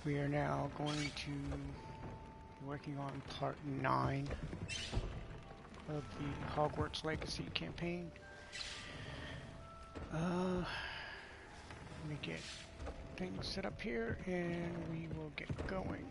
We are now going to be working on part 9 of the Hogwarts Legacy campaign. Let me get things set up here and we will get going.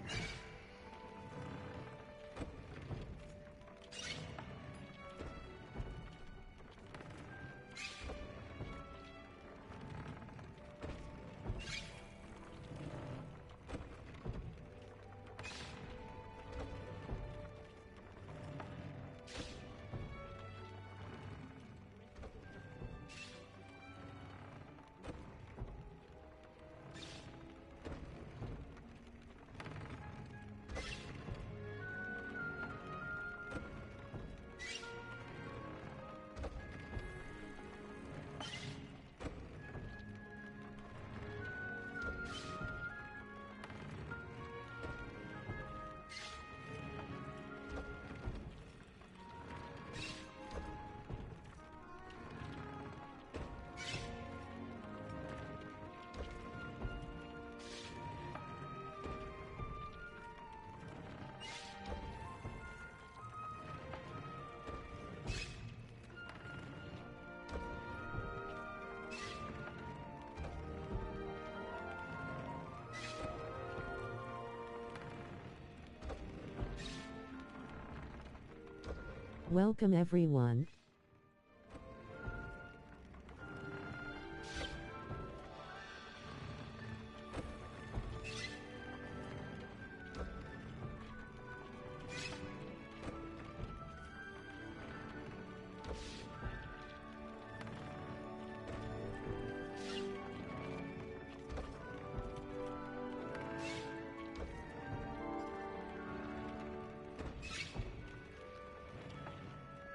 Welcome everyone.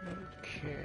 Okay.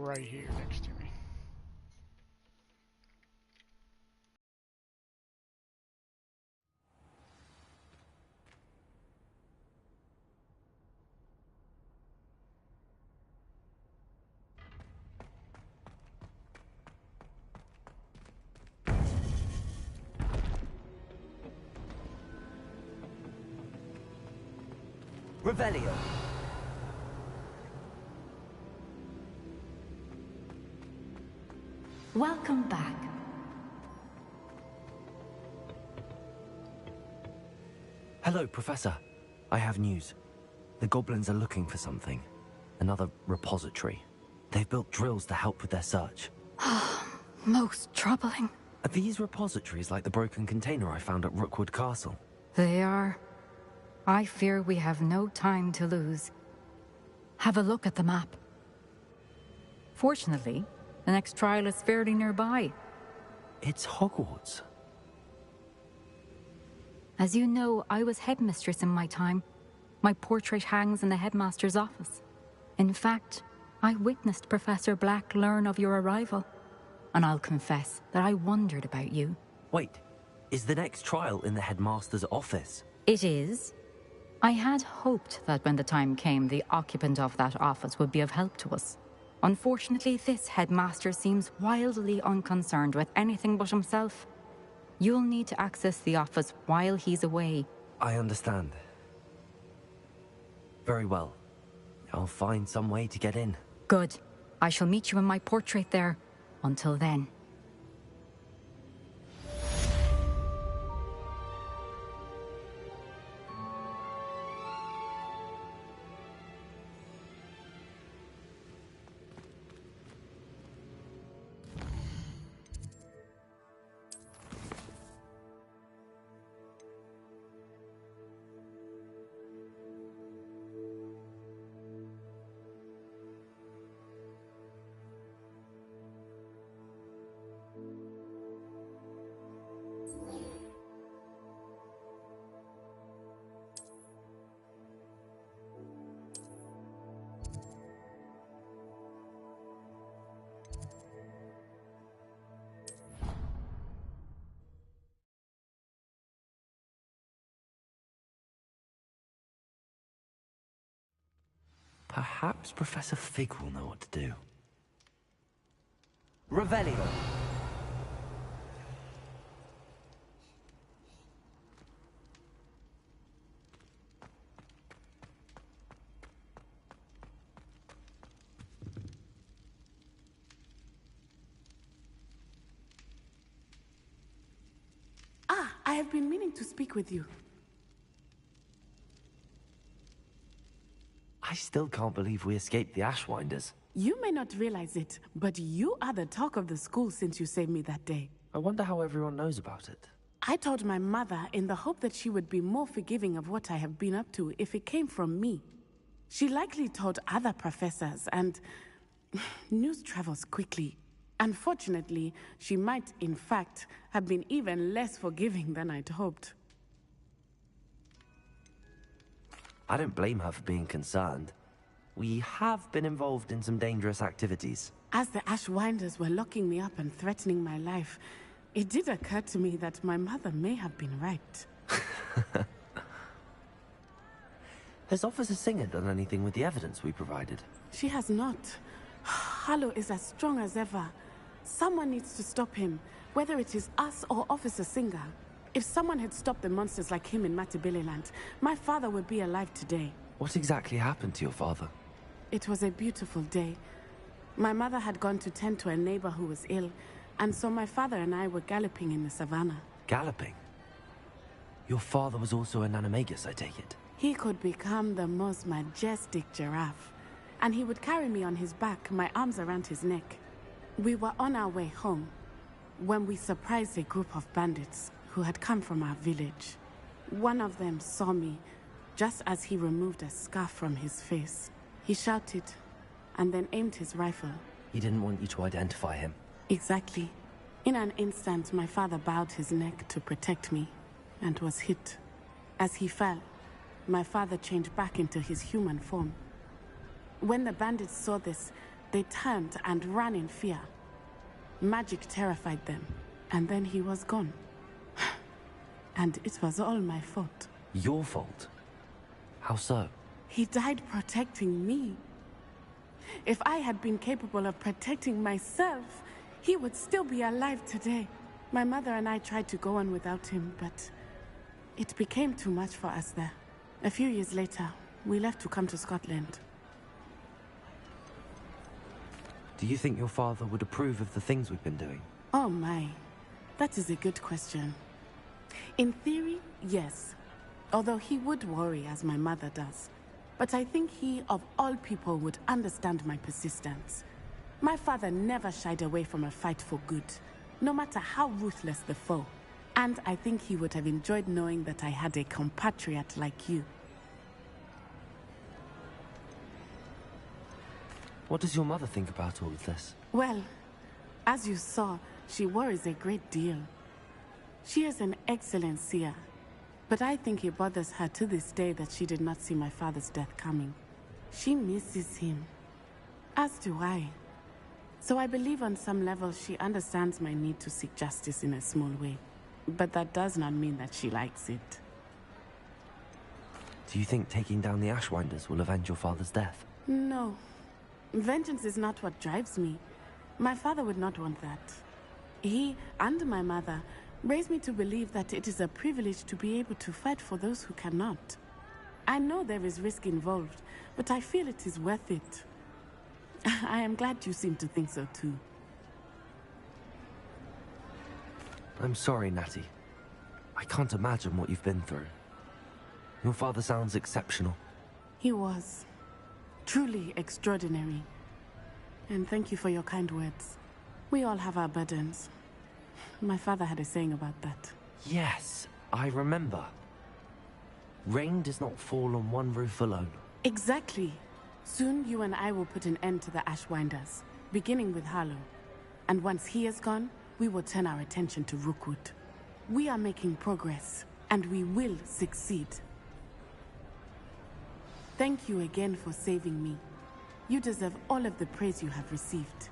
right here next to me. Revelio. Welcome back. Hello, Professor. I have news. The goblins are looking for something. Another repository. They've built drills to help with their search. Most troubling. Are these repositories like the broken container I found at Rookwood Castle? They are. I fear we have no time to lose. Have a look at the map. Fortunately, the next trial is fairly nearby. It's Hogwarts. As you know, I was headmistress in my time. My portrait hangs in the headmaster's office. In fact, I witnessed Professor Black learn of your arrival. And I'll confess that I wondered about you. Wait, is the next trial in the headmaster's office? It is. I had hoped that when the time came, the occupant of that office would be of help to us. Unfortunately, this headmaster seems wildly unconcerned with anything but himself. You'll need to access the office while he's away. I understand. Very well. I'll find some way to get in. Good. I shall meet you in my portrait there. Until then. Perhaps Professor Fig will know what to do. Revelio. I have been meaning to speak with you. I still can't believe we escaped the Ashwinders. You may not realize it, but you are the talk of the school since you saved me that day. I wonder how everyone knows about it. I told my mother in the hope that she would be more forgiving of what I have been up to if it came from me. She likely told other professors, and news travels quickly. Unfortunately, she might, in fact, have been even less forgiving than I'd hoped. I don't blame her for being concerned. We have been involved in some dangerous activities. As the Ashwinders were locking me up and threatening my life, it did occur to me that my mother may have been right. Has Officer Singer done anything with the evidence we provided? She has not. Harlow is as strong as ever. Someone needs to stop him, whether it is us or Officer Singer. If someone had stopped the monsters like him in Matabeleland, my father would be alive today. What exactly happened to your father? It was a beautiful day. My mother had gone to tend to a neighbor who was ill, and so my father and I were galloping in the savannah. Galloping? Your father was also an animagus, I take it? He could become the most majestic giraffe, and he would carry me on his back, my arms around his neck. We were on our way home when we surprised a group of bandits who had come from our village. One of them saw me just as he removed a scarf from his face. He shouted and then aimed his rifle. He didn't want you to identify him. Exactly. In an instant, my father bowed his neck to protect me and was hit. As he fell, my father changed back into his human form. When the bandits saw this, They turned and ran in fear. Magic terrified them, and then he was gone. And it was all my fault. Your fault? How so? He died protecting me. If I had been capable of protecting myself, he would still be alive today. My mother and I tried to go on without him, but it became too much for us there. A few years later, we left to come to Scotland. Do you think your father would approve of the things we've been doing? Oh my, that is a good question. In theory, yes. Although he would worry, as my mother does. But I think he, of all people, would understand my persistence. My father never shied away from a fight for good, no matter how ruthless the foe. And I think he would have enjoyed knowing that I had a compatriot like you. What does your mother think about all of this? Well, as you saw, she worries a great deal. She is an excellent seer, but I think it bothers her to this day that she did not see my father's death coming. She misses him, as do I. So I believe on some level she understands my need to seek justice in a small way. But that does not mean that she likes it. Do you think taking down the Ashwinders will avenge your father's death? No. Vengeance is not what drives me. My father would not want that. He, and my mother, raised me to believe that it is a privilege to be able to fight for those who cannot. I know there is risk involved, but I feel it is worth it. I am glad you seem to think so too. I'm sorry, Natty. I can't imagine what you've been through. Your father sounds exceptional. He was. Truly extraordinary. And thank you for your kind words. We all have our burdens. My father had a saying about that. Yes, I remember. Rain does not fall on one roof alone. Exactly. Soon you and I will put an end to the Ashwinders, beginning with Harlow. And once he is gone, we will turn our attention to Rookwood. We are making progress, and we will succeed. Thank you again for saving me. You deserve all of the praise you have received.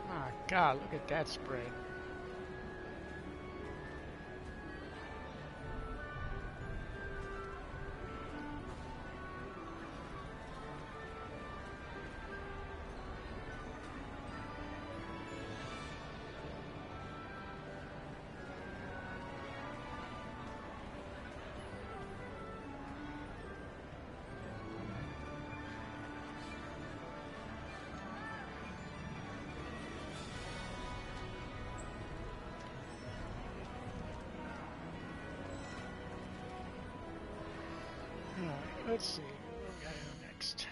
Ah, God, look at that spread. Alright, let's see. What we got here next?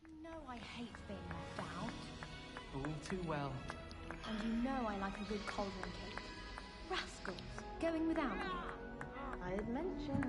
You know I hate being left out. All too well. And you know I like a good cauldron cake. Rascals, going without me. I'd mention.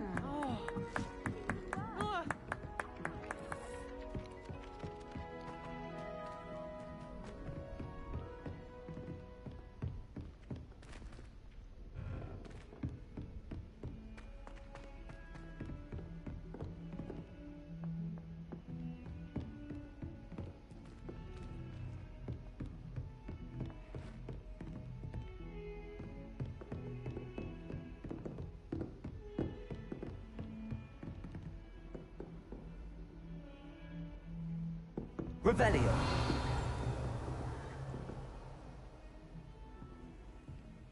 Revelio!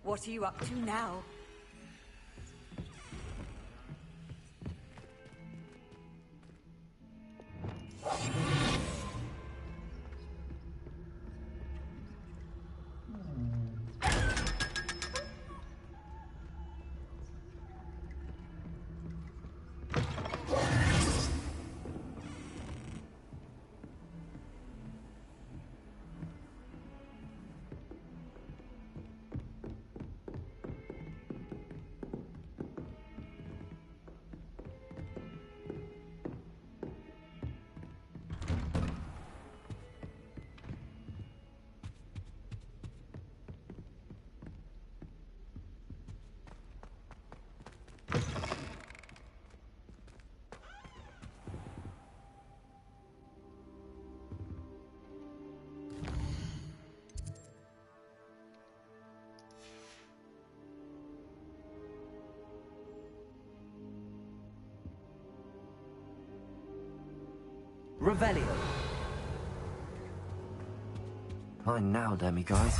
What are you up to now? Revelio! Fine now, demiguise.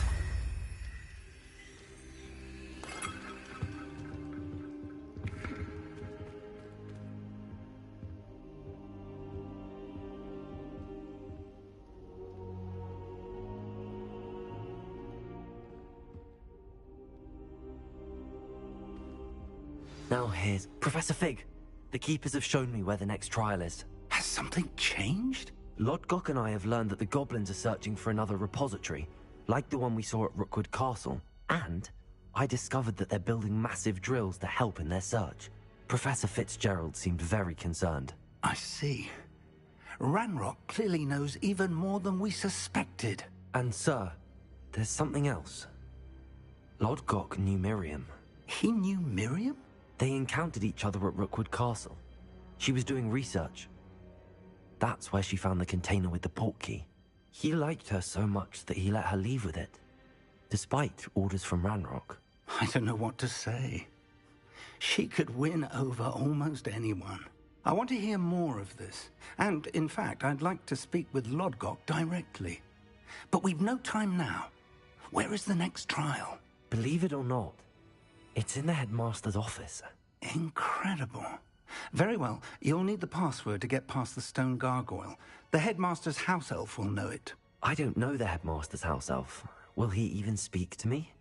Now here's Professor Fig. The Keepers have shown me where the next trial is. Has something changed? Lodgok and I have learned that the goblins are searching for another repository, like the one we saw at Rookwood Castle. And I discovered that they're building massive drills to help in their search. Professor Fitzgerald seemed very concerned. I see. Ranrock clearly knows even more than we suspected. And sir, there's something else. Lodgok knew Miriam. He knew Miriam? They encountered each other at Rookwood Castle. She was doing research. That's where she found the container with the portkey. He liked her so much that he let her leave with it, despite orders from Ranrock. I don't know what to say. She could win over almost anyone. I want to hear more of this. And, in fact, I'd like to speak with Lodgok directly. But we've no time now. Where is the next trial? Believe it or not, it's in the headmaster's office. Incredible. Very well. You'll need the password to get past the stone gargoyle. The headmaster's house elf will know it. I don't know the headmaster's house elf. Will he even speak to me?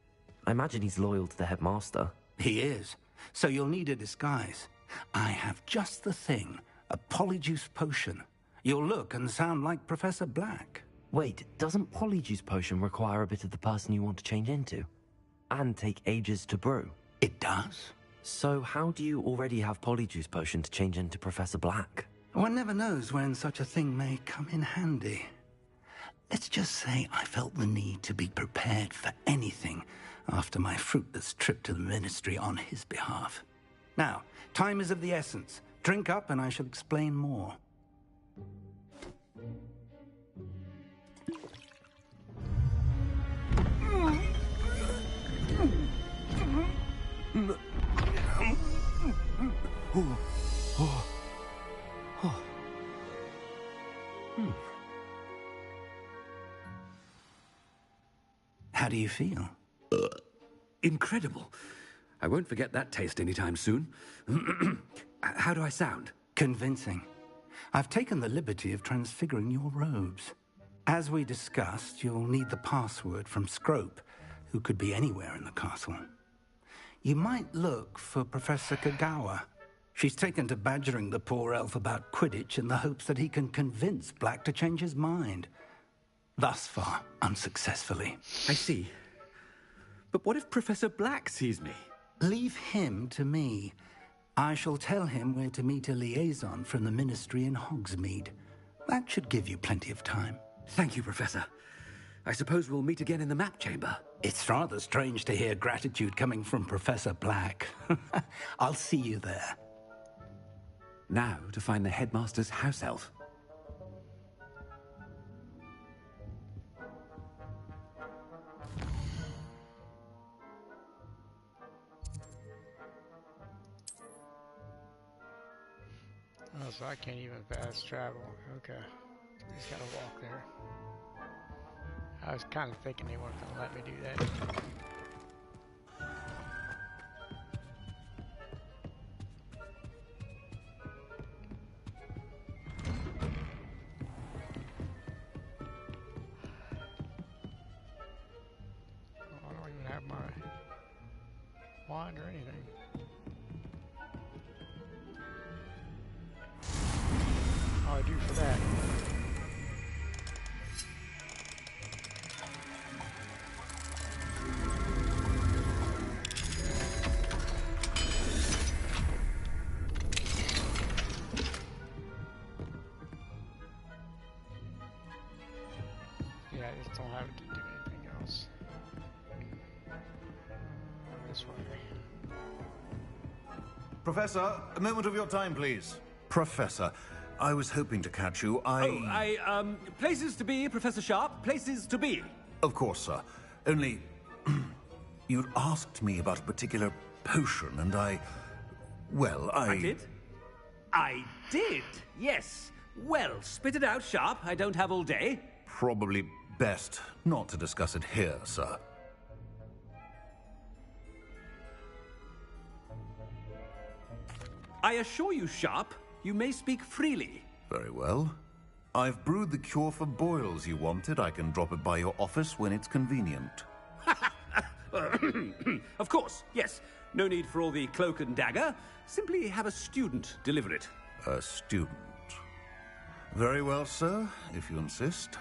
I imagine he's loyal to the headmaster. He is. So you'll need a disguise. I have just the thing. A polyjuice potion. You'll look and sound like Professor Black. Wait, doesn't polyjuice potion require a bit of the person you want to change into? And take ages to brew? It does. So how do you already have polyjuice potion to change into Professor Black? One never knows when such a thing may come in handy. Let's just say I felt the need to be prepared for anything after my fruitless trip to the Ministry on his behalf. Now, time is of the essence. Drink up and I shall explain more. How do you feel? Incredible. I won't forget that taste anytime soon. How do I sound? Convincing. I've taken the liberty of transfiguring your robes. As we discussed, you'll need the password from Scrope, who could be anywhere in the castle. You might look for Professor Kagawa. She's taken to badgering the poor elf about Quidditch in the hopes that he can convince Black to change his mind. Thus far, unsuccessfully. I see. But what if Professor Black sees me? Leave him to me. I shall tell him where to meet a liaison from the Ministry in Hogsmeade. That should give you plenty of time. Thank you, Professor. I suppose we'll meet again in the map chamber. It's rather strange to hear gratitude coming from Professor Black. I'll see you there. Now to find the headmaster's house elf. Oh, so I can't even fast travel. Okay. We just gotta walk there. I was kind of thinking they weren't gonna let me do that. I don't even have my wand or anything. Oh, I do for that. Yeah, I just don't have it to do anything else. This way. Professor, a moment of your time, please. Professor, I was hoping to catch you. Places to be, Professor Sharp. Places to be. Of course, sir. Only, you'd asked me about a particular potion, and I did? I did, yes. Well, spit it out, Sharp. I don't have all day. Probably best not to discuss it here, sir. I assure you, Sharp, you may speak freely. Very well. I've brewed the cure for boils you wanted. I can drop it by your office when it's convenient. Of course, yes. No need for all the cloak and dagger. Simply have a student deliver it. A student. Very well, sir, if you insist.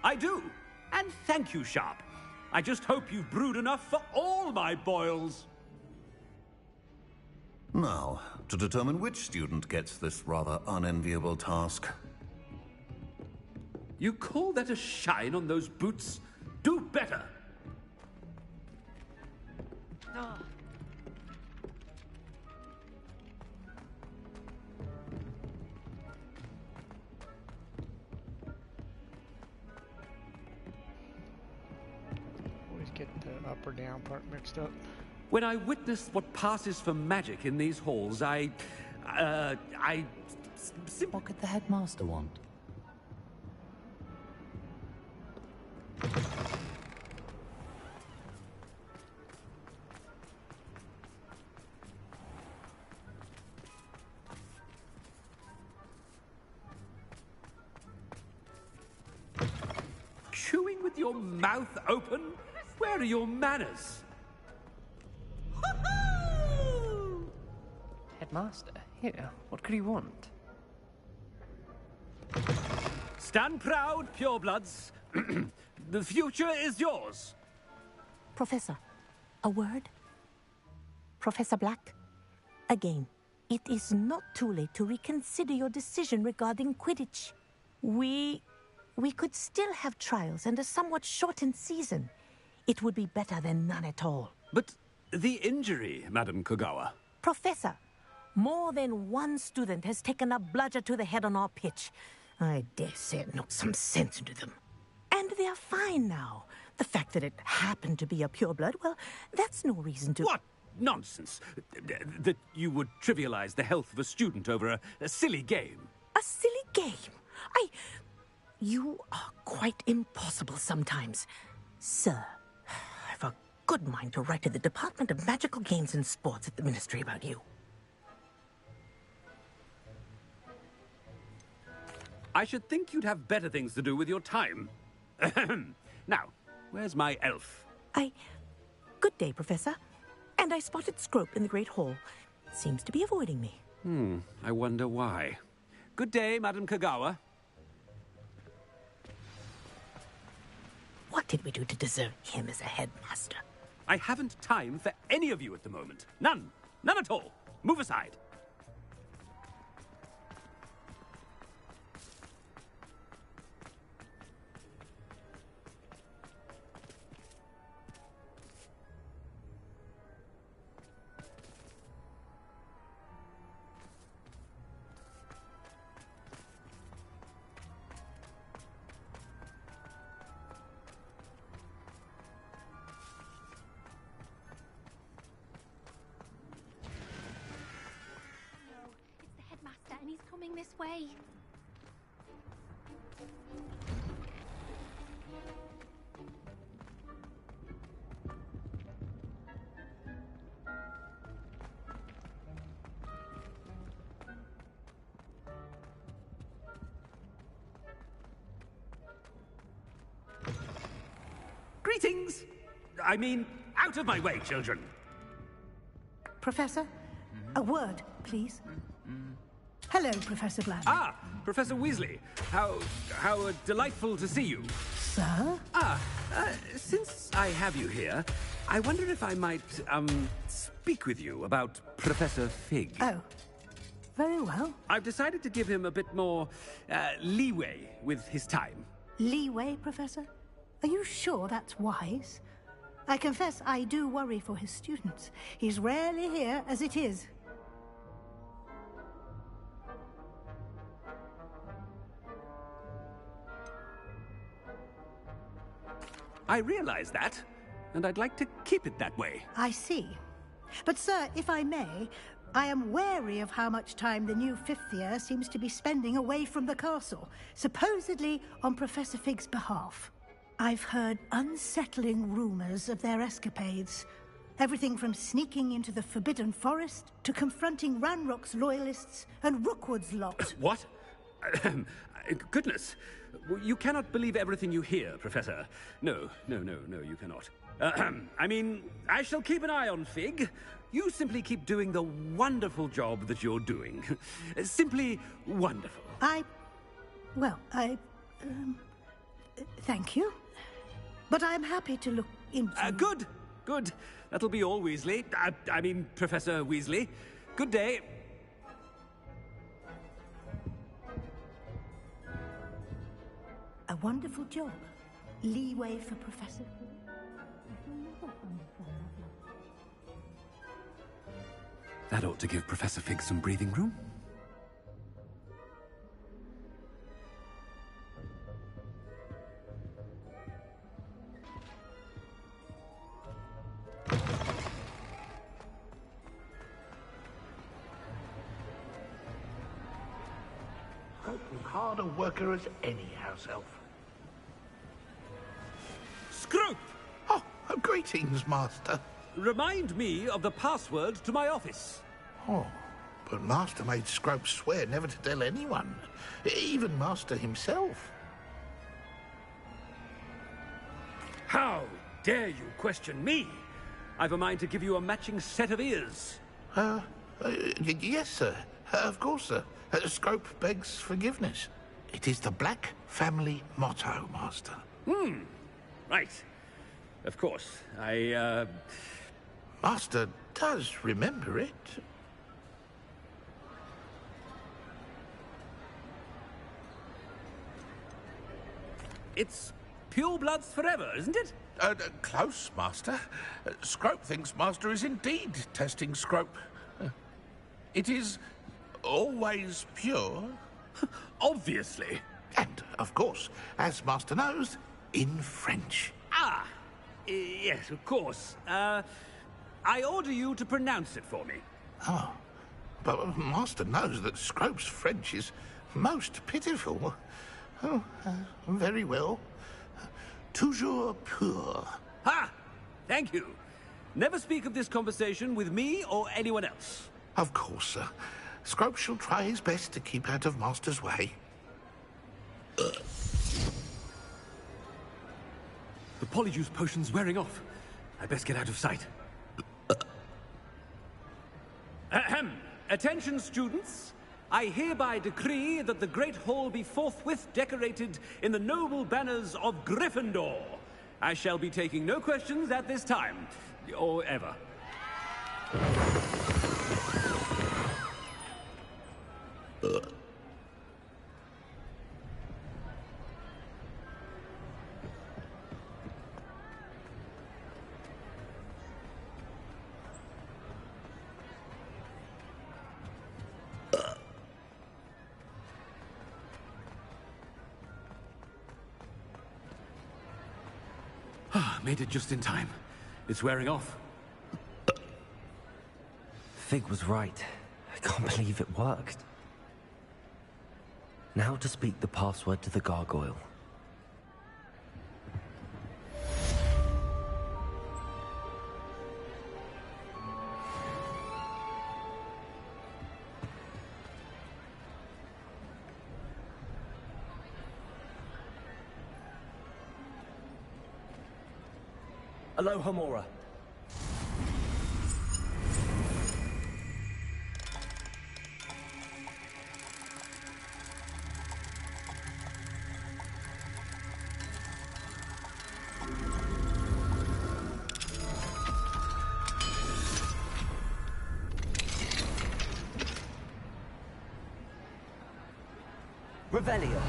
I do. And thank you, Sharp. I just hope you've brewed enough for all my boils. Now, to determine which student gets this rather unenviable task. You call that a shine on those boots? Do better. Always get the up or down part mixed up. When I witness what passes for magic in these halls, I What could the headmaster want? Chewing with your mouth open? Where are your manners? Headmaster, here, what could he want? Stand proud, purebloods. The future is yours. Professor, a word? Professor Black, again, it is not too late to reconsider your decision regarding Quidditch. We could still have trials and a somewhat shortened season. It would be better than none at all. But the injury, Madam Kogawa. Professor, more than one student has taken a bludger to the head on our pitch. I dare say it knocked some sense into them. And they're fine now. The fact that it happened to be a pureblood, well, that's no reason to... What nonsense! That you would trivialize the health of a student over a silly game. A silly game? You are quite impossible sometimes. Sir, I've a good mind to write to the Department of Magical Games and Sports at the Ministry about you. I should think you'd have better things to do with your time. Now, where's my elf? Good day, Professor. And I spotted Scrope in the Great Hall. Seems to be avoiding me. I wonder why. Good day, Madam Kogawa. What did we do to deserve him as a headmaster? I haven't time for any of you at the moment. None. None at all. Move aside. And he's coming this way. Greetings! I mean, out of my way, children! Professor, a word, please. Hello, Professor Black. Ah, Professor Weasley. How delightful to see you. Sir? Since I have you here, I wonder if I might, speak with you about Professor Fig. Oh, very well. I've decided to give him a bit more, leeway with his time. Leeway, Professor? Are you sure that's wise? I confess I do worry for his students. He's rarely here as it is. I realize that, and I'd like to keep it that way. I see. But, sir, if I may, I am wary of how much time the new fifth year seems to be spending away from the castle, supposedly on Professor Fig's behalf. I've heard unsettling rumors of their escapades. Everything from sneaking into the Forbidden Forest to confronting Ranrock's loyalists and Rookwood's lot. What? Goodness. You cannot believe everything you hear, Professor. No, you cannot. I mean, I shall keep an eye on Fig. You simply keep doing the wonderful job that you're doing. Simply wonderful. Thank you. But I'm happy to look into... Good. That'll be all, Weasley. I mean, Professor Weasley. Good day. A wonderful job. Leeway for Professor. That ought to give Professor Fig some breathing room. Hard a worker as any house elf. Scrope! Oh, greetings, Master. Remind me of the password to my office. Oh, but Master made Scrope swear never to tell anyone, even Master himself. How dare you question me? I've a mind to give you a matching set of ears. Yes, sir. Of course, sir. Scrope begs forgiveness. It is the Black family motto, Master. Right. Of course. Master does remember it. It's purebloods forever, isn't it? Close, Master. Scrope thinks Master is indeed testing Scrope. It is always pure. Obviously. And, of course, as Master knows, in French. Yes, of course. I order you to pronounce it for me. Oh, but Master knows that Scrope's French is most pitiful. Oh, very well. Toujours pur. Ha! Thank you. Never speak of this conversation with me or anyone else. Of course, sir. Scrope shall try his best to keep out of Master's way. The Polyjuice potion's wearing off. I best get out of sight. Ahem. Attention, students. I hereby decree that the Great Hall be forthwith decorated in the noble banners of Gryffindor. I shall be taking no questions at this time, or ever. Made it just in time. It's wearing off. Fig was right. I can't believe it worked. Now to speak the password to the gargoyle. Aloha, Mora. Revelio.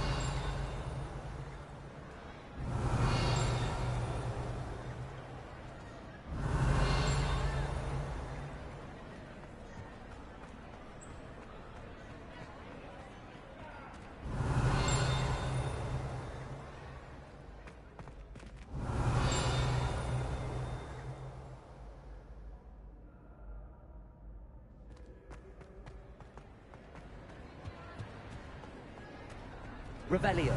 Revelio.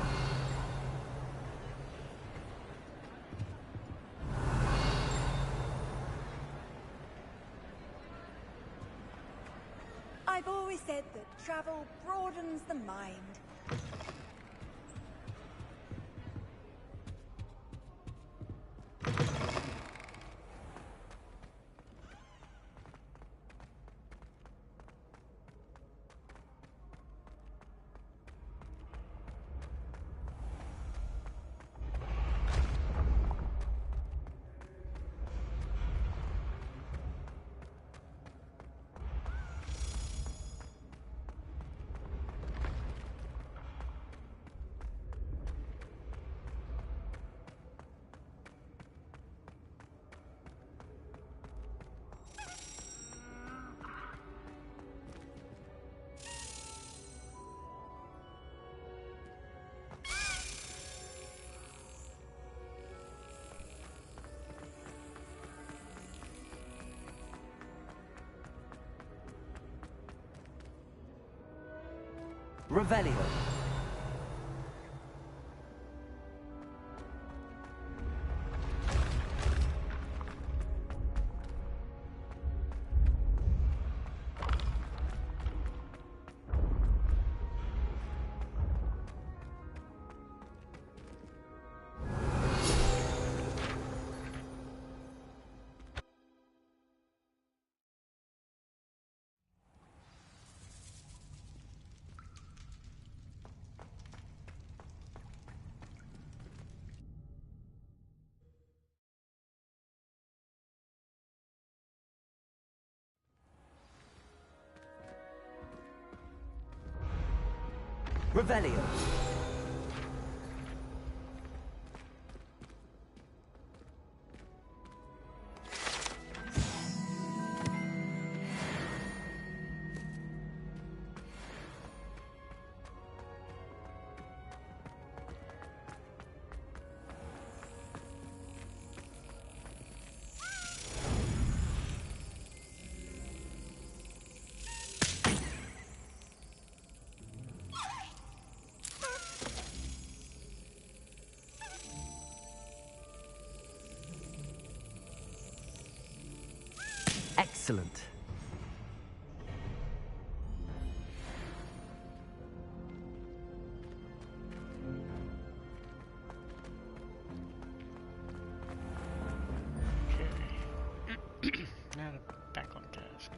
I've always said that travel broadens the mind. Revelio. Revelio. Excellent. Okay. Now back on task.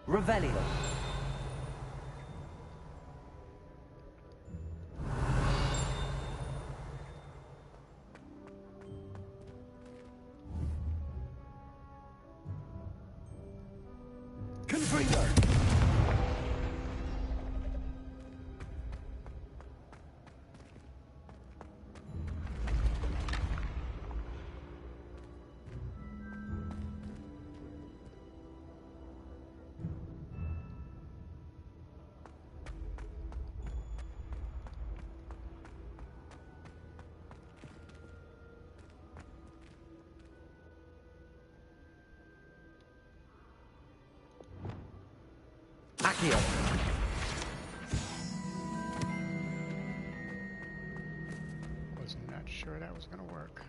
Revelio. Trigger! Accio. Was not sure that was going to work.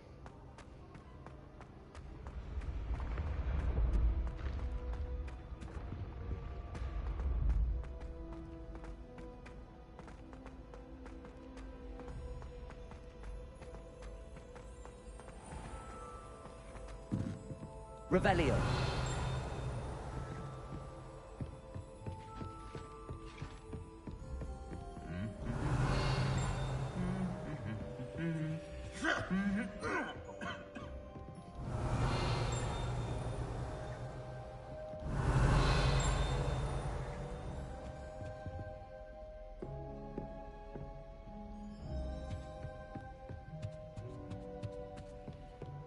Revelio.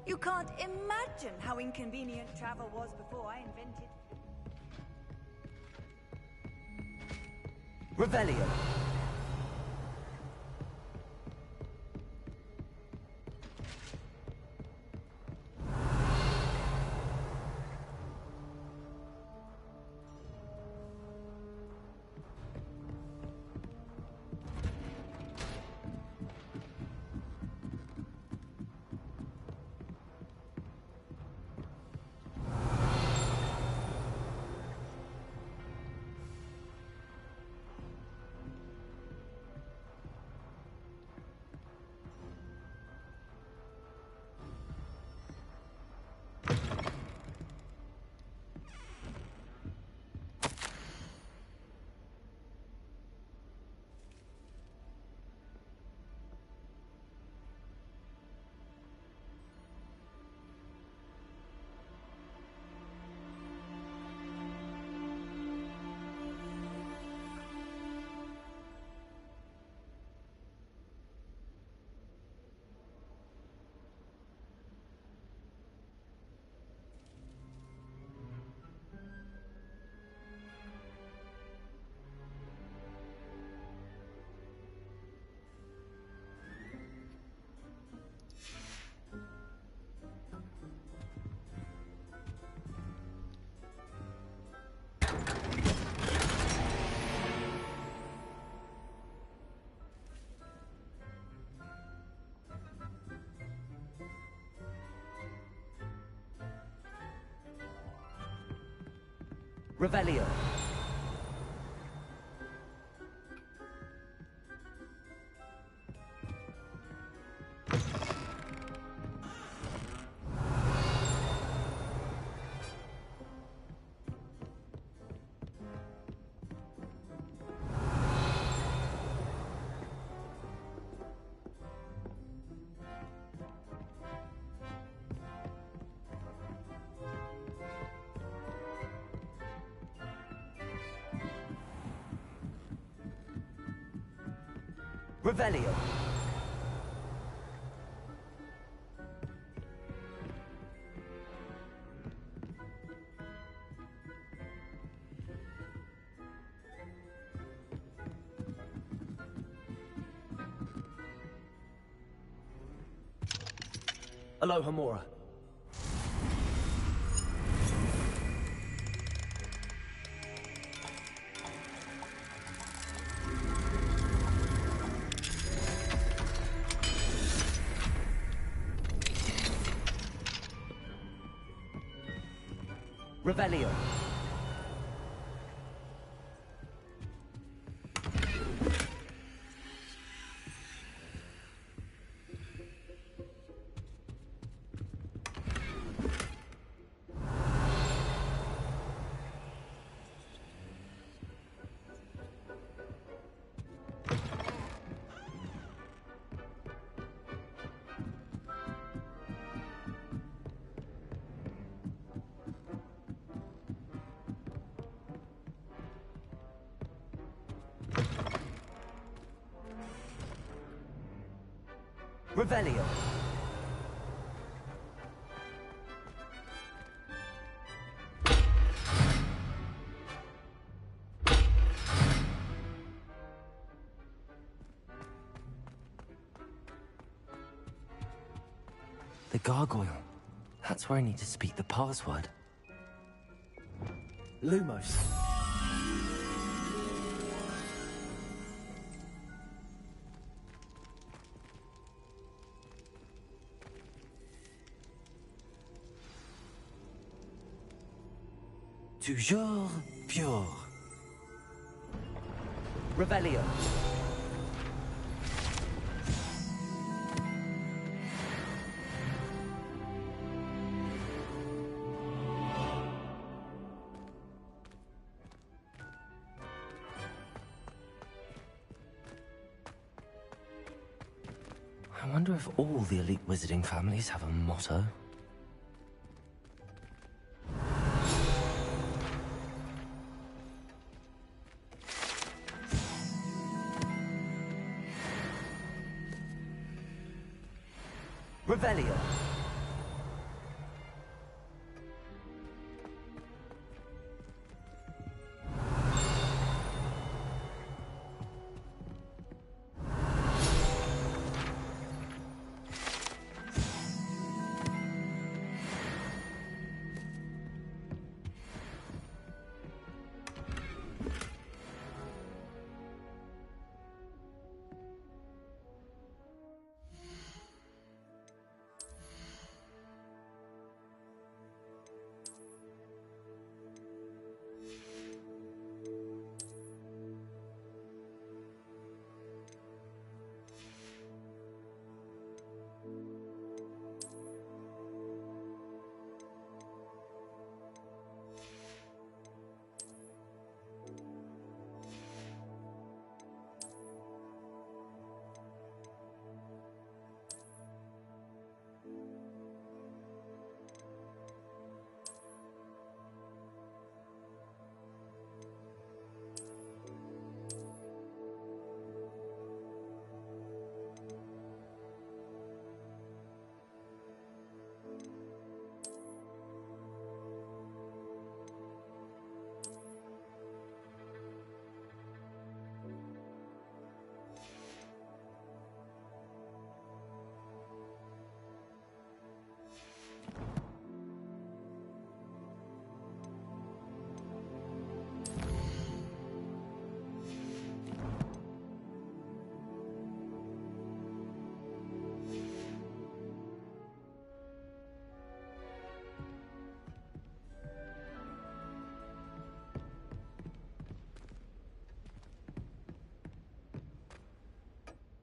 You can't imagine how inconvenient travel was before I invented... Revelio. Revelio. Revelio. Alohomora. Revelio. Revelio. The gargoyle. That's where I need to speak the password. Lumos. Toujours pure. Revelio. I wonder if all the elite wizarding families have a motto. Revelio.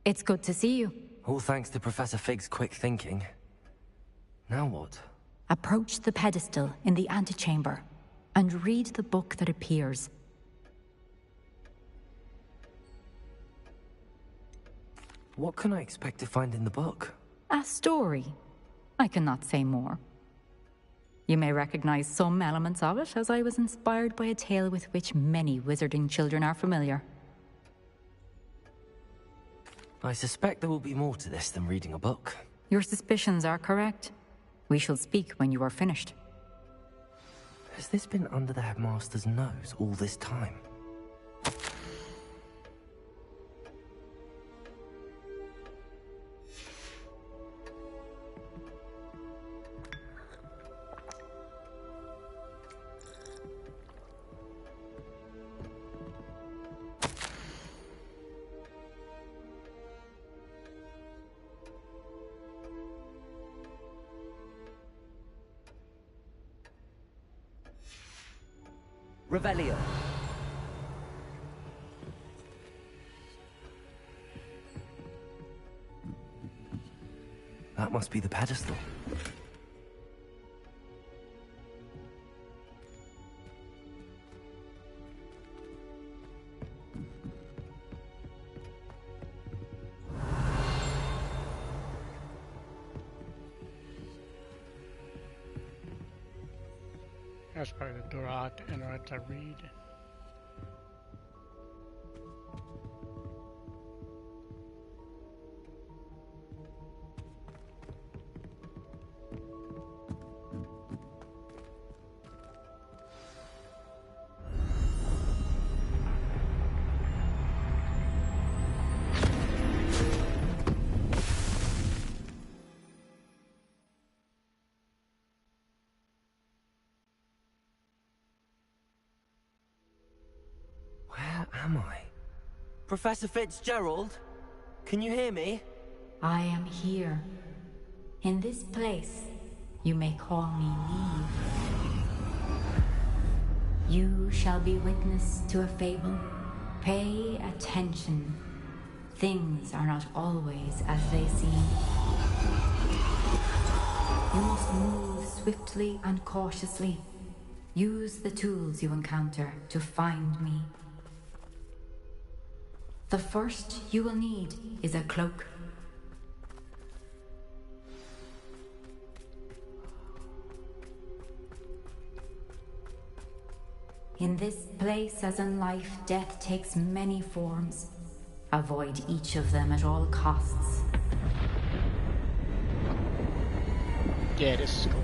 It's good to see you. All thanks to Professor Fig's quick thinking. Now what? Approach the pedestal in the antechamber and read the book that appears. What can I expect to find in the book? A story. I cannot say more. You may recognize some elements of it, as I was inspired by a tale with which many wizarding children are familiar. I suspect there will be more to this than reading a book. Your suspicions are correct. We shall speak when you are finished. Has this been under the headmaster's nose all this time? Revelio. That must be the pedestal. That's probably the door I have to enter to read. am I? Professor Fitzgerald? Can you hear me? I am here. In this place, you may call me Neve. You shall be witness to a fable. Pay attention. Things are not always as they seem. You must move swiftly and cautiously. Use the tools you encounter to find me. The first you will need is a cloak. In this place, as in life, death takes many forms. Avoid each of them at all costs. Yeah, this is cool.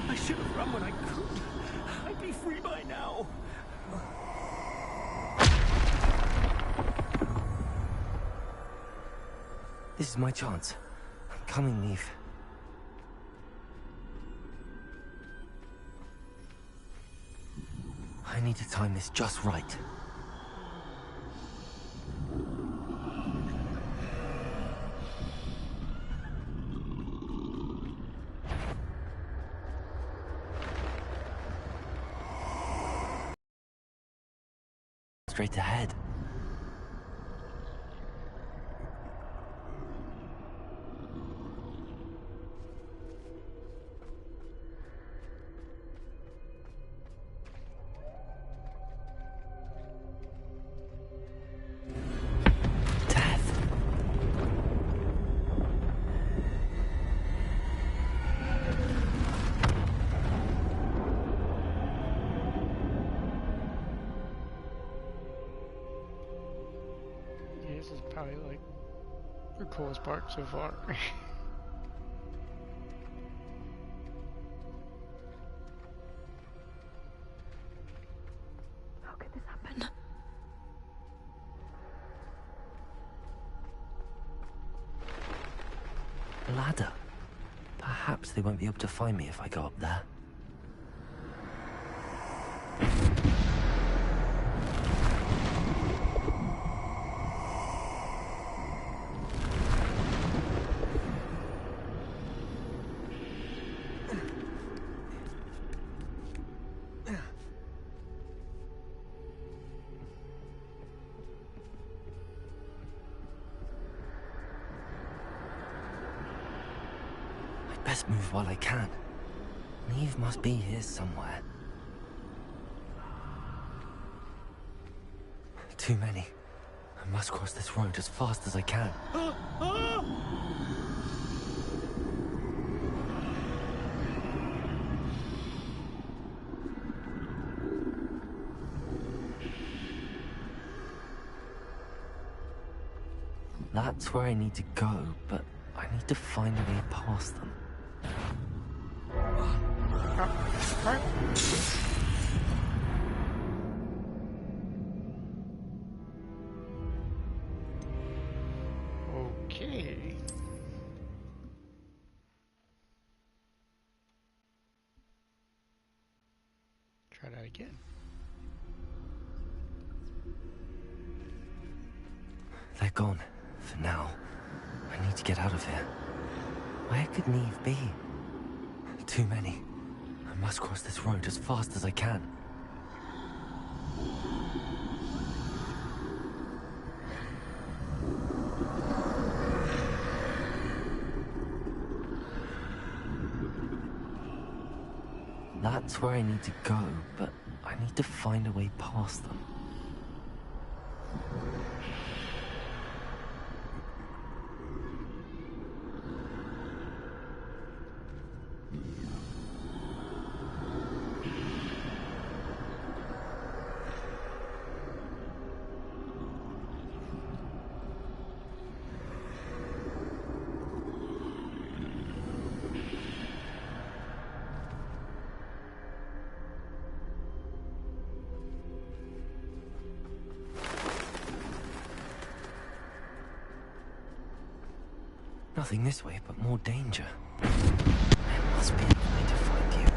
I should have run when I could. I'd be free by now. This is my chance. I'm coming, Neve. I need to time this just right. Straight ahead. This is probably like the coolest part so far. How could this happen? Ladder. Perhaps they won't be able to find me if I go up there. Best move while I can. Neve must be here somewhere. Too many. I must cross this road as fast as I can. That's where I need to go, but I need to find a way past them. Okay. Try that again. They're gone, for now. I need to get out of here. Where could Neve be? Too many. I must cross this road as fast as I can. That's where I need to go, but I need to find a way past them. nothing this way but more danger. There must be a way to find you.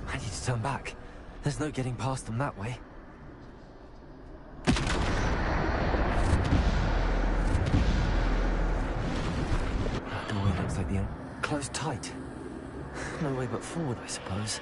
I need to turn back. There's no getting past them that way. That doorway looks like the end. Closed tight. No way but forward, I suppose.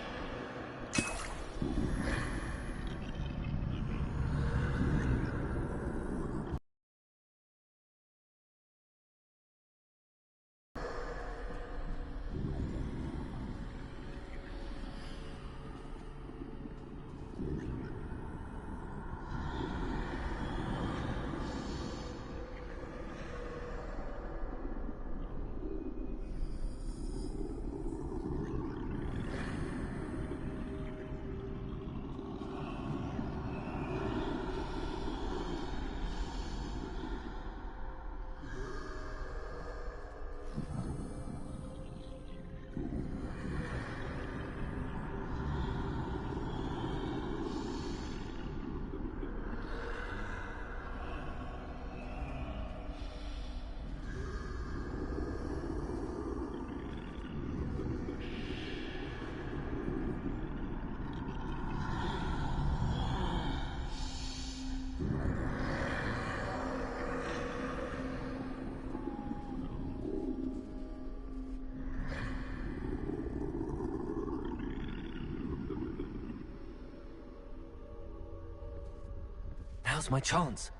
Now's my chance.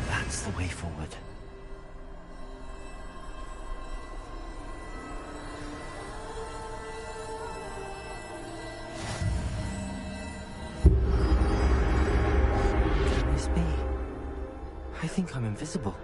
That's the way forward. Can this be? I think I'm invisible.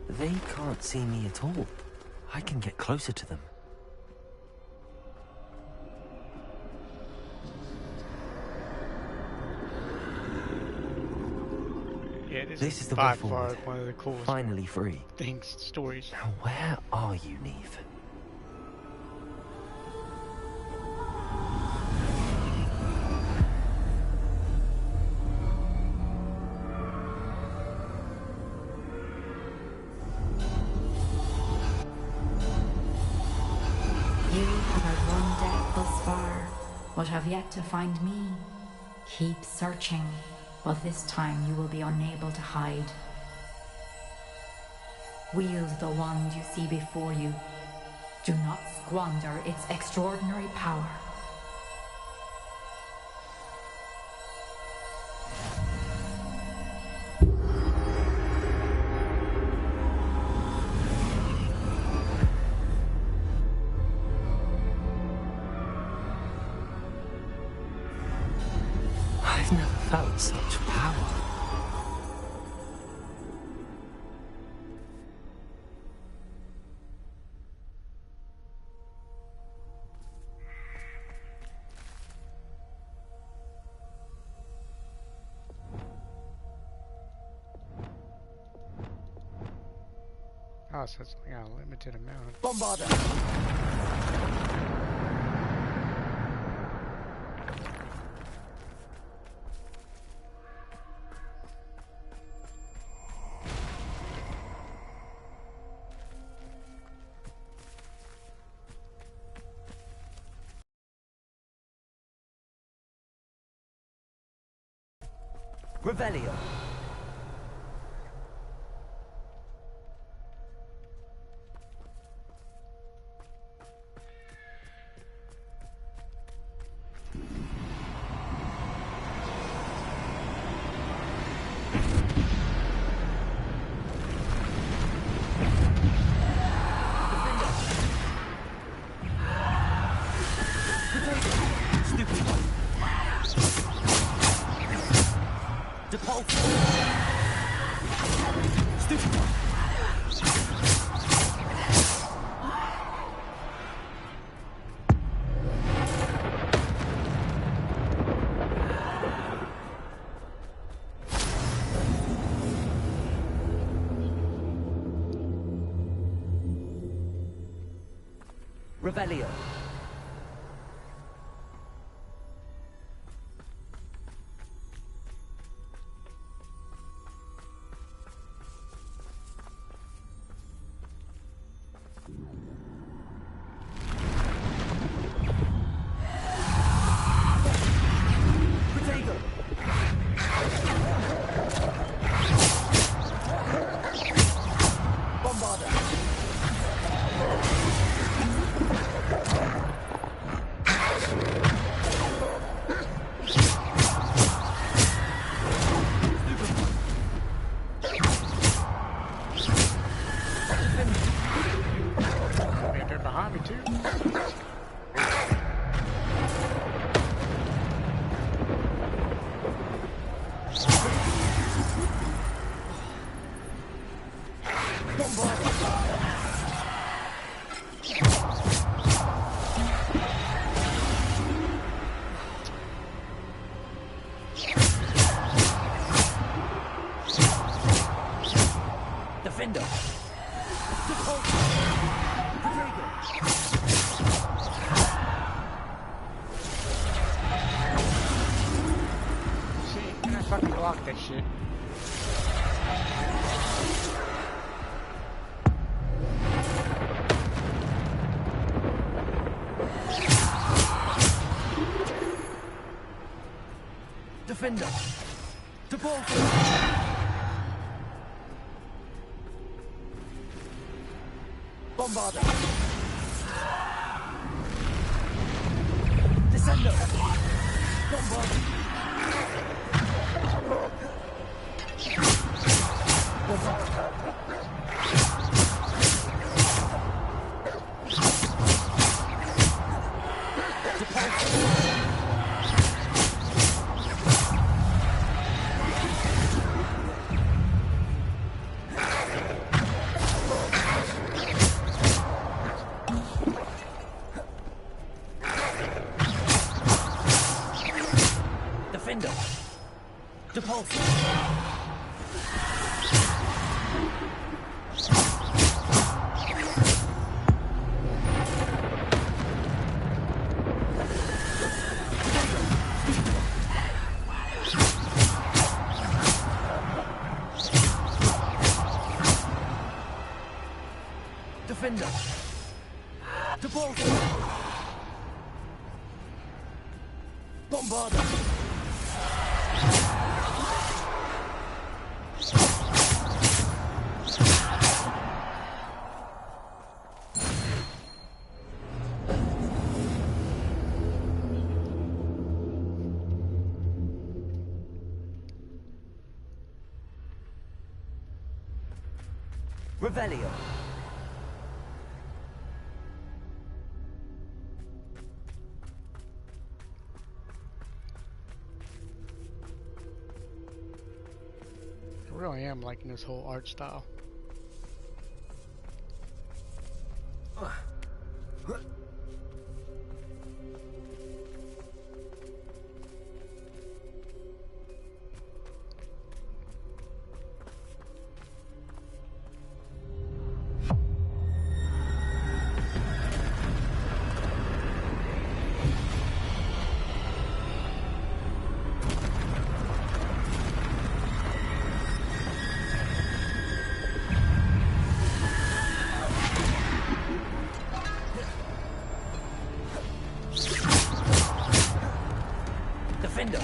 They can't see me at all. I can get closer to them. Yeah, This is the way by forward. far one of the coolest Finally free. stories. Now where are you, Neve? You have had one death thus far, but have yet to find me. Keep searching, but this time you will be unable to hide. Wield the wand you see before you. Do not squander its extraordinary power. I've never felt such power. Oh, so it's like a limited amount. Bombarder! Revelio. Revelio. They're behind me too. Defender. See, and I fucking blocked that shit. Defender. To ball. Bombarder. Descender. Bombarder. Defender. Depulse. Defender. Depulse. Bombarder. Revelio. I really am liking this whole art style. Defender.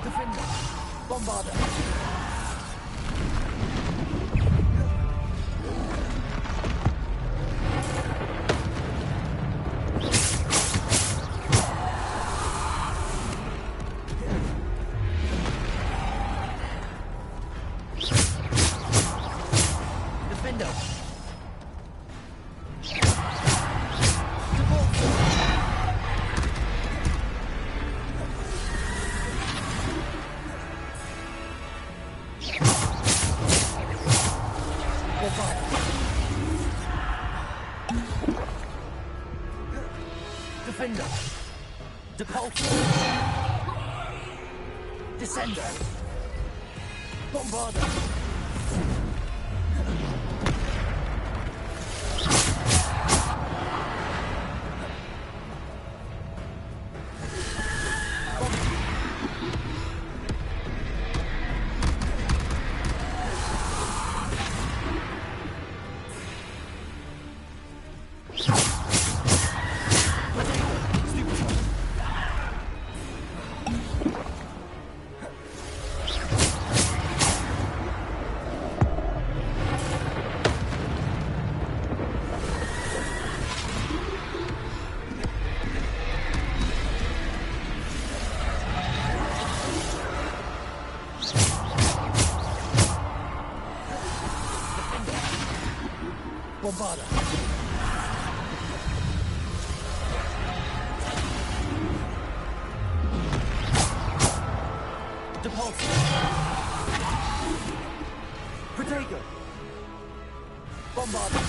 Defender. Bombarder. Defender. Defender. Depulsor. Descender. Bombarder. Bombarder. Depulsor. Protego. Bombarder.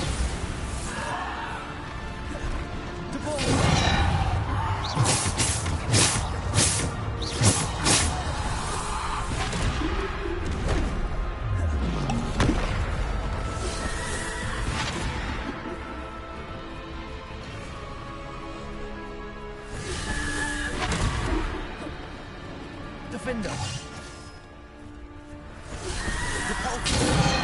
Depulsor. Defender. Depulsor.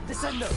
Descender.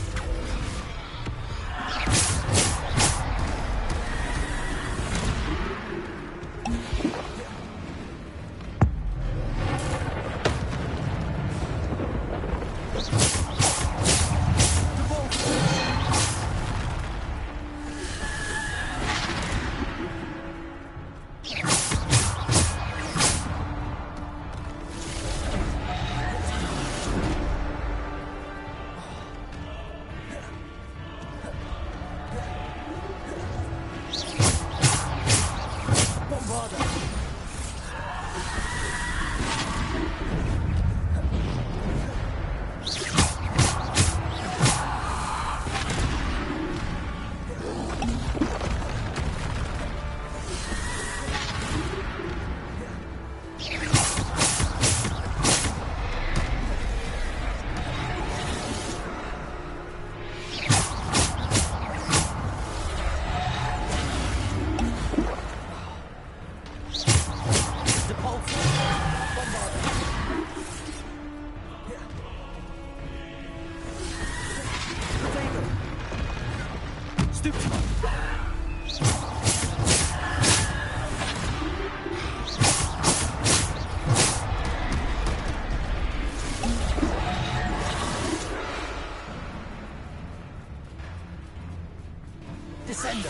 Descender.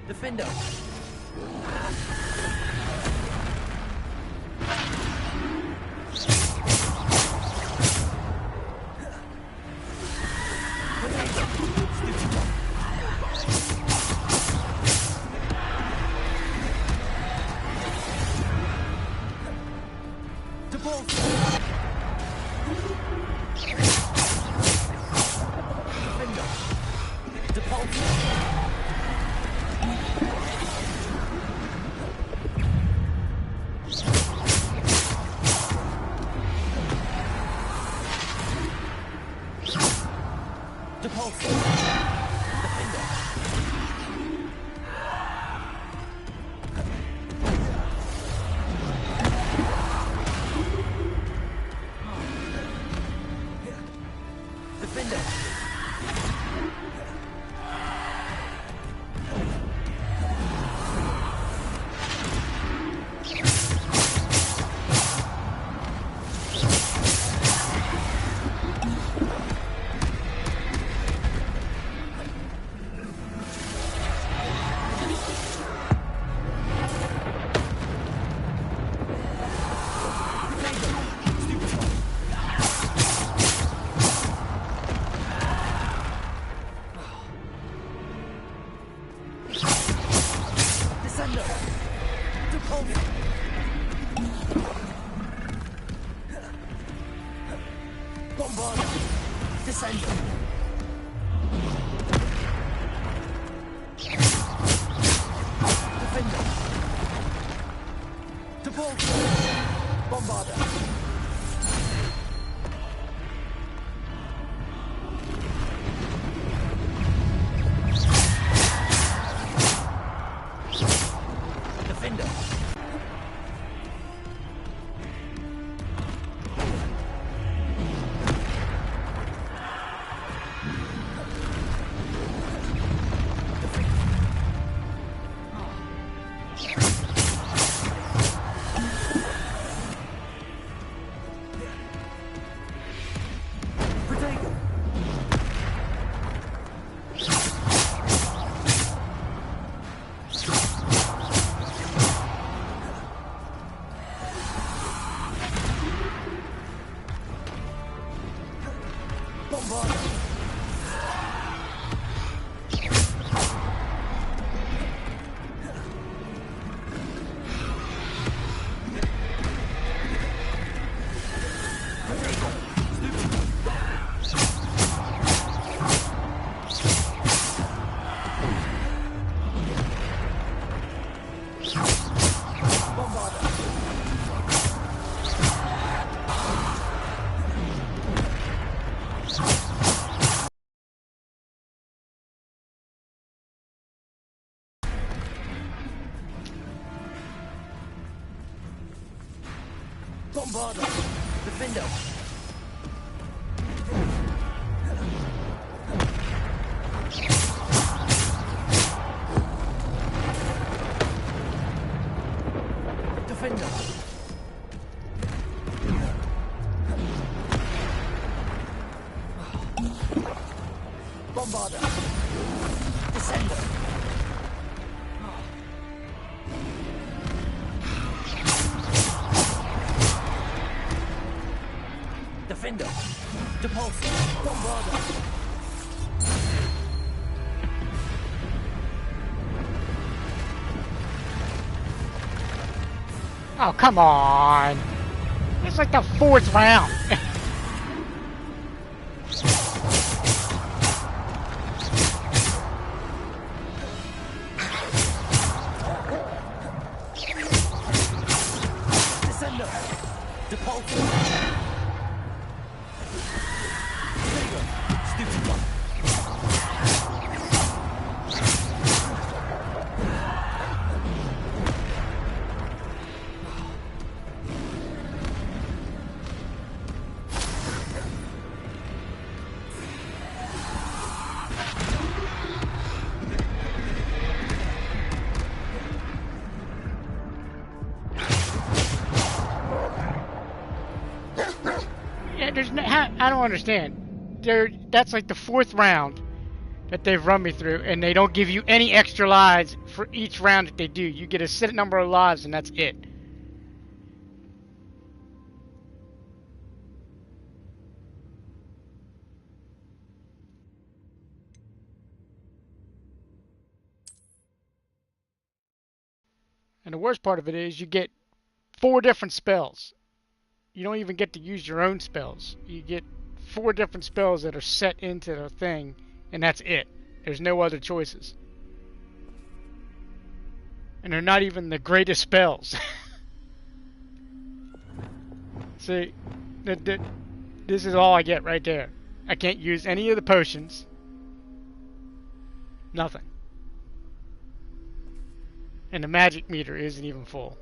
Defender. Stupid. Depulso. Defender. Defender. Bombarda. Defender. Defender. Bombarda. Descender. Defender. Depulso. Bombarda. Oh, come on. It's like the fourth round. Descender. Depulso. Stupid one. Yeah, there's no, I don't understand. That's like the fourth round that they've run me through, and they don't give you any extra lives for each round that they do. You get a set number of lives, and that's it. And the worst part of it is you get 4 different spells. You don't even get to use your own spells. You get 4 different spells that are set into the thing, and that's it. There's no other choices. And they're not even the greatest spells. See, this is all I get right there. I can't use any of the potions. Nothing. And the magic meter isn't even full.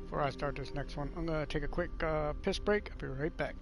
Before I start this next one, I'm going to take a quick piss break. I'll be right back.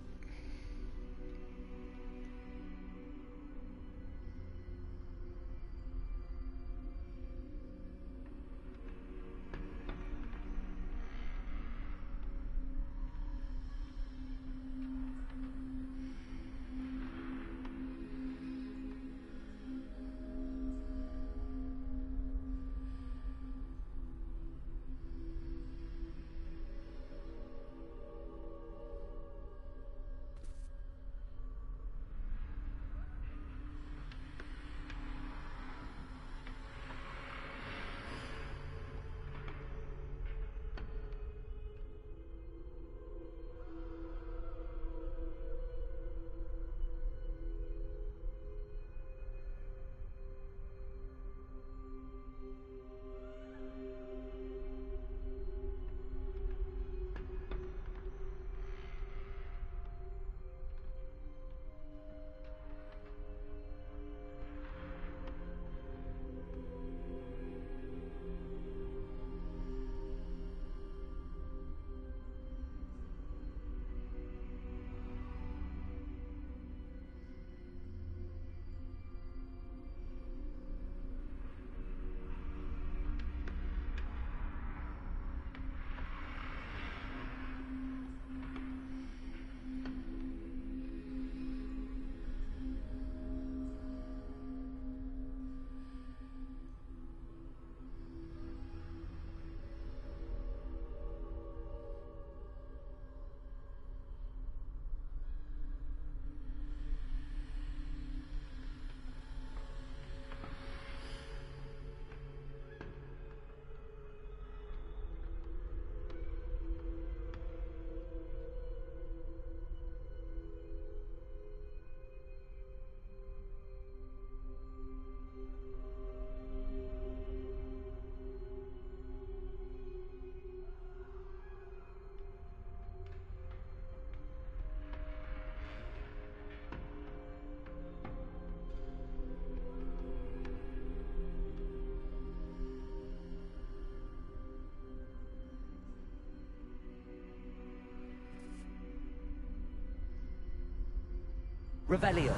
Revelio.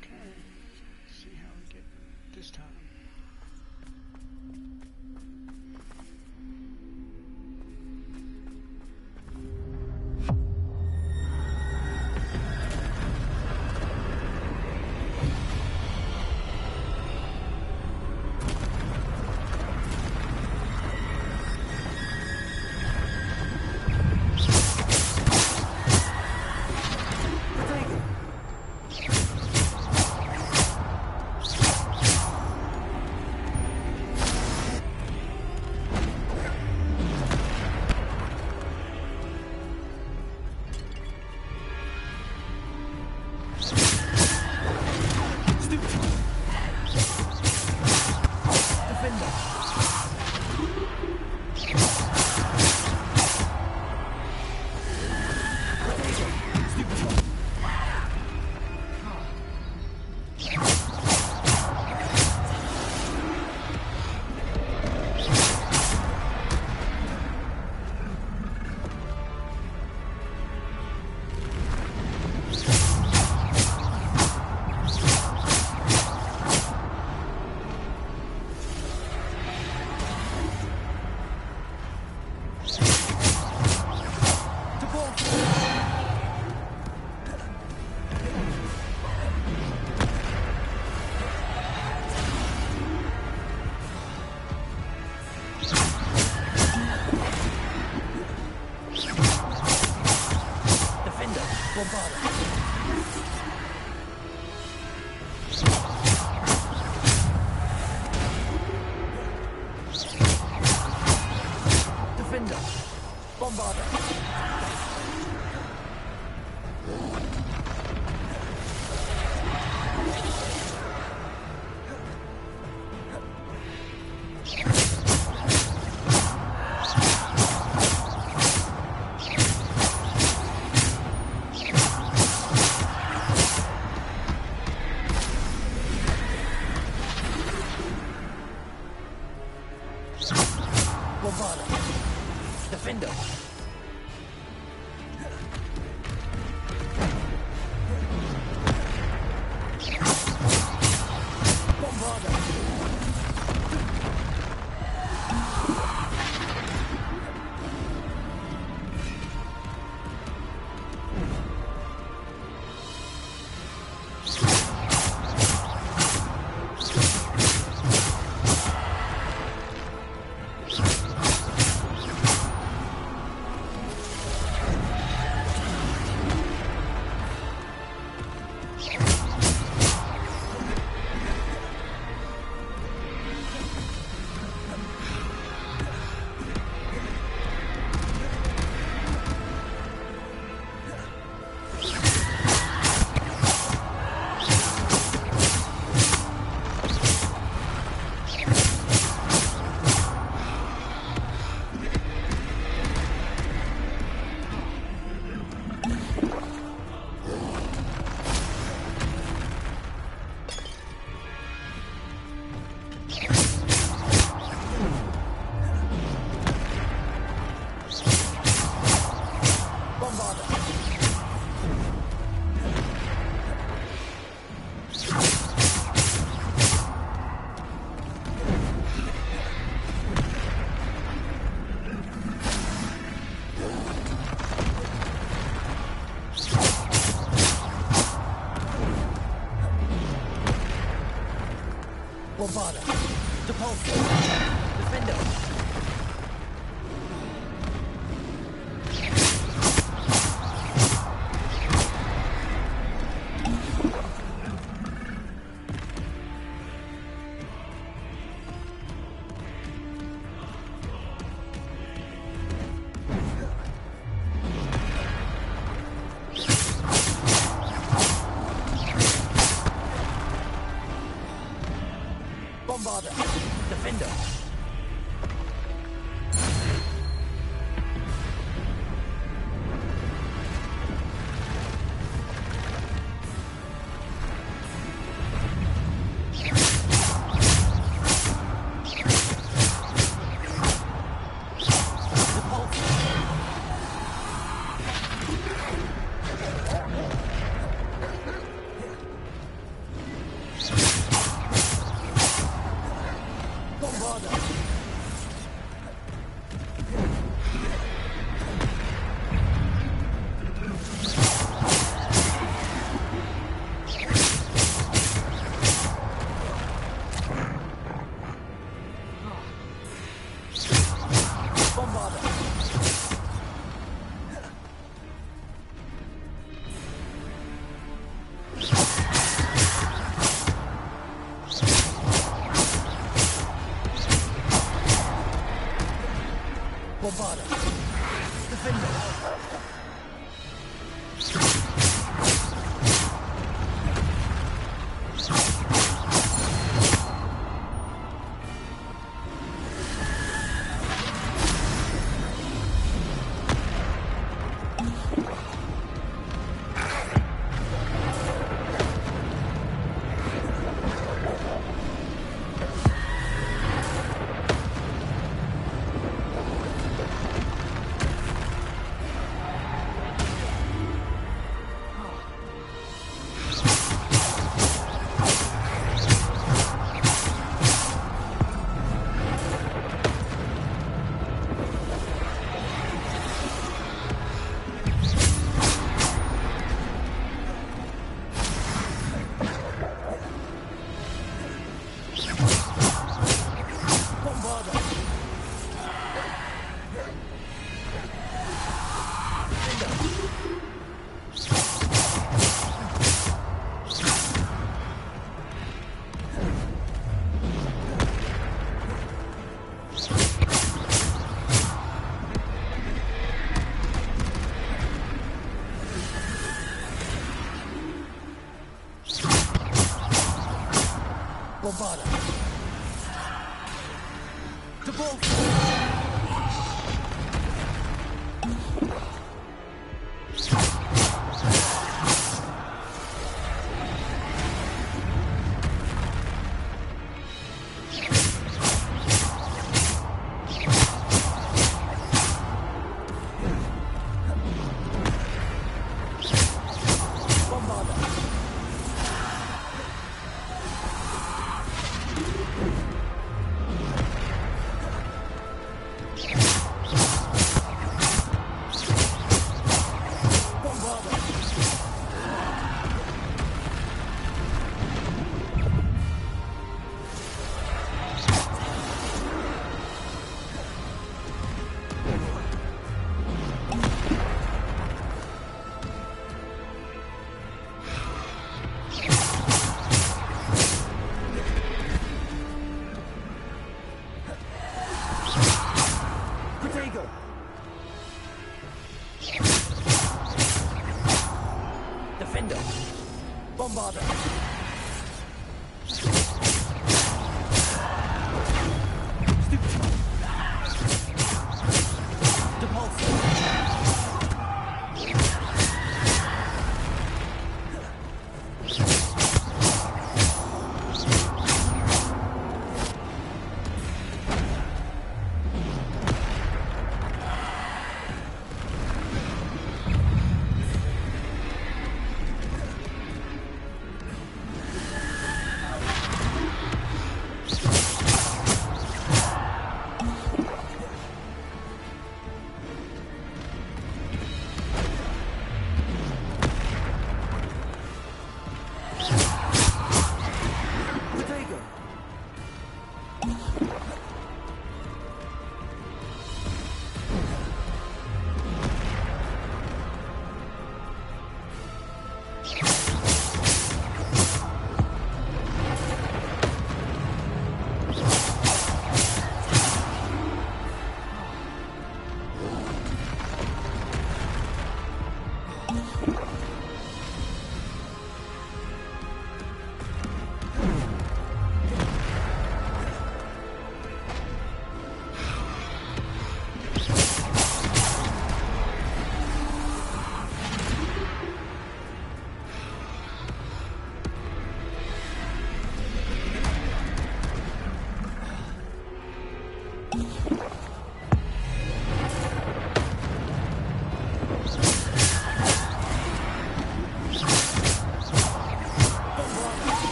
Okay, let's see how we get this time. Defender. Bombarda. Depulso. Defender. Bombarda. Defender. Bombarda. Defender. Bombarda. Default.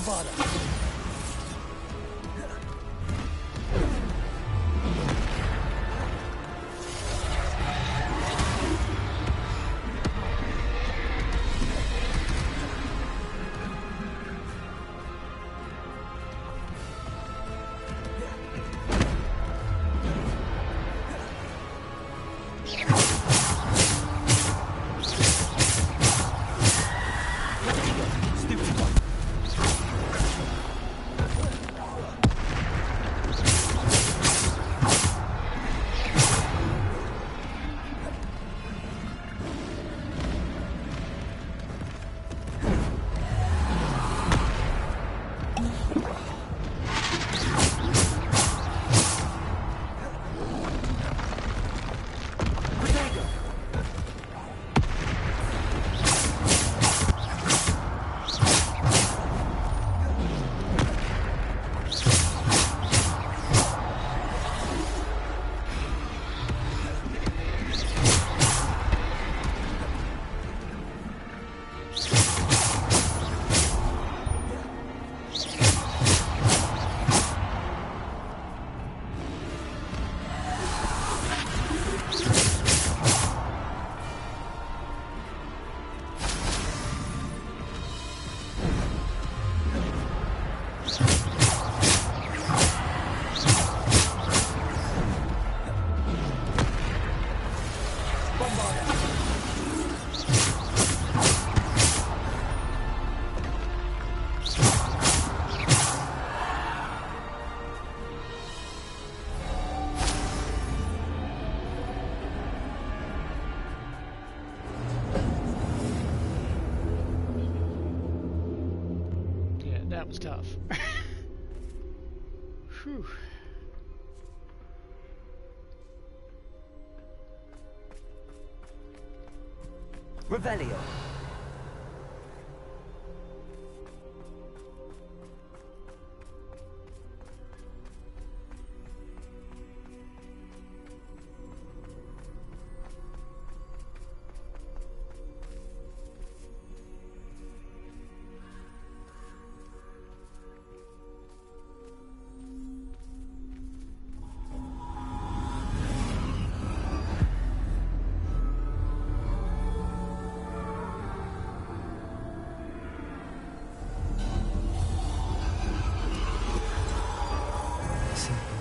Bombarda. That was tough. Whew. Revelio.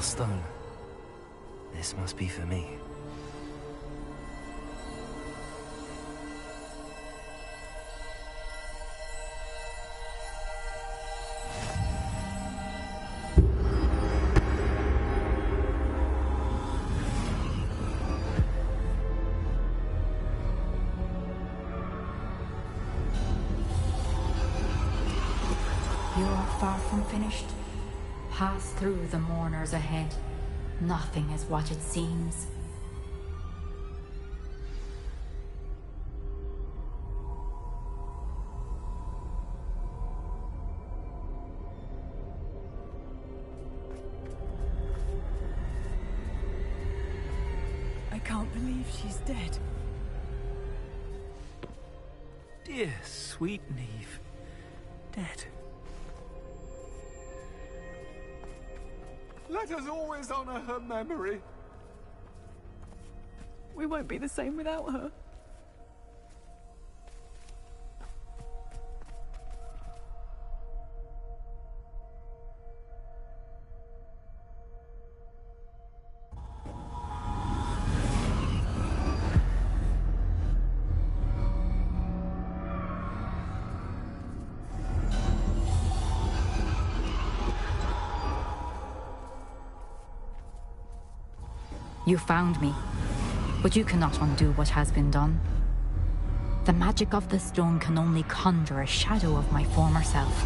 Stone. This must be for me. You are far from finished. Pass through the mourners ahead. Nothing is what it seems. I can't believe she's dead. Dear, sweet Neve. Dead. Let us always honor her memory. We won't be the same without her. You found me, but you cannot undo what has been done. The magic of the stone can only conjure a shadow of my former self.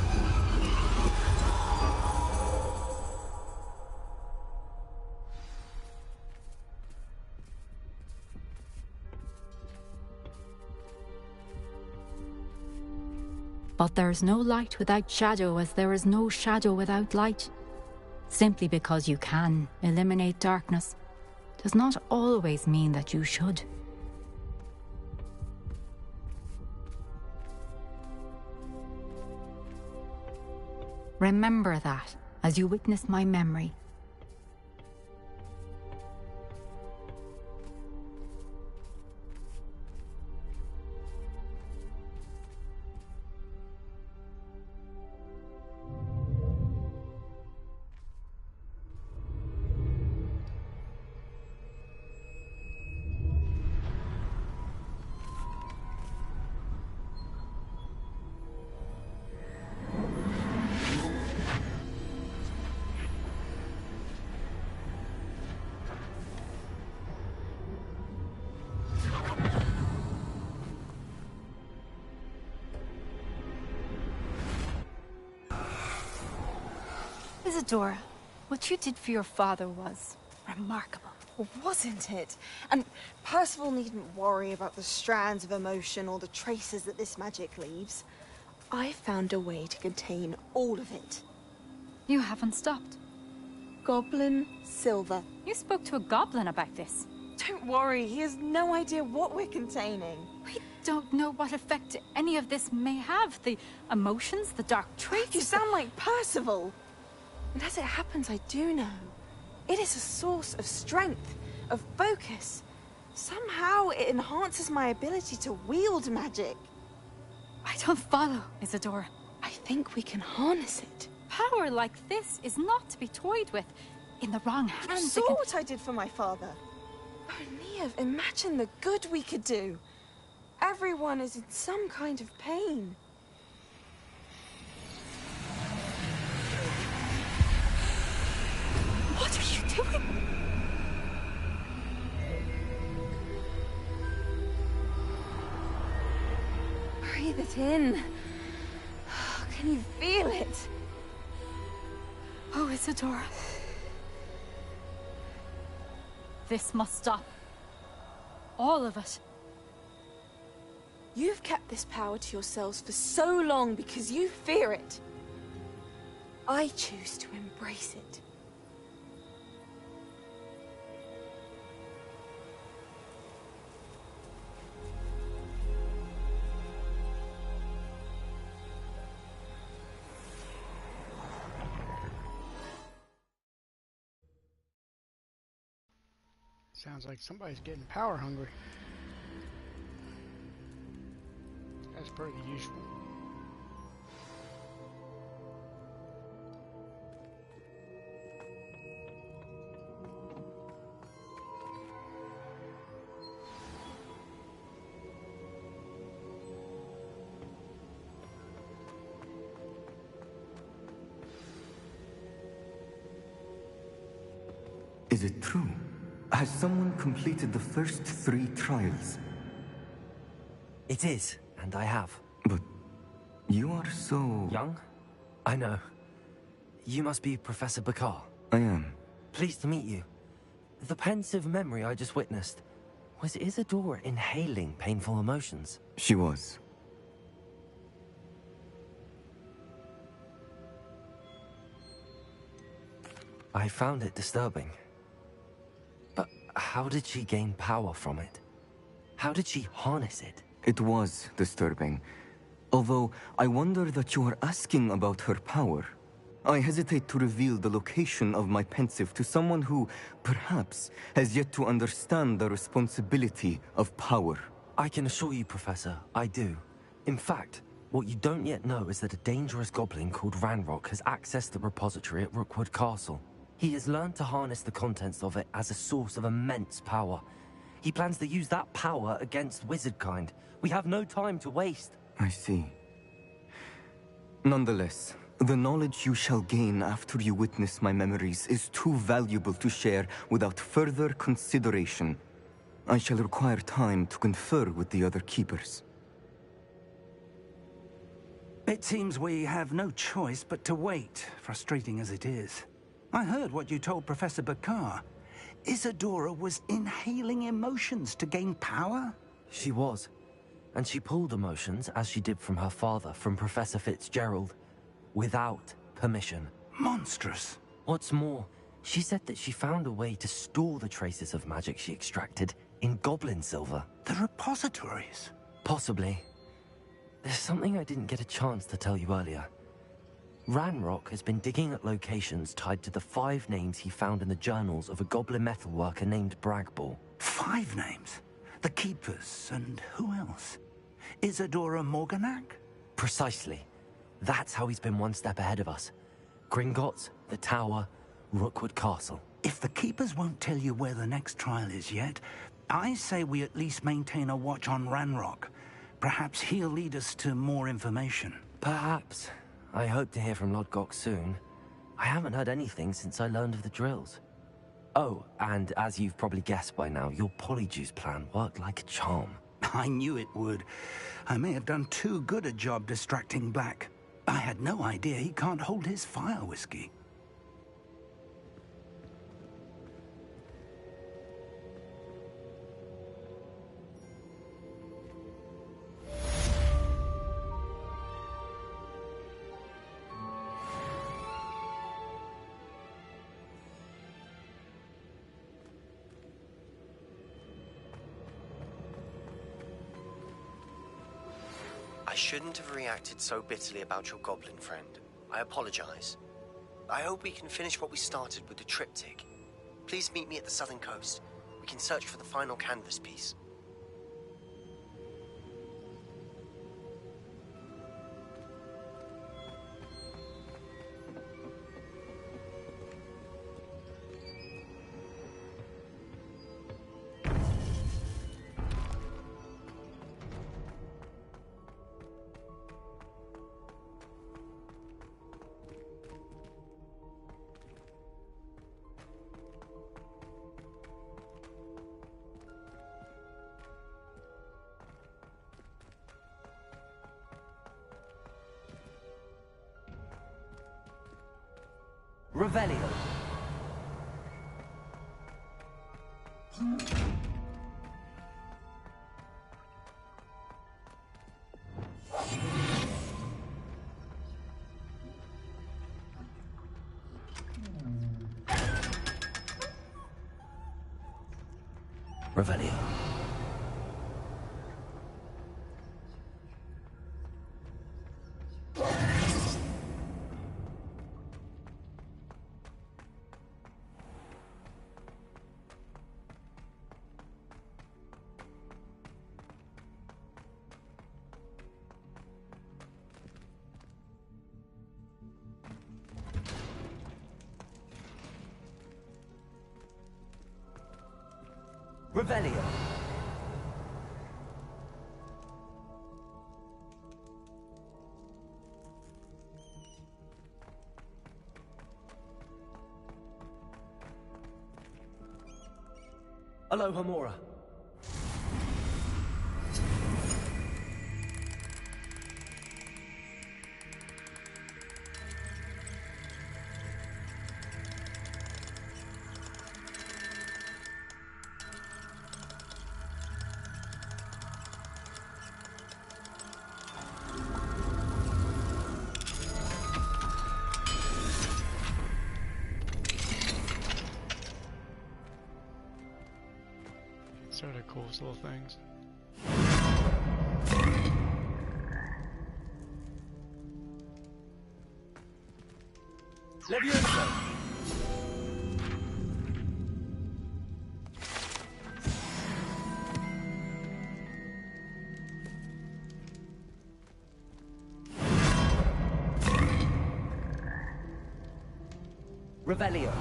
But there is no light without shadow, as there is no shadow without light. Simply because you can eliminate darkness does not always mean that you should. Remember that as you witness my memory. Isadora, what you did for your father was remarkable. Wasn't it? And Percival needn't worry about the strands of emotion or the traces that this magic leaves. I found a way to contain all of it. You haven't stopped. Goblin Silver. You spoke to a goblin about this. Don't worry, he has no idea what we're containing. We don't know what effect any of this may have. The emotions, the dark traits. You sound like Percival. And as it happens, I do know. It is a source of strength, of focus. Somehow it enhances my ability to wield magic. I don't follow, Isadora. I think we can harness it. Power like this is not to be toyed with. In the wrong hands, You saw what I did for my father. Oh, Neve, imagine the good we could do. Everyone is in some kind of pain. What are you doing? Breathe it in. Can you feel it? Oh, Isadora. This must stop. All of it. You've kept this power to yourselves for so long because you fear it. I choose to embrace it. Sounds like somebody's getting power hungry. As per the usual. Is it true? Has someone completed the first 3 trials? It is, and I have. But you are so... young? I know. You must be Professor Bakar. I am. Pleased to meet you. The pensive memory I just witnessed, was Isadora inhaling painful emotions? She was. I found it disturbing. But how did she gain power from it? How did she harness it? It was disturbing. Although, I wonder that you are asking about her power. I hesitate to reveal the location of my pensive to someone who, perhaps, has yet to understand the responsibility of power. I can assure you, Professor, I do. In fact, what you don't yet know is that a dangerous goblin called Ranrock has accessed the repository at Rookwood Castle. He has learned to harness the contents of it as a source of immense power. He plans to use that power against wizardkind. We have no time to waste. I see. Nonetheless, the knowledge you shall gain after you witness my memories is too valuable to share without further consideration. I shall require time to confer with the other keepers. It seems we have no choice but to wait, frustrating as it is. I heard what you told Professor Bakar. Isadora was inhaling emotions to gain power? She was. And she pulled emotions, as she did from her father, from Professor Fitzgerald, without permission. Monstrous. What's more, she said that she found a way to store the traces of magic she extracted in goblin silver. The repositories? Possibly. There's something I didn't get a chance to tell you earlier. Ranrock has been digging at locations tied to the 5 names he found in the journals of a goblin metalworker named Bragball. 5 names? The Keepers, and who else? Isadora Morganac? Precisely. That's how he's been one step ahead of us. Gringotts, the Tower, Rookwood Castle. If the Keepers won't tell you where the next trial is yet, I say we at least maintain a watch on Ranrock. Perhaps he'll lead us to more information. Perhaps. I hope to hear from Lodgok soon. I haven't heard anything since I learned of the drills. Oh, and as you've probably guessed by now, your polyjuice plan worked like a charm. I knew it would. I may have done too good a job distracting Black. I had no idea he can't hold his fire whiskey. I shouldn't have reacted so bitterly about your goblin friend. I apologize. I hope we can finish what we started with the triptych. Please meet me at the southern coast. We can search for the final canvas piece. Revelio. Revelio. Revelio. Aloha Mora. Sort of cool little things. Levioso! Revelio.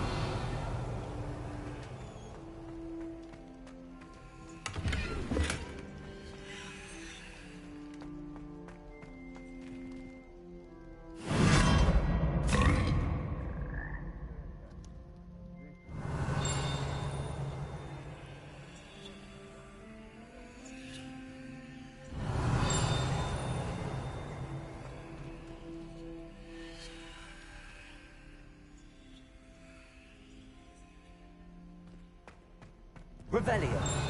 Revelio.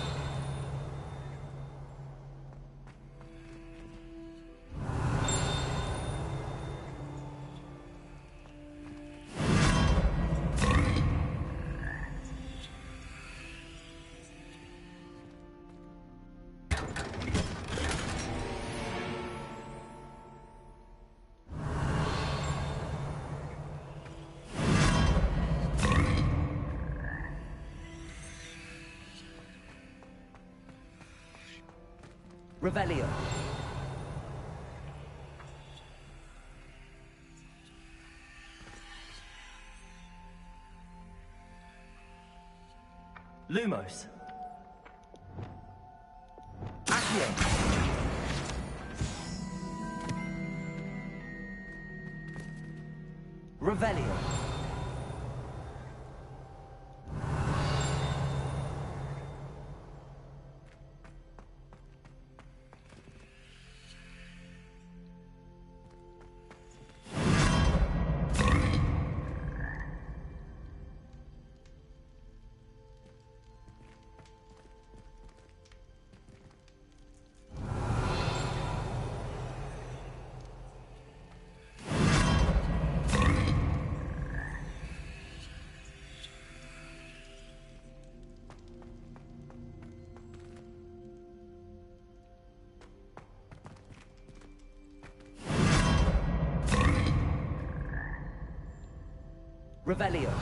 Revelio. Lumos. Accio. Revelio. Revelio.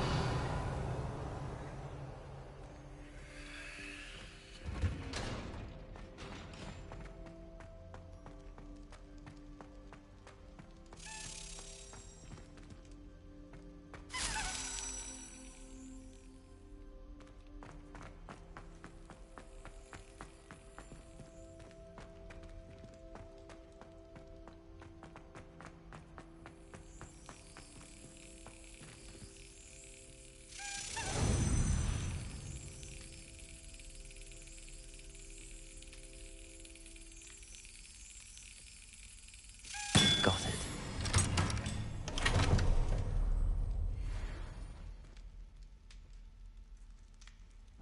Got it.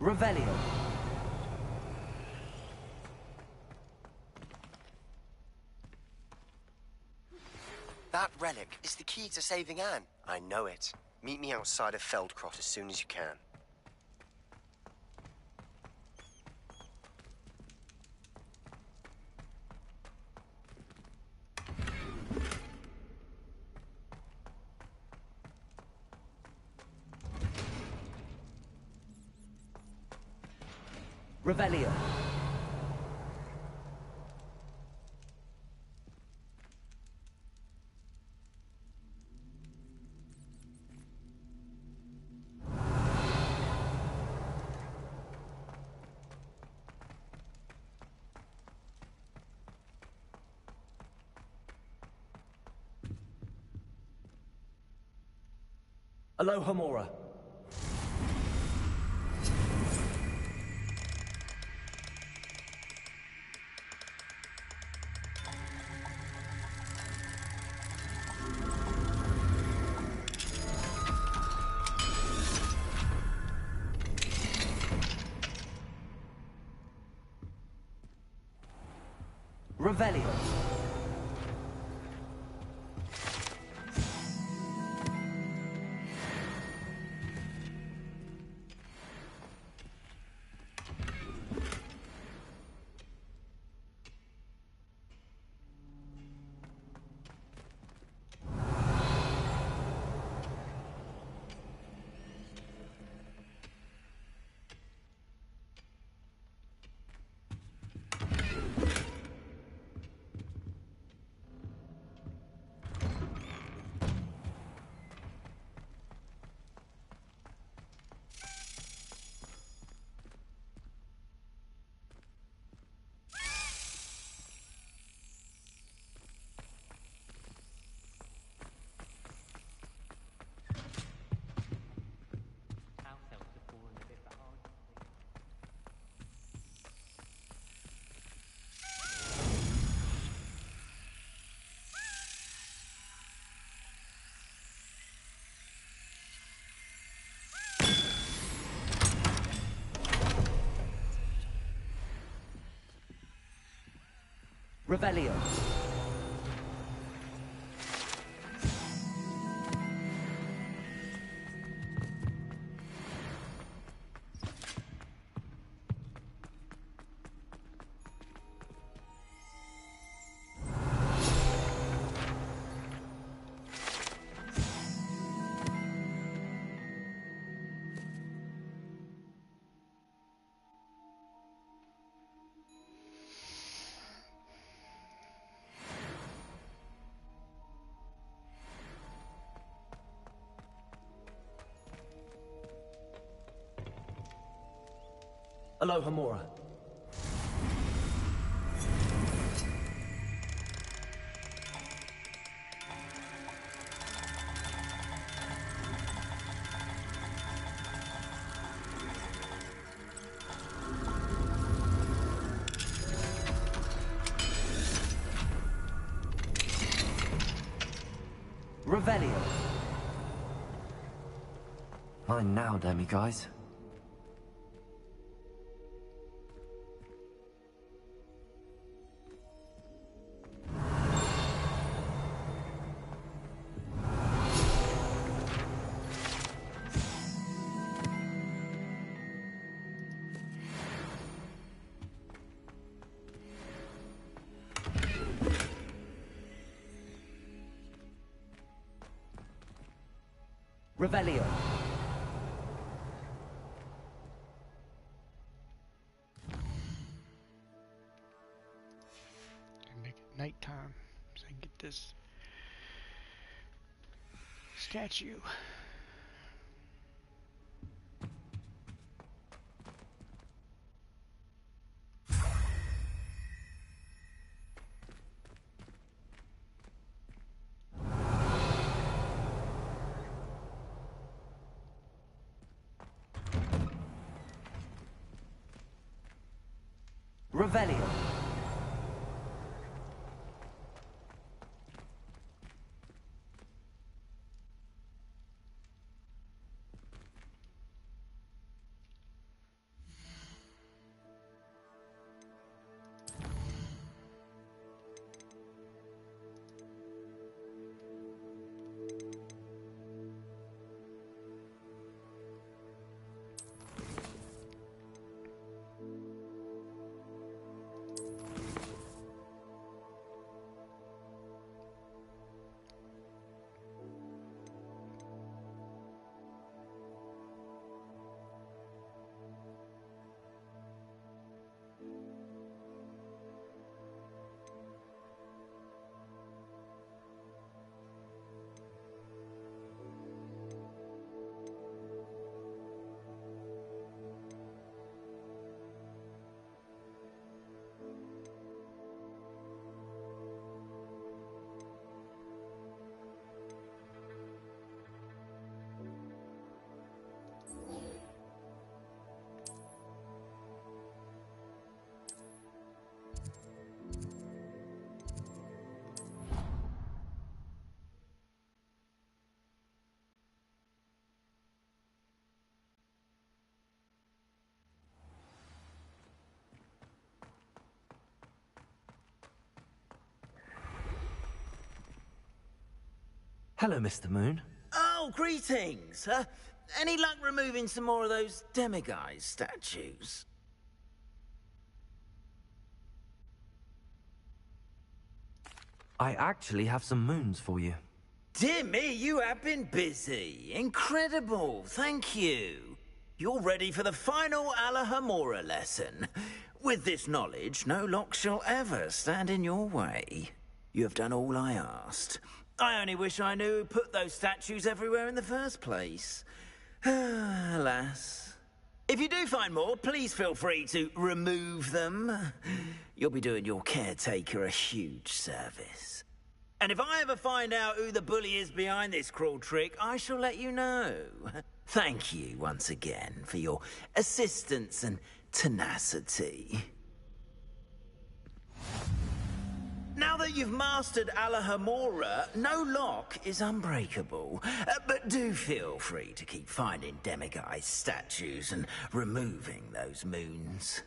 Revelio. That relic is the key to saving Anne. I know it. Meet me outside of Feldcroft as soon as you can. Revelio. Alohomora. Revelio. Revelio. Alohomora. Revelio. Mine now, demiguise. Revelio. And make it nighttime so I can get this statue. Revelio. Hello, Mr. Moon. Oh, greetings. Any luck removing some more of those demiguise statues? I actually have some moons for you. Dear me, you have been busy. Incredible. Thank you. You're ready for the final Alohomora lesson. With this knowledge, no lock shall ever stand in your way. You have done all I asked. I only wish I knew who put those statues everywhere in the first place. Alas. If you do find more, please feel free to remove them. You'll be doing your caretaker a huge service. And if I ever find out who the bully is behind this cruel trick, I shall let you know. Thank you once again for your assistance and tenacity. Now that you've mastered Alohomora, no lock is unbreakable. But do feel free to keep finding demiguise statues and removing those moons.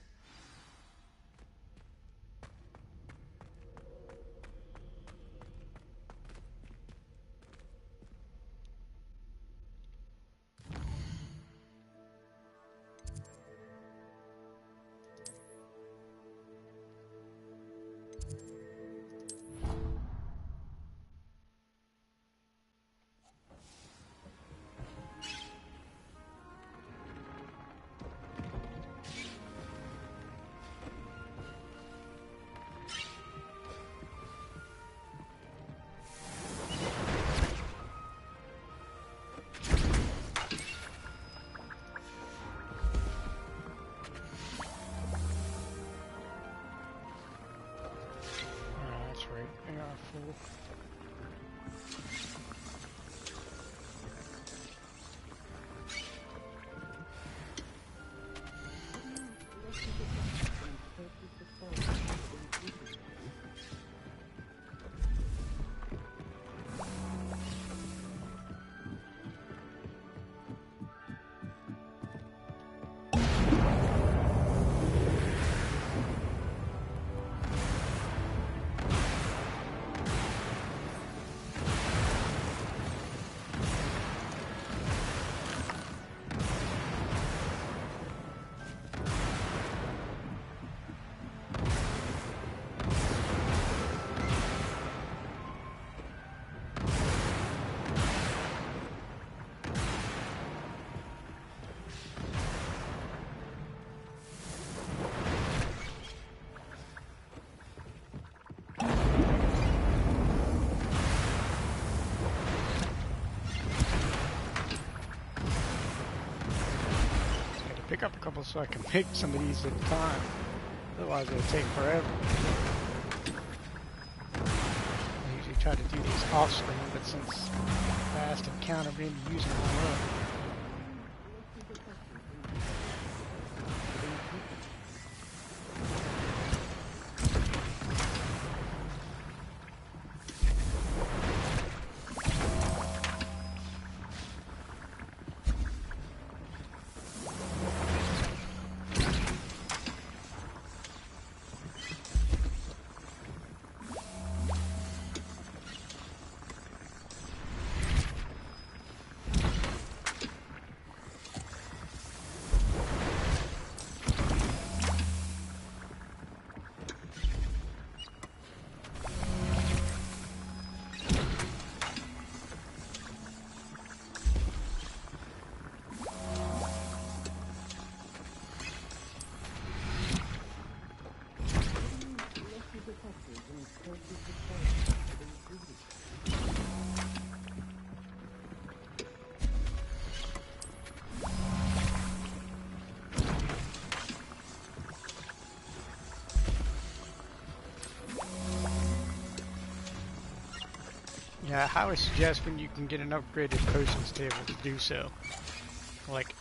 pick up a couple so I can make some of these at a time. Otherwise it'll take forever. I usually try to do these off screen, but since last encounter made me use them all up. Yeah, I highly suggest when you can get an upgraded potions table to do so. Like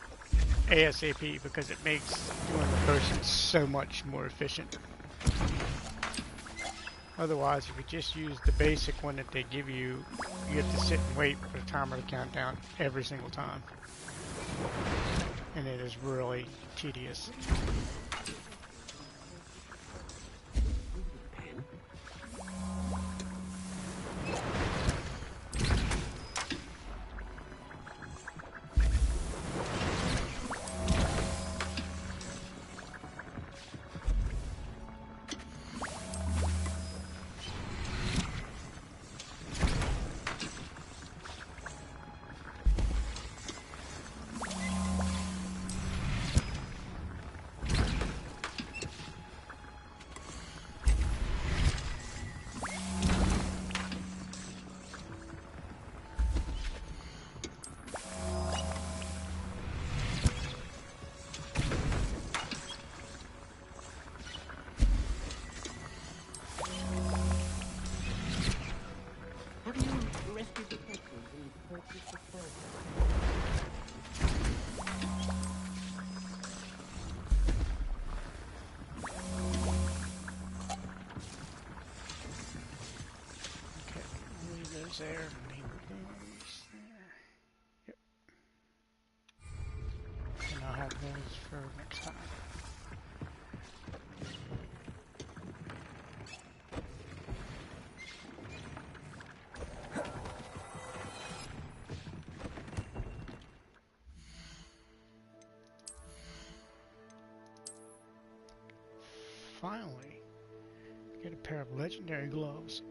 ASAP, because it makes doing the potions so much more efficient. Otherwise, if you just use the basic one that they give you, you have to sit and wait for the timer to count down every single time. And it is really tedious. There, leave those there. Yep. And I'll have those for next time. Finally, get a pair of legendary gloves.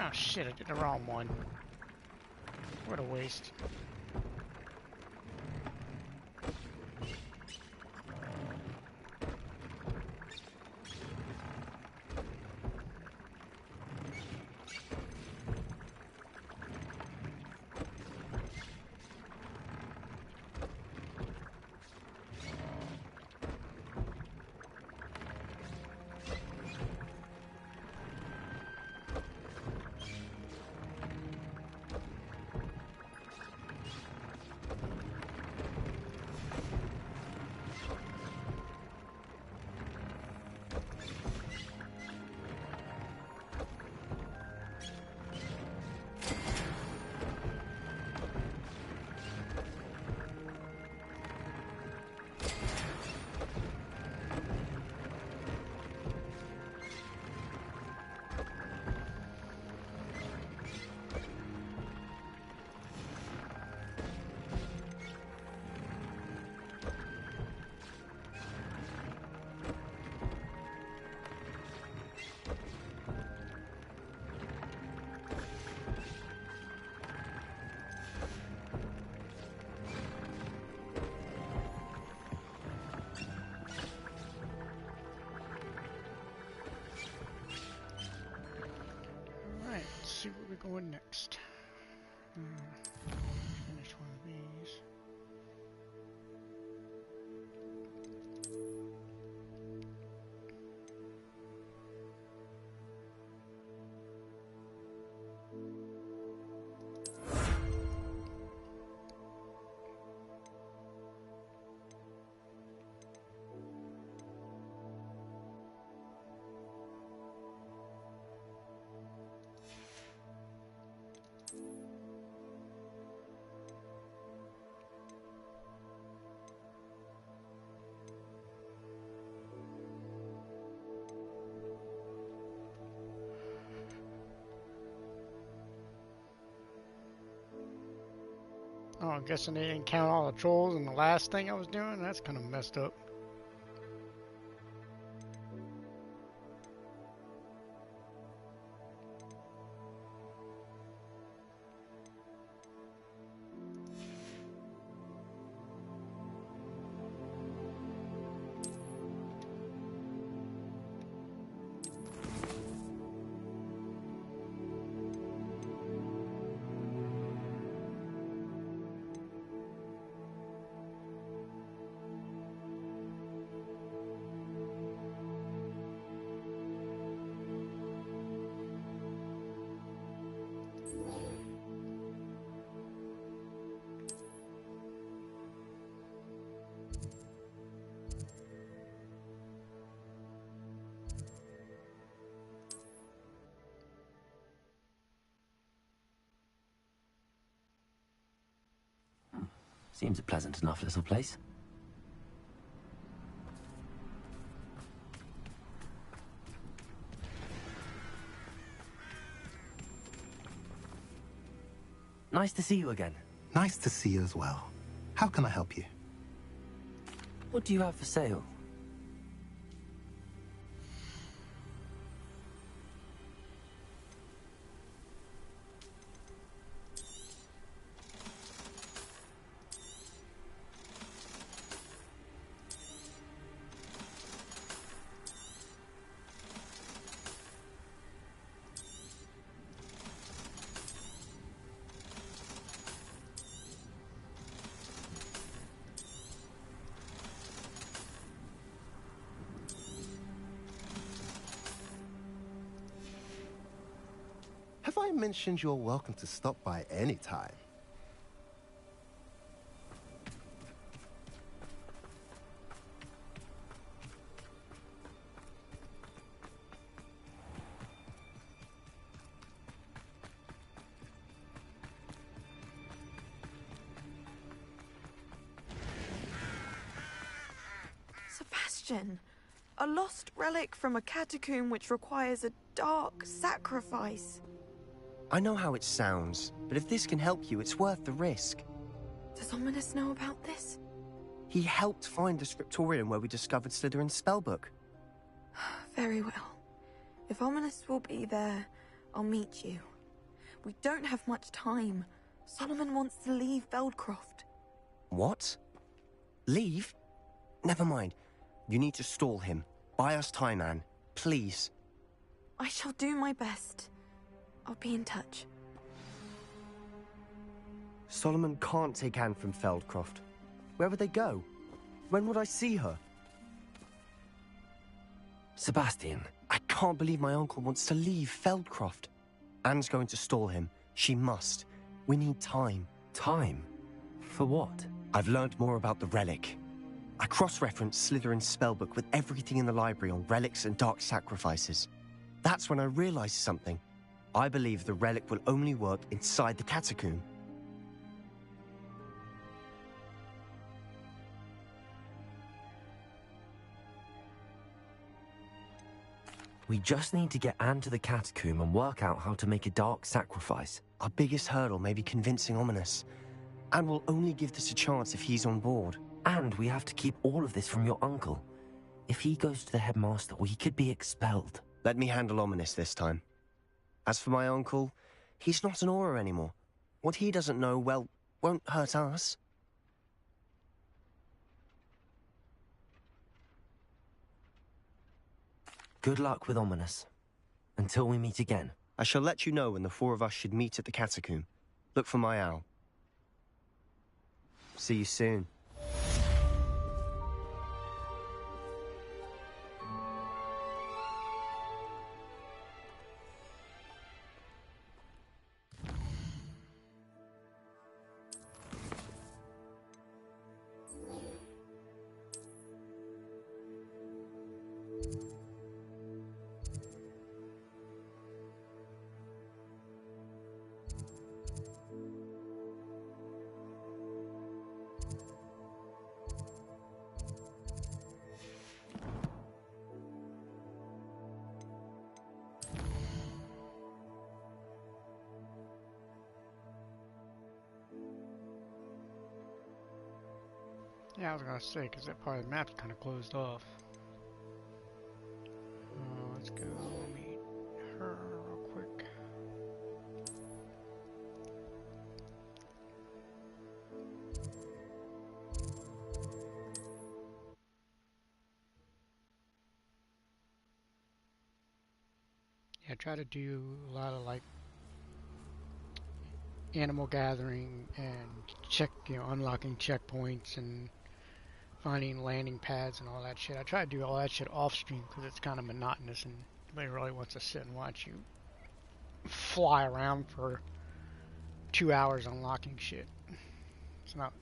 Oh shit, I did the wrong one. What a waste. Alright, let's see where we're going next. Finish one of these. Oh, I'm guessing they didn't count all the trolls in the last thing I was doing? That's kind of messed up. Seems a pleasant enough little place. Nice to see you again. Nice to see you as well. How can I help you? What do you have for sale? Have I mentioned you're welcome to stop by any time? Sebastian, a lost relic from a catacomb which requires a dark sacrifice. I know how it sounds, but if this can help you, it's worth the risk. Does Ominous know about this? He helped find the scriptorium where we discovered Slytherin's spellbook. Very well. If Ominous will be there, I'll meet you. We don't have much time. Solomon wants to leave Feldcroft. What? Leave? Never mind. You need to stall him. Buy us time, Anne. Please. I shall do my best. I'll be in touch. Solomon can't take Anne from Feldcroft. Where would they go? When would I see her? Sebastian. I can't believe my uncle wants to leave Feldcroft. Anne's going to stall him. She must. We need time. Time? For what? I've learned more about the relic. I cross-referenced Slytherin's spellbook with everything in the library on relics and dark sacrifices. That's when I realized something. I believe the relic will only work inside the catacomb. We just need to get Anne to the catacomb and work out how to make a dark sacrifice. Our biggest hurdle may be convincing Ominous. Anne will only give this a chance if he's on board. And we have to keep all of this from your uncle. If he goes to the headmaster, we could be expelled. Let me handle Ominous this time. As for my uncle, he's not an Auror anymore. What he doesn't know, well, won't hurt us. Good luck with Ominous. Until we meet again. I shall let you know when the four of us should meet at the catacomb. Look for my owl. See you soon. Yeah, I was gonna say, because that part of the map's kind of closed off. Let's go meet her real quick. Yeah, I try to do a lot of like animal gathering and unlocking checkpoints and finding landing pads and all that shit. I try to do all that shit off stream because it's kind of monotonous and nobody really wants to sit and watch you fly around for 2 hours unlocking shit. It's not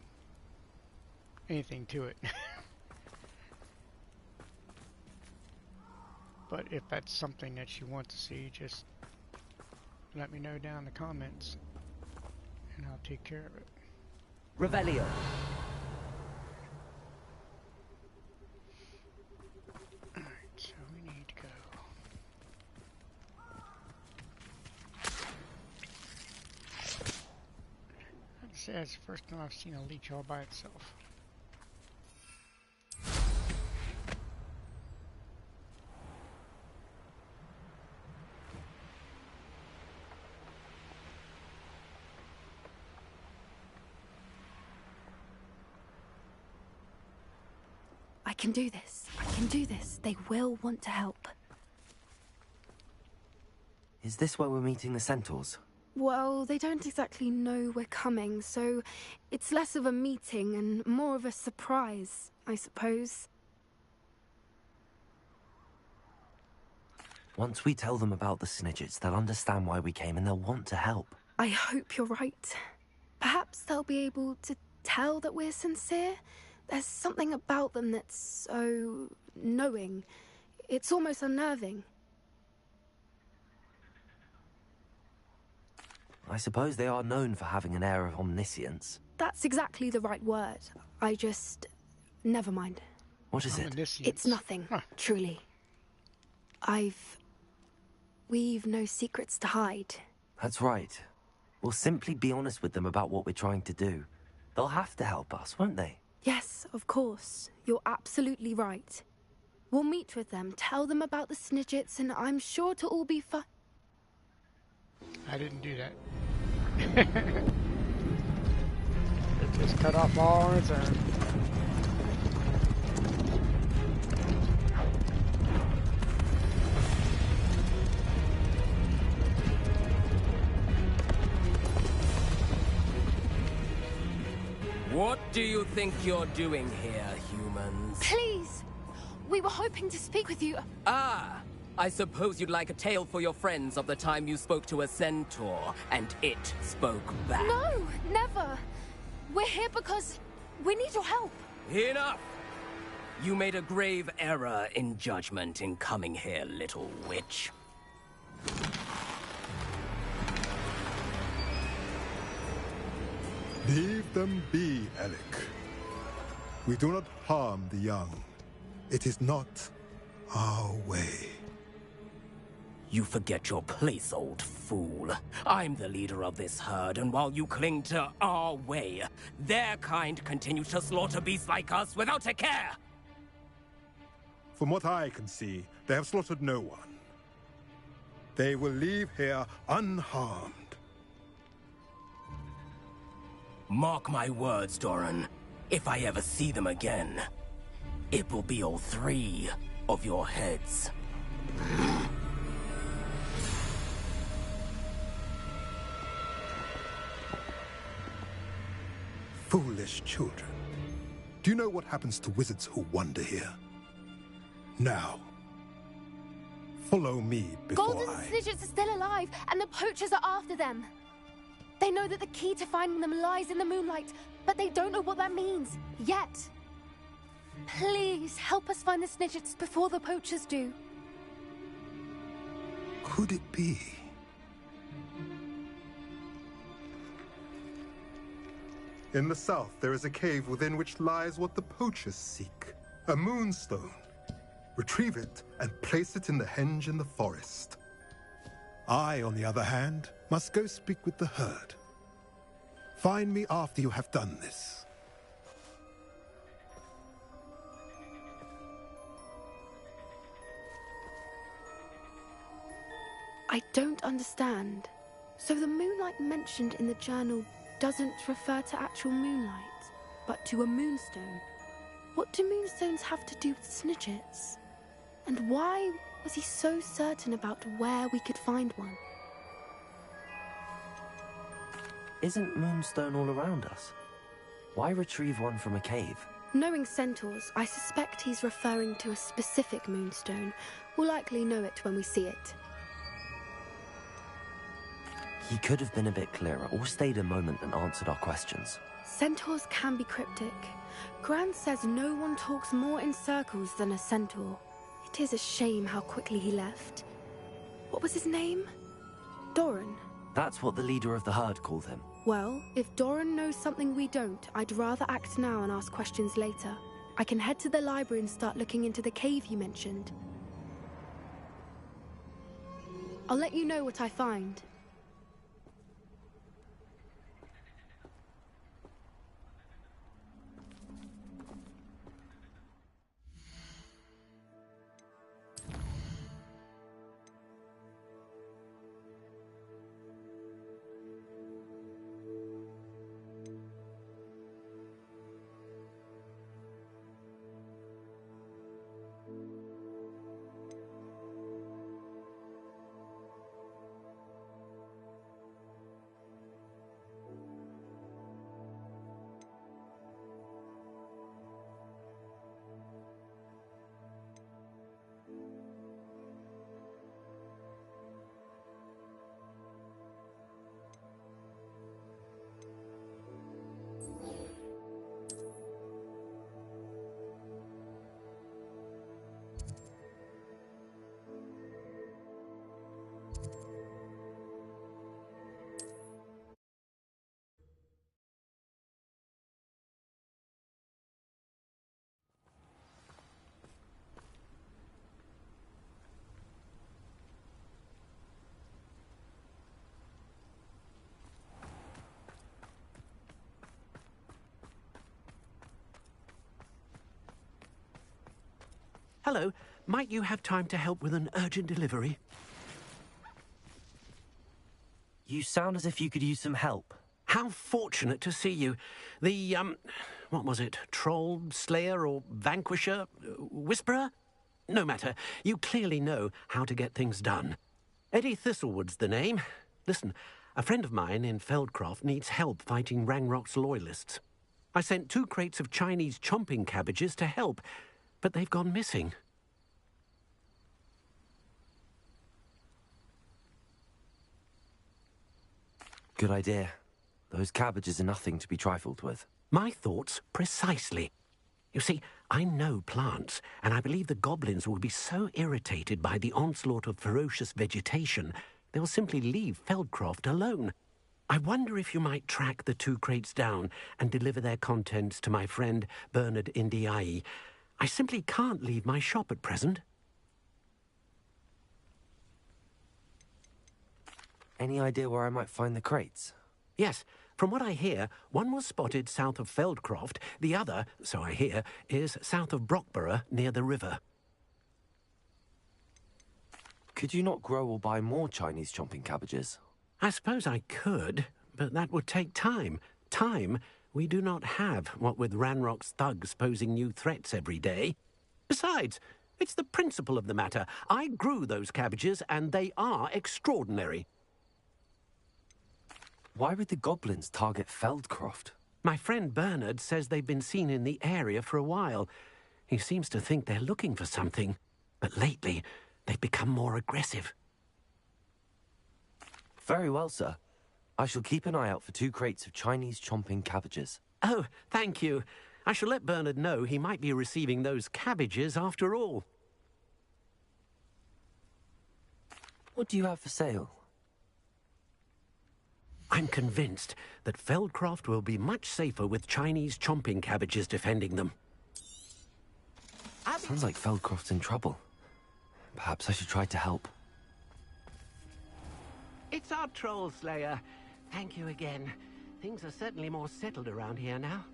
anything to it. But if that's something that you want to see, just let me know down in the comments and I'll take care of it. Revelio. So we need to go. I'd say that's the first time I've seen a leech all by itself. I can do this. I can do this. They will want to help. Is this where we're meeting the centaurs? Well, they don't exactly know we're coming, so it's less of a meeting and more of a surprise, I suppose. Once we tell them about the Snidgets, they'll understand why we came and they'll want to help. I hope you're right. Perhaps they'll be able to tell that we're sincere. There's something about them that's so knowing. It's almost unnerving. I suppose they are known for having an air of omniscience. That's exactly the right word. I just... never mind. What is it? It's nothing, truly. We've no secrets to hide. That's right. We'll simply be honest with them about what we're trying to do. They'll have to help us, won't they? Yes, of course. You're absolutely right. We'll meet with them, tell them about the Snidgets, and I'm sure to all be fine. I didn't do that. It just cut off all on its own. What do you think you're doing here, humans? Please! We were hoping to speak with you. Ah! I suppose you'd like a tale for your friends of the time you spoke to a centaur, and it spoke back. No, never. We're here because we need your help. Enough! You made a grave error in judgment in coming here, little witch. Leave them be, Alec. We do not harm the young. It is not our way. You forget your place, old fool. I'm the leader of this herd, and while you cling to our way, their kind continue to slaughter beasts like us without a care! From what I can see, they have slaughtered no one. They will leave here unharmed. Mark my words, Doran. If I ever see them again, it will be all 3 of your heads. Foolish children. Do you know what happens to wizards who wander here? Now, follow me before Golden I... Snidgets are still alive, and the poachers are after them. They know that the key to finding them lies in the moonlight, but they don't know what that means, yet. Please, help us find the Snidgets before the poachers do. Could it be? In the south, there is a cave within which lies what the poachers seek. A moonstone. Retrieve it and place it in the henge in the forest. I, on the other hand, must go speak with the herd. Find me after you have done this. I don't understand. So the moonlight mentioned in the journal doesn't refer to actual moonlight, but to a moonstone. What do moonstones have to do with Snidgets? And why was he so certain about where we could find one? Isn't Moonstone all around us? Why retrieve one from a cave? Knowing centaurs, I suspect he's referring to a specific moonstone. We'll likely know it when we see it. He could have been a bit clearer, or stayed a moment and answered our questions. Centaurs can be cryptic. Gran says no one talks more in circles than a centaur. It is a shame how quickly he left. What was his name? Doran. That's what the leader of the herd called him. Well, if Doran knows something we don't, I'd rather act now and ask questions later. I can head to the library and start looking into the cave you mentioned. I'll let you know what I find. Hello, might you have time to help with an urgent delivery? You sound as if you could use some help. How fortunate to see you. The, what was it? Troll, Slayer, or Vanquisher? Whisperer? No matter. You clearly know how to get things done. Eddie Thistlewood's the name. Listen, a friend of mine in Feldcroft needs help fighting Rangrock's loyalists. I sent 2 crates of Chinese chomping cabbages to help, but they've gone missing. Good idea. Those cabbages are nothing to be trifled with. My thoughts precisely. You see, I know plants, and I believe the goblins will be so irritated by the onslaught of ferocious vegetation, they'll simply leave Feldcroft alone. I wonder if you might track the 2 crates down and deliver their contents to my friend Bernard Indiai. I simply can't leave my shop at present. Any idea where I might find the crates? Yes. From what I hear, one was spotted south of Feldcroft. The other, so I hear, is south of Brockborough, near the river. Could you not grow or buy more Chinese chomping cabbages? I suppose I could, but that would take time. Time we do not have, what with Ranrock's thugs posing new threats every day. Besides, it's the principle of the matter. I grew those cabbages, and they are extraordinary. Why would the goblins target Feldcroft? My friend Bernard says they've been seen in the area for a while. He seems to think they're looking for something, but lately they've become more aggressive. Very well, sir. I shall keep an eye out for 2 crates of Chinese chomping cabbages. Oh, thank you. I shall let Bernard know he might be receiving those cabbages after all. What do you have for sale? I'm convinced that Feldcroft will be much safer with Chinese chomping cabbages defending them. Sounds like Feldcroft's in trouble. Perhaps I should try to help. It's our Troll Slayer. Thank you again. Things are certainly more settled around here now.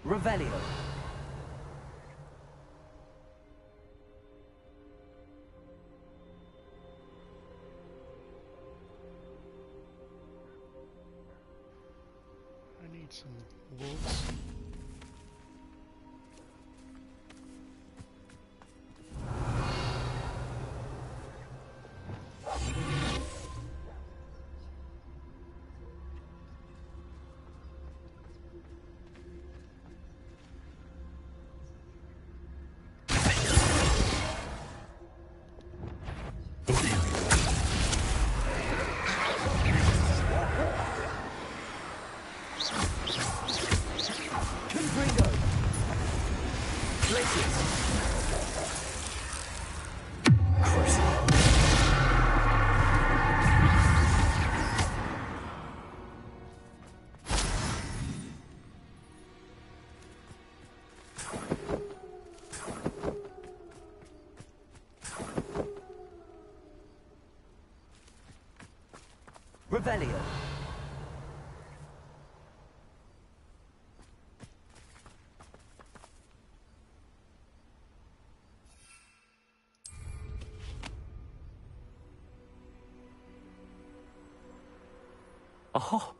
Revelio. I need some wolves. Revelio. Oh,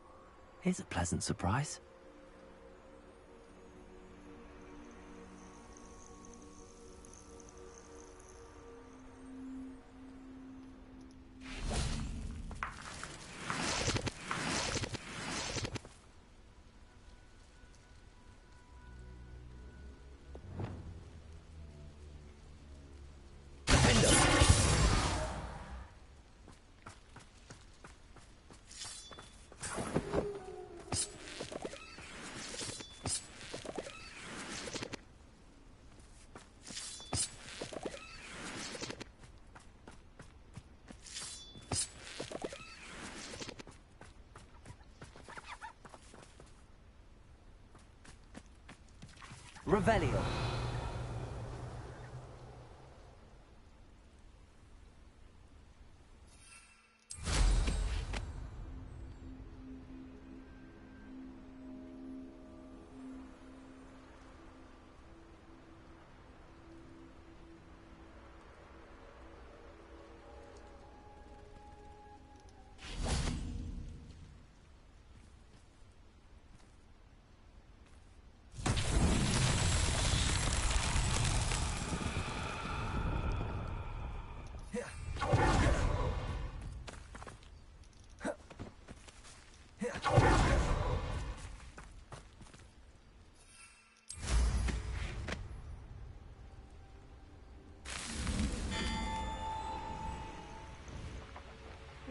here's a pleasant surprise. Revelio.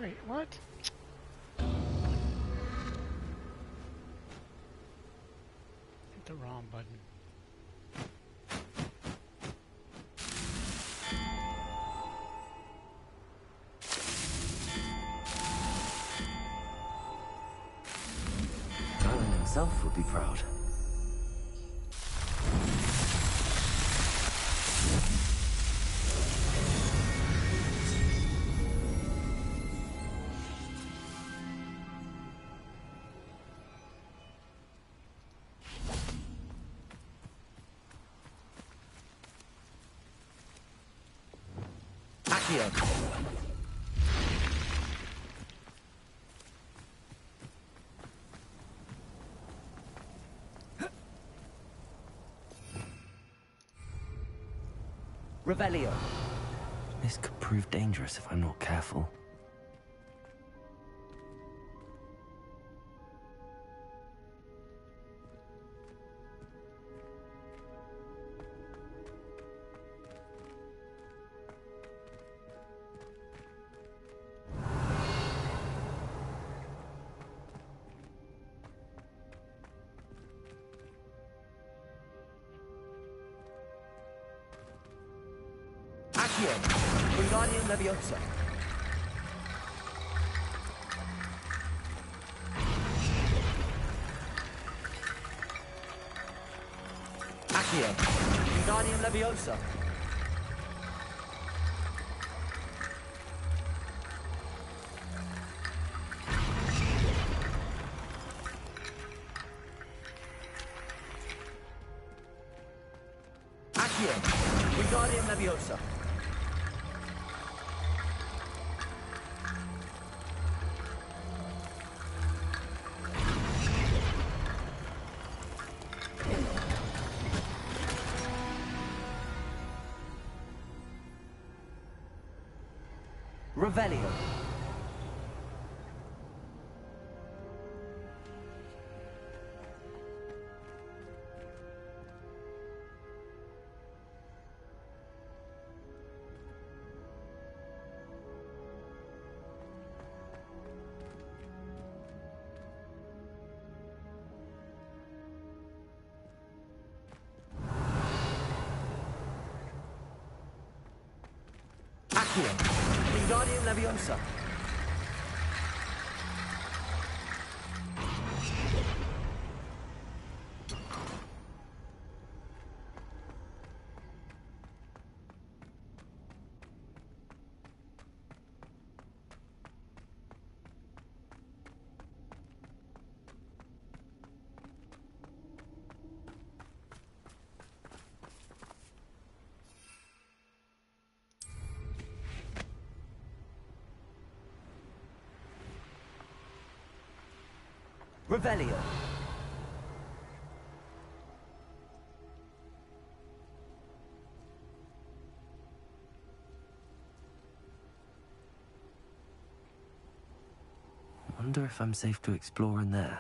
Wait, what? Hit the wrong button. Merlin himself would be proud. Accio. Revelio. This could prove dangerous if I'm not careful. Accio. Wingardium Leviosa. Accio. Wingardium Leviosa. Accio. Wingardium Leviosa. Revelio. Accio. Wingardium Leviosa. Revelio. Wonder if I'm safe to explore in there.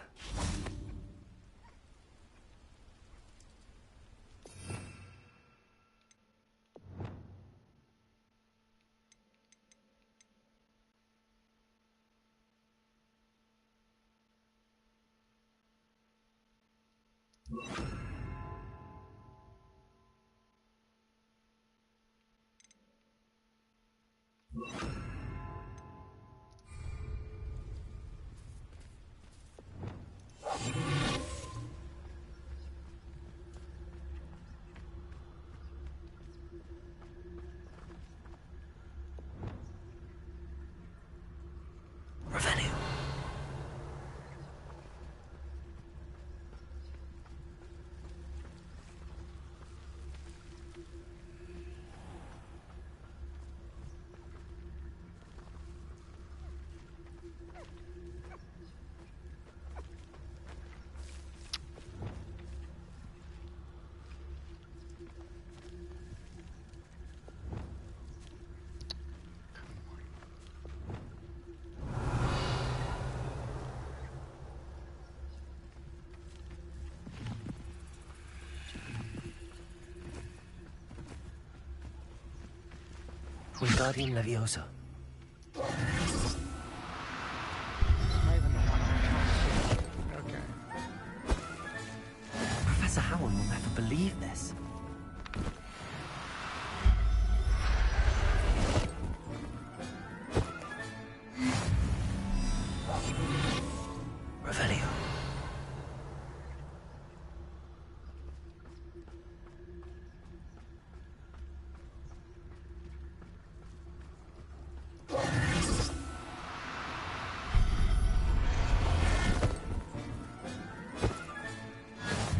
Wingardium Leviosa. Okay. Professor Howard will never believe this. Revelio.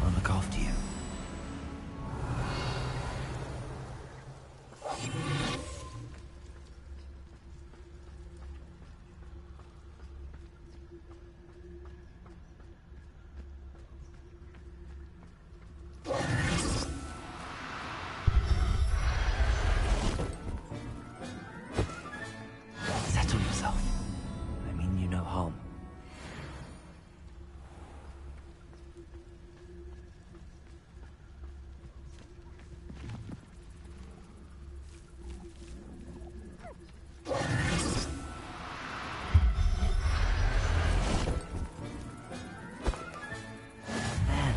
I'll look after you. Settle yourself. I mean you no harm.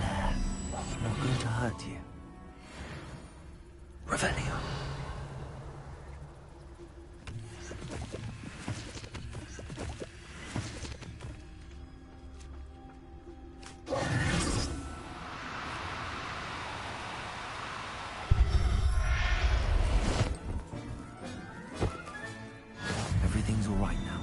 There. Not going to hurt you. Revelio. Everything's all right now.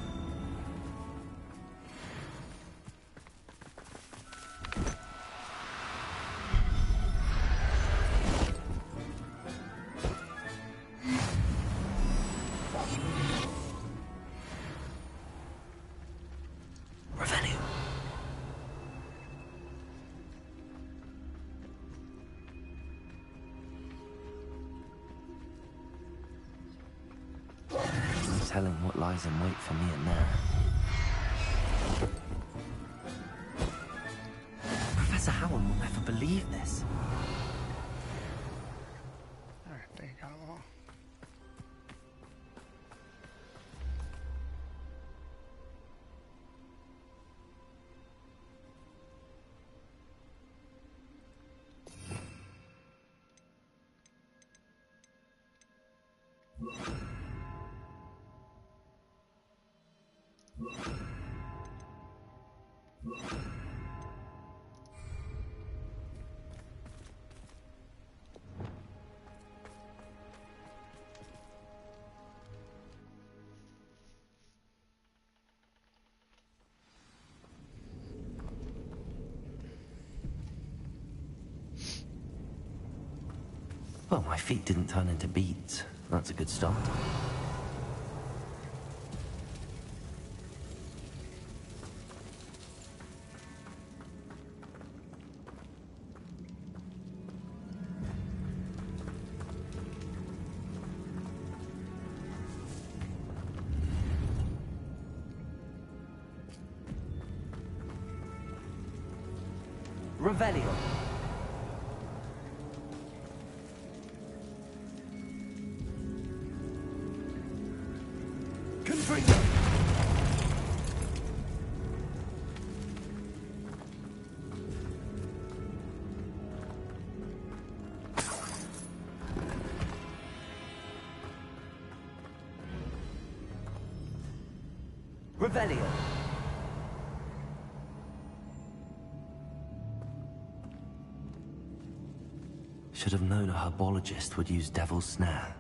Revelio. No telling what lies in wait for me in there. Professor Howard will never believe this. Alright, there you got them all. Well, my feet didn't turn into beads. That's a good start. Revelio. Confringo! Revelio. Should have known a herbologist would use Devil's Snare.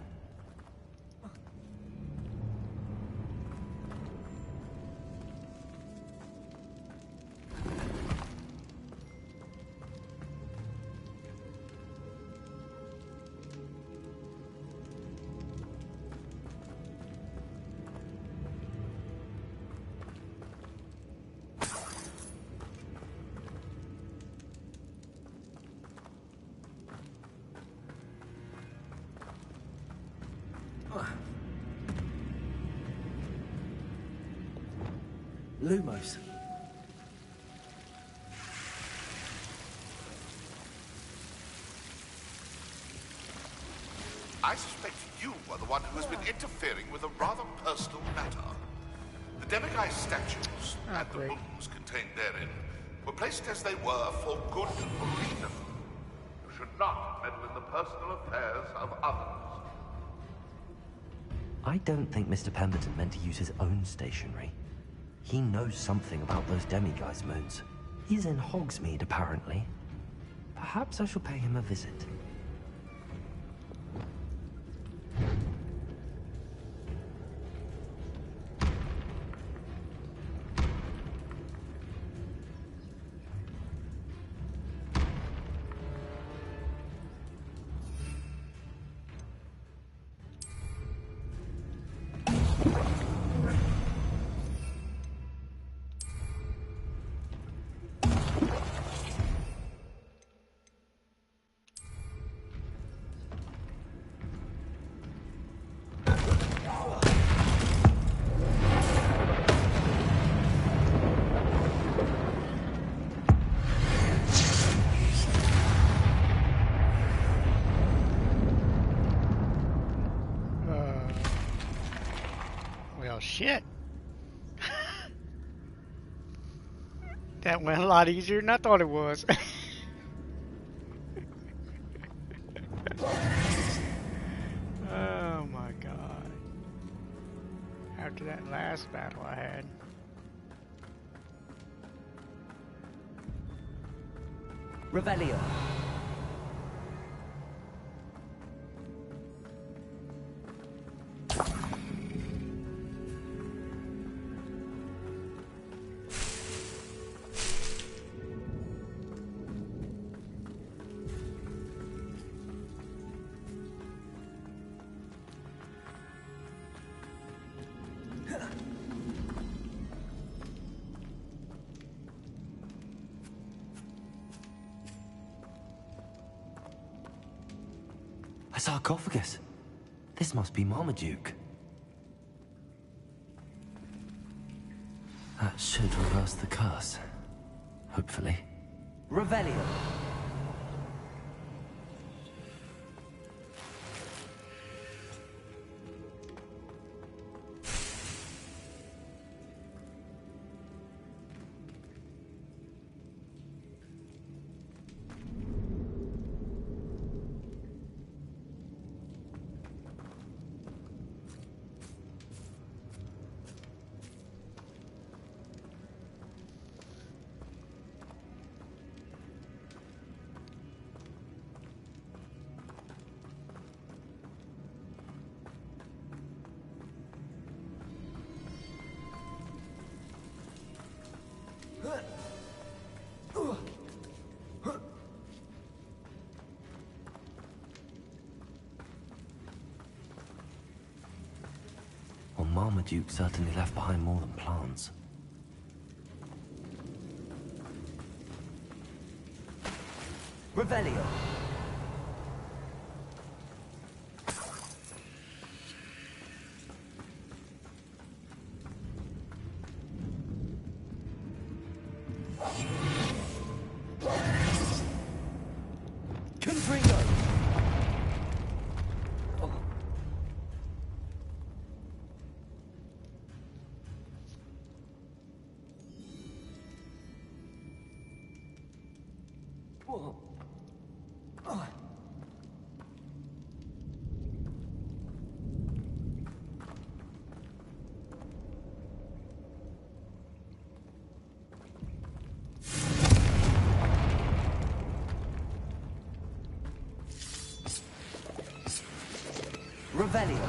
Lumos. I suspect you are the one who has been interfering with a rather personal matter. The demiguise statues and the moons contained therein were placed as they were for good reason. You should not meddle in the personal affairs of others. I don't think Mr. Pemberton meant to use his own stationery. He knows something about those demiguise moons. He's in Hogsmeade, apparently. Perhaps I shall pay him a visit. Well, shit. That went a lot easier than I thought it was. Oh my god. After that last battle I had. Revelio. A sarcophagus. This must be Marmaduke. That should reverse the curse. Hopefully. Revelio. Well, Marmaduke certainly left behind more than plants. Revelio. Confringo. Revelio.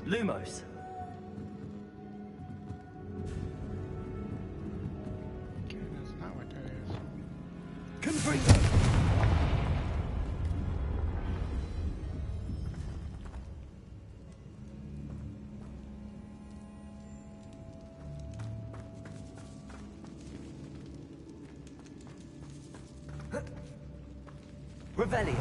Lumos. Okay, that's not what that is. Confringo. Revelio.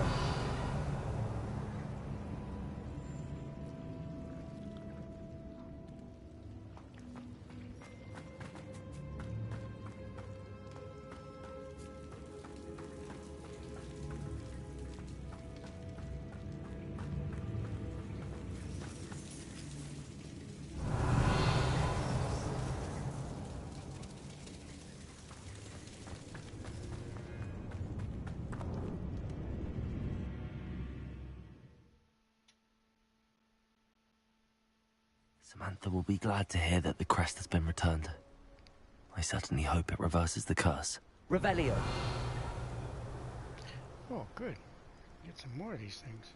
Samantha will be glad to hear that the crest has been returned. I certainly hope it reverses the curse. Revelio. Oh, good. Get some more of these things.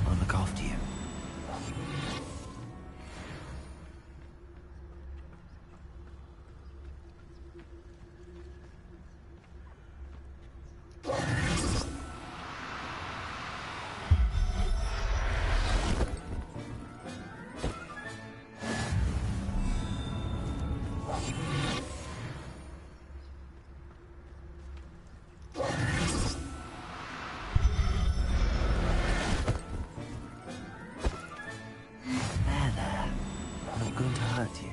I'll look after you. There. I'm not going to hurt you.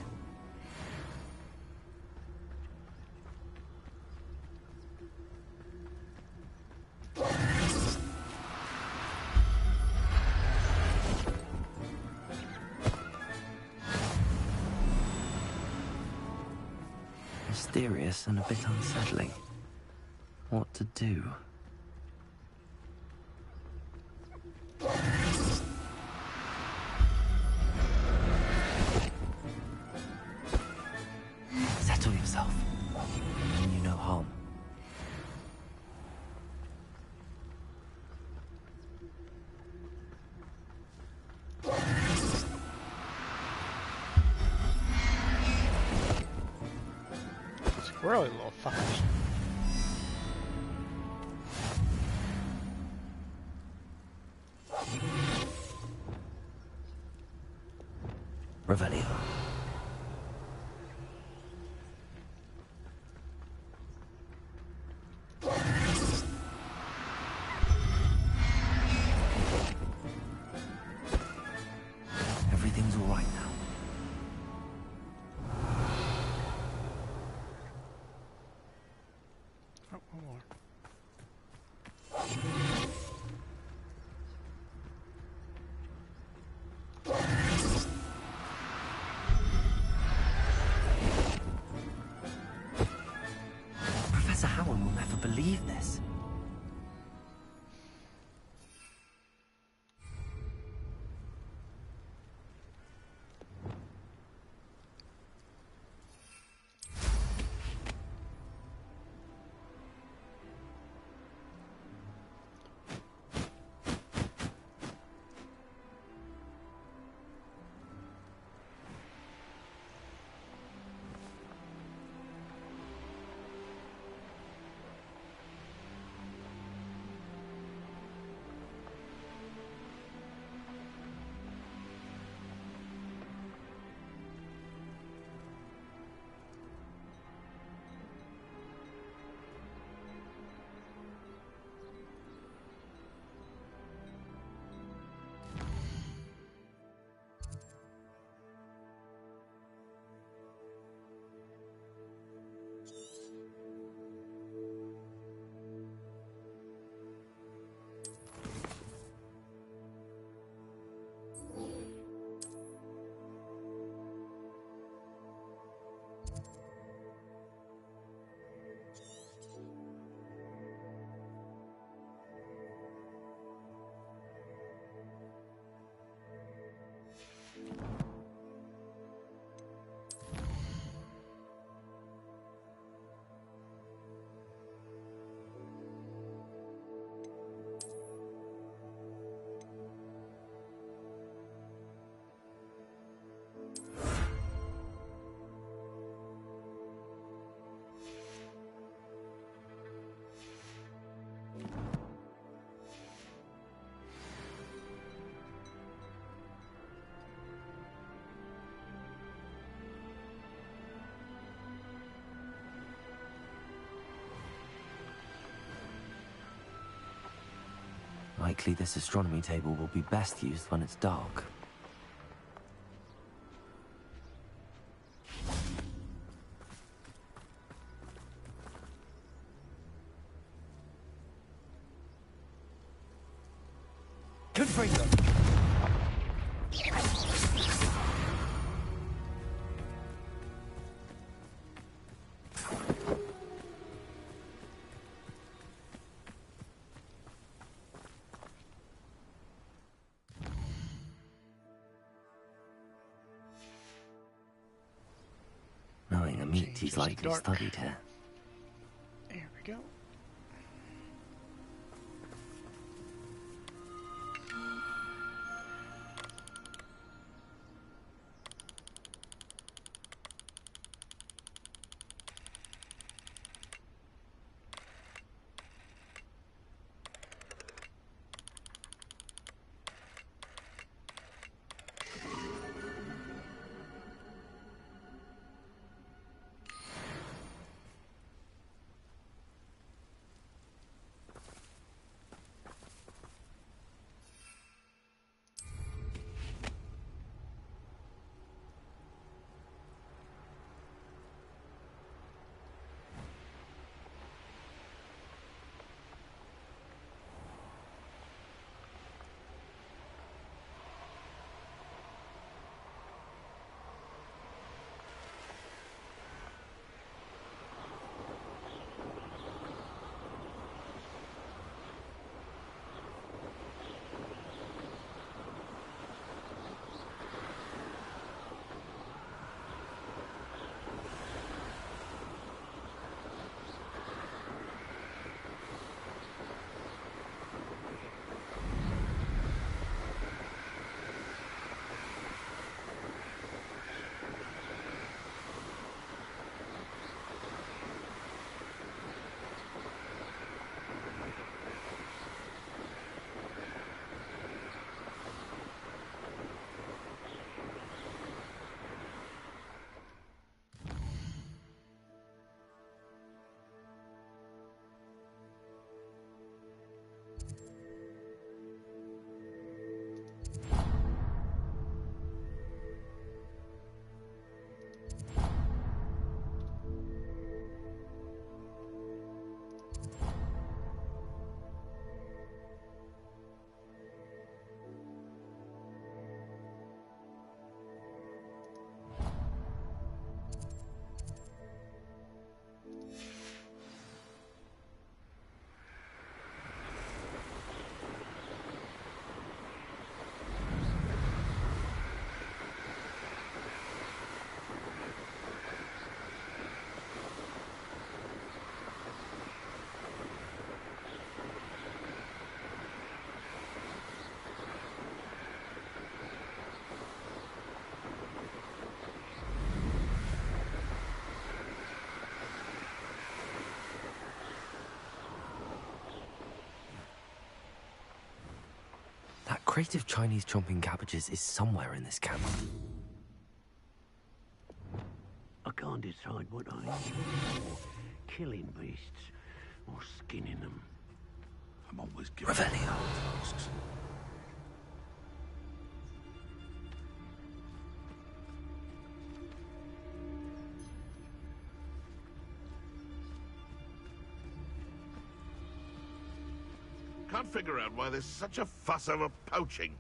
Mysterious and a bit unsettling. What to do? Settle yourself. I mean you no harm. Squirrely little fuckers. Revelio. Everything's all right now. Oh, one more. likely this astronomy table will be best used when it's dark. Confringo! Knowing a meat, he's likely dark. studied here. There we go. That crate of Chinese chomping cabbages is somewhere in this camp. I can't decide what I enjoy more, killing beasts or skinning them. I'm always giving tasks. Can't figure out why there's such a fuss over poaching.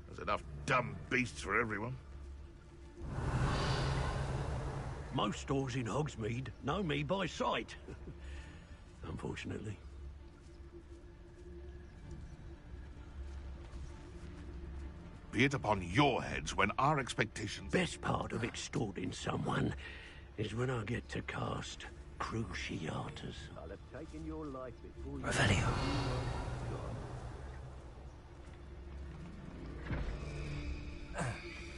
There's enough dumb beasts for everyone. Most stores in Hogsmeade know me by sight. Unfortunately. Be it upon your heads when our expectations... Best part of extorting someone is when I get to cast Cruciatus. I'll have taken your life before you... Revelio.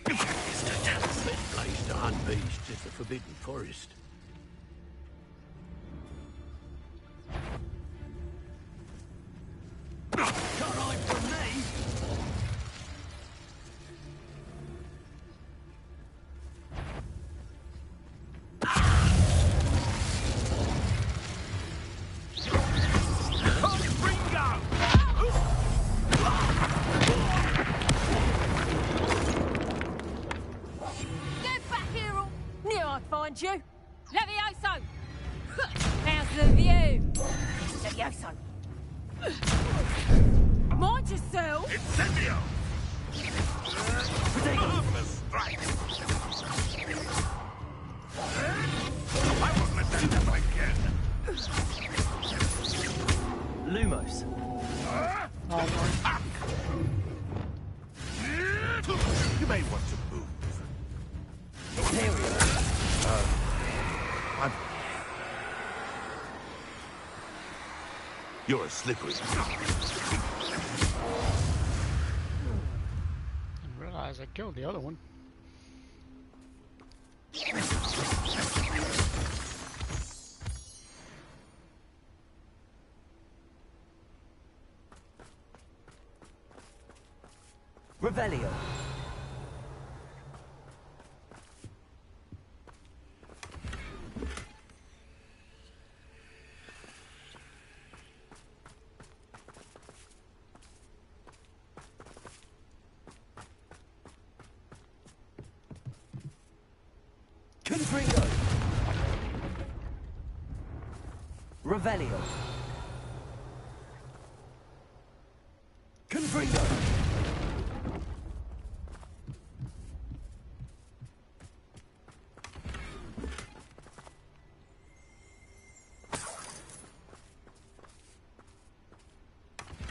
Best place to hunt beasts is the Forbidden Forest. Can't hide from me! behind you. Levioso! How's the view? Levioso. Mind yourself! Incendio! Marvelous strike! I won't let that happen again! Lumos. You may want to move. You're a slippery. Didn't realize I killed the other one. Revelio. Confringo. Revelio. Confringo.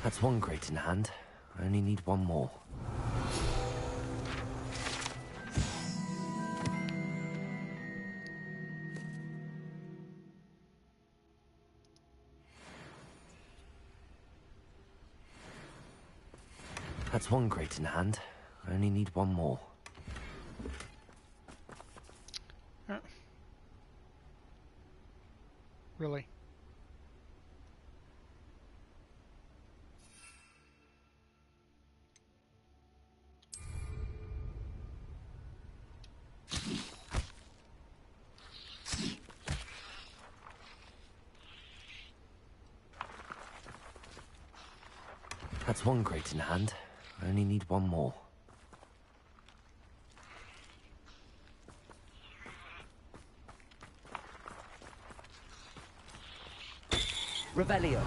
That's one crate in hand. I only need one more. That's one crate in hand. I only need one more. Really? That's one crate in hand. I only need one more. Revelio.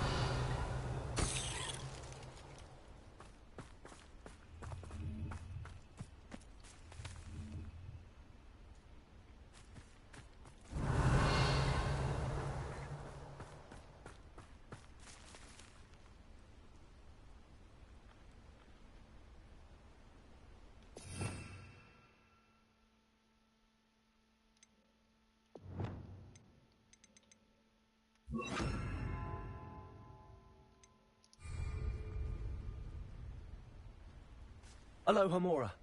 Aloha Mora.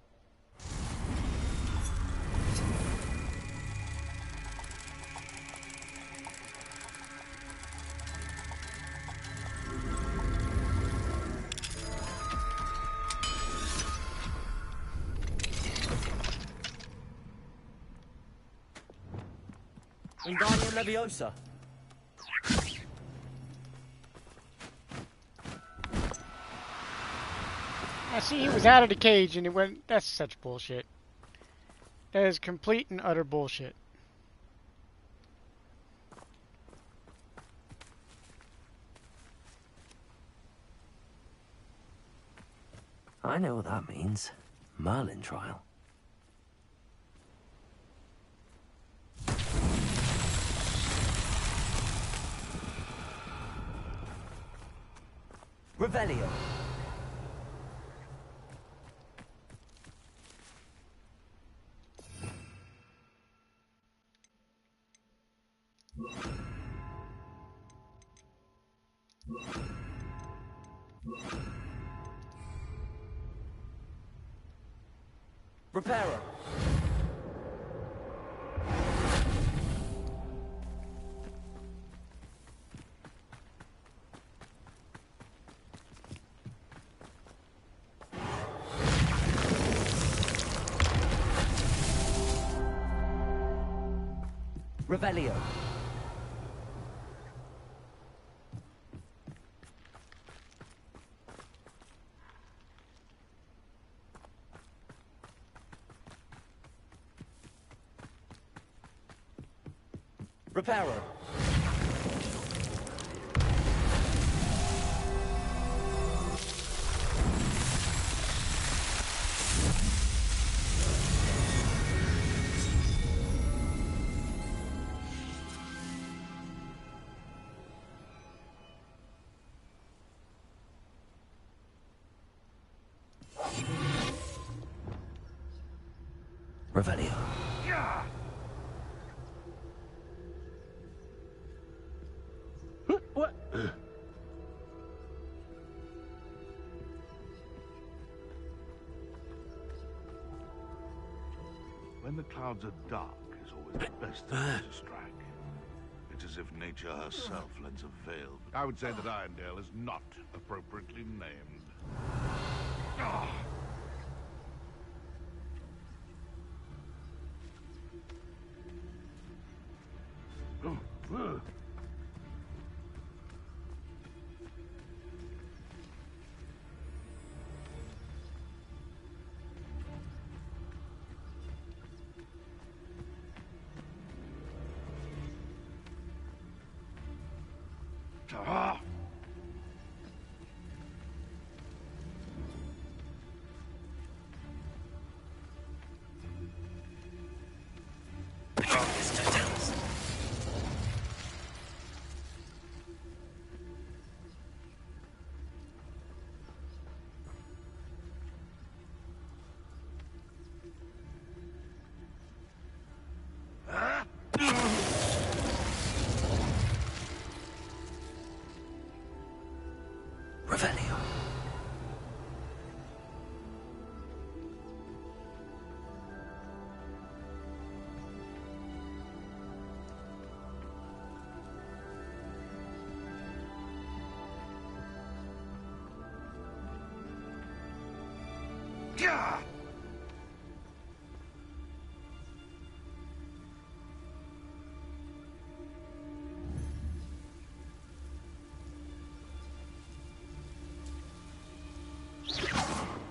Wingardium Leviosa. I see he was out of the cage and it went. That's such bullshit. That is complete and utter bullshit. I know what that means. Merlin trial. Revelio. Reparo. Revelio. Reparo. Revelio. What? When the clouds are dark is always the best time to strike. It's as if nature herself lends a veil. But I would say that Irondale is not appropriately named. Ah! Ah! Revelio. Yeah!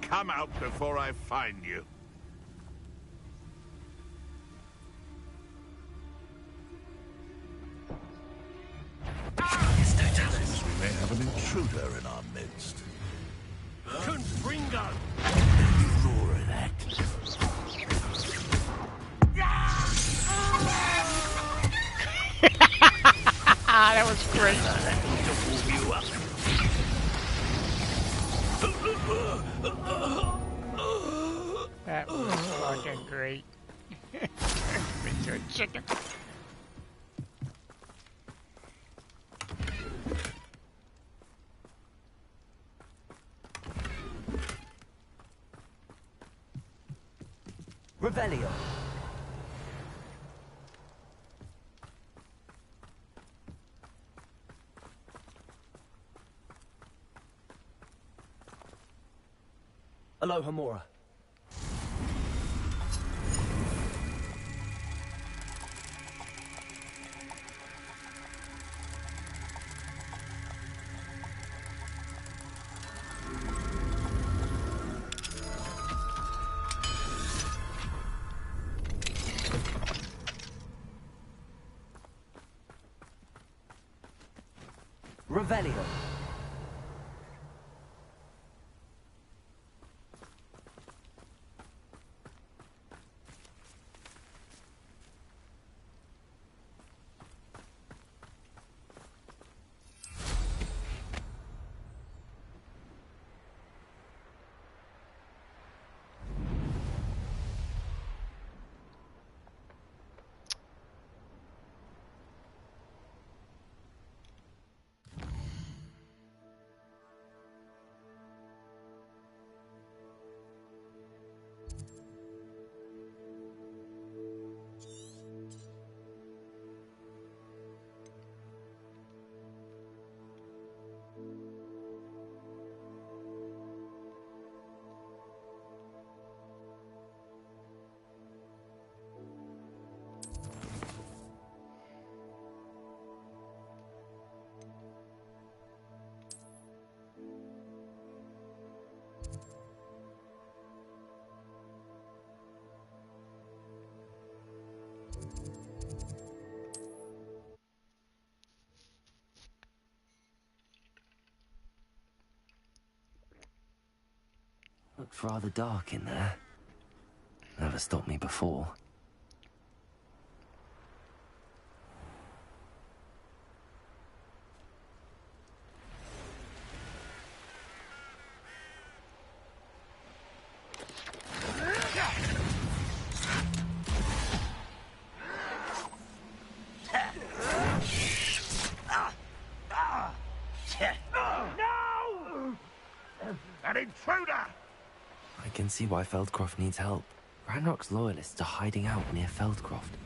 Come out before I find you. Seems we may have an intruder in our midst. Confringo! More of that. That was great. That was fucking great. Picture of chicken. Revelio. Alohomora. Revelio. looked rather dark in there. Never stopped me before. No! An intruder! I can see why Feldcroft needs help. Ranrock's loyalists are hiding out near Feldcroft.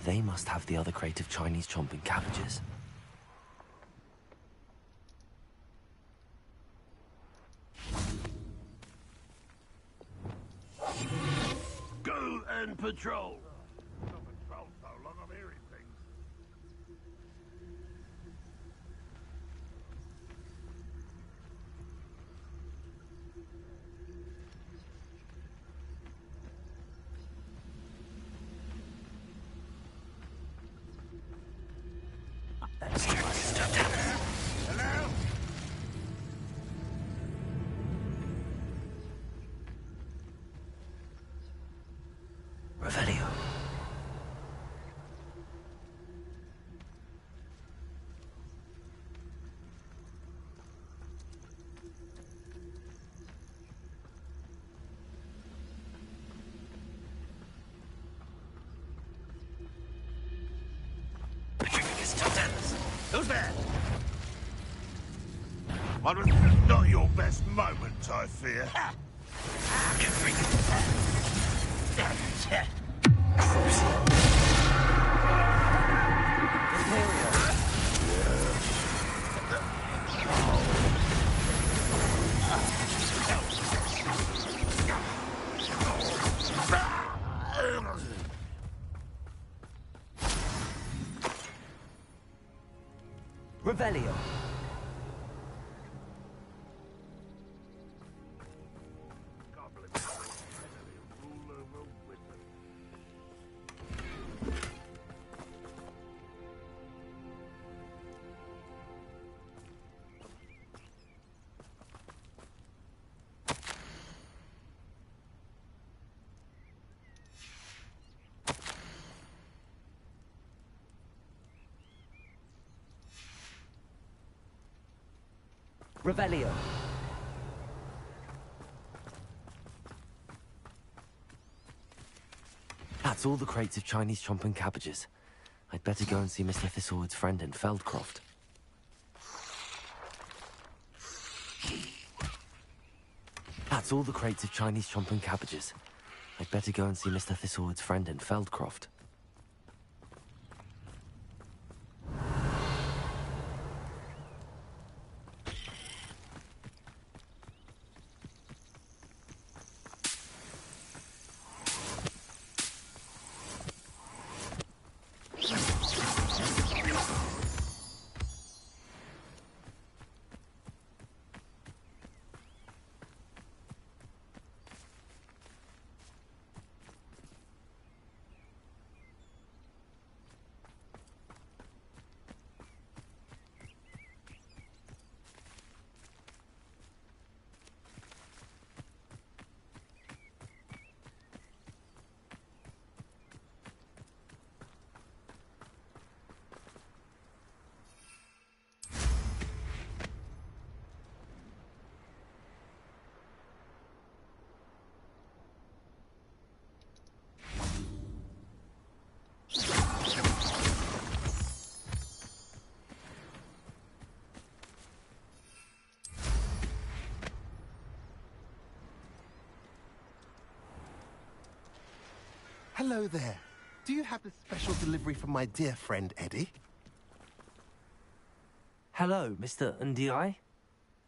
They must have the other crate of Chinese chomping cabbages. Go and patrol. Not patrol so long, I'm hearing things. Hello? Revelio. Who's there? One was not your best moment, I fear. Revelio. Revelio. That's all the crates of Chinese chomping cabbages. I'd better go and see Mr. Thistlewood's friend in Feldcroft. That's all the crates of Chinese chomping cabbages. I'd better go and see Mr. Thistlewood's friend in Feldcroft. Hello there. Do you have a special delivery from my dear friend Eddie? Hello, Mr. Ndi?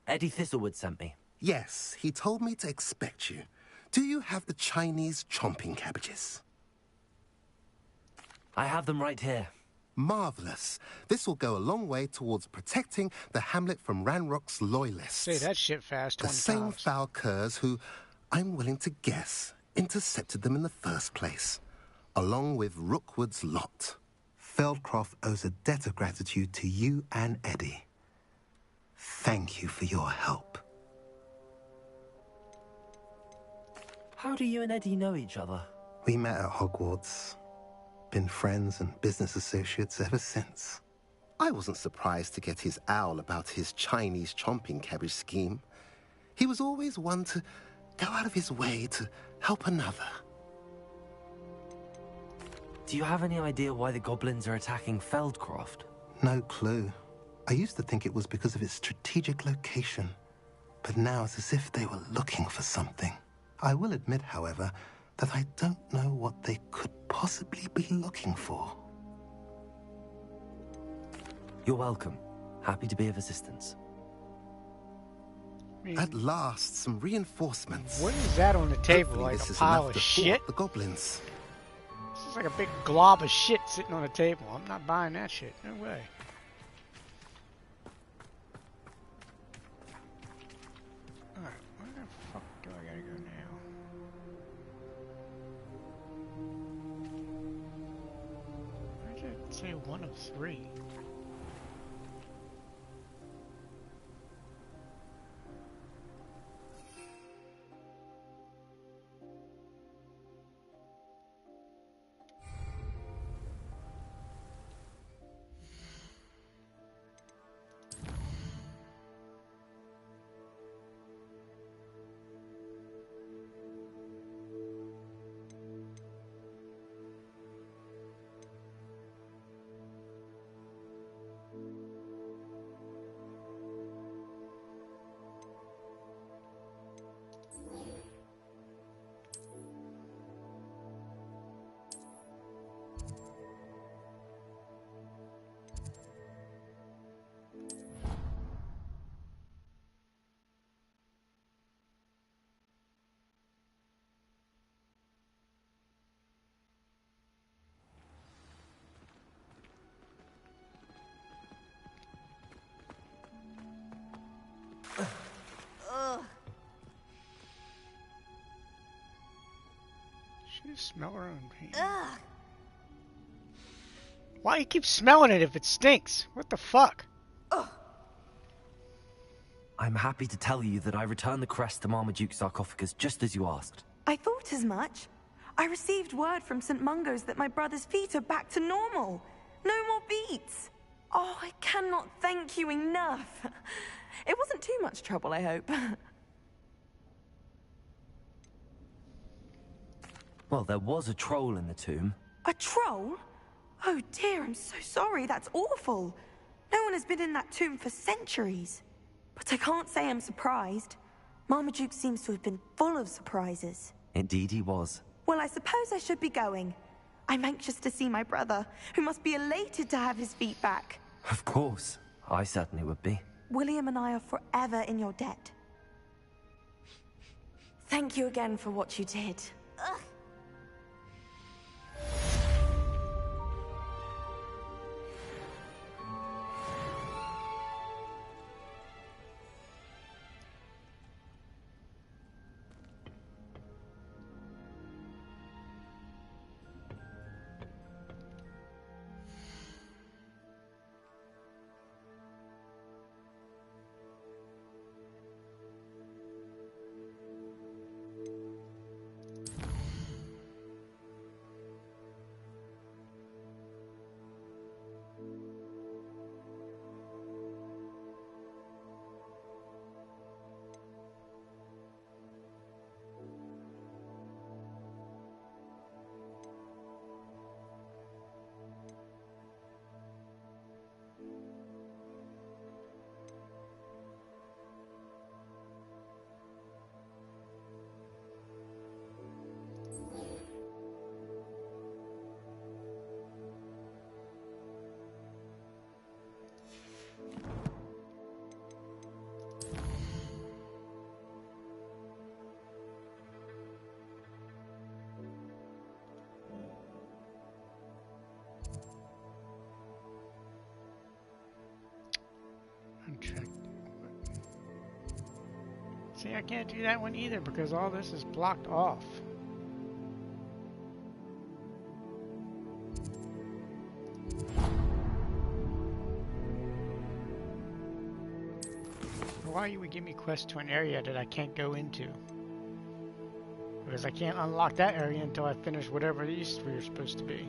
Eddie Thistlewood sent me. Yes, he told me to expect you. Do you have the Chinese chomping cabbages? I have them right here. Marvelous. This will go a long way towards protecting the hamlet from Ranrock's loyalists. Say that shit fast. The 20 same times. foul curs who, I'm willing to guess, intercepted them in the first place, along with Rookwood's lot. Feldcroft owes a debt of gratitude to you and Eddie. Thank you for your help. How do you and Eddie know each other? We met at Hogwarts. Been friends and business associates ever since. I wasn't surprised to get his owl about his Chinese chomping cabbage scheme. He was always one to go out of his way to help another. Do you have any idea why the goblins are attacking Feldcroft? No clue. I used to think it was because of its strategic location, but now it's as if they were looking for something. I will admit, however, that I don't know what they could possibly be looking for. You're welcome. Happy to be of assistance. At last, some reinforcements. What is that on the table? Hopefully like this a is pile enough of to shit? thwart the goblins. This is like a big glob of shit sitting on a table. I'm not buying that shit. No way. Alright, where the fuck do I gotta go now? Why did it say 1 of 3? She just smell her own paint. Why you keep smelling it if it stinks? What the fuck? I'm happy to tell you that I returned the crest to Marmaduke's sarcophagus just as you asked. I thought as much. I received word from St. Mungo's that my brother's feet are back to normal. No more beats. Oh, I cannot thank you enough. It wasn't too much trouble, I hope. Well, there was a troll in the tomb. A troll? Oh dear, I'm so sorry. That's awful. No one has been in that tomb for centuries. But I can't say I'm surprised. Marmaduke seems to have been full of surprises. Indeed he was. Well, I suppose I should be going. I'm anxious to see my brother, who must be elated to have his feet back. Of course. I certainly would be. William and I are forever in your debt. Thank you again for what you did. Ugh. Uncheck. See, I can't do that one either because all this is blocked off. Why you would give me quests to an area that I can't go into? Because I can't unlock that area until I finish whatever these three are supposed to be.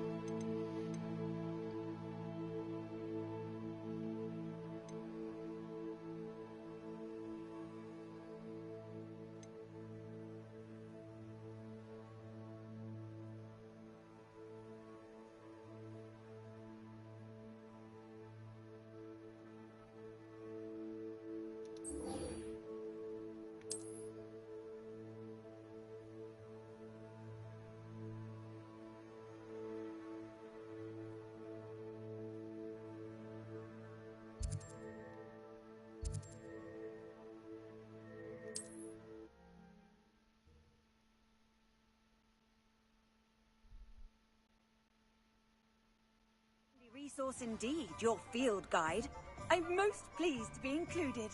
Resource indeed, your field guide. I'm most pleased to be included.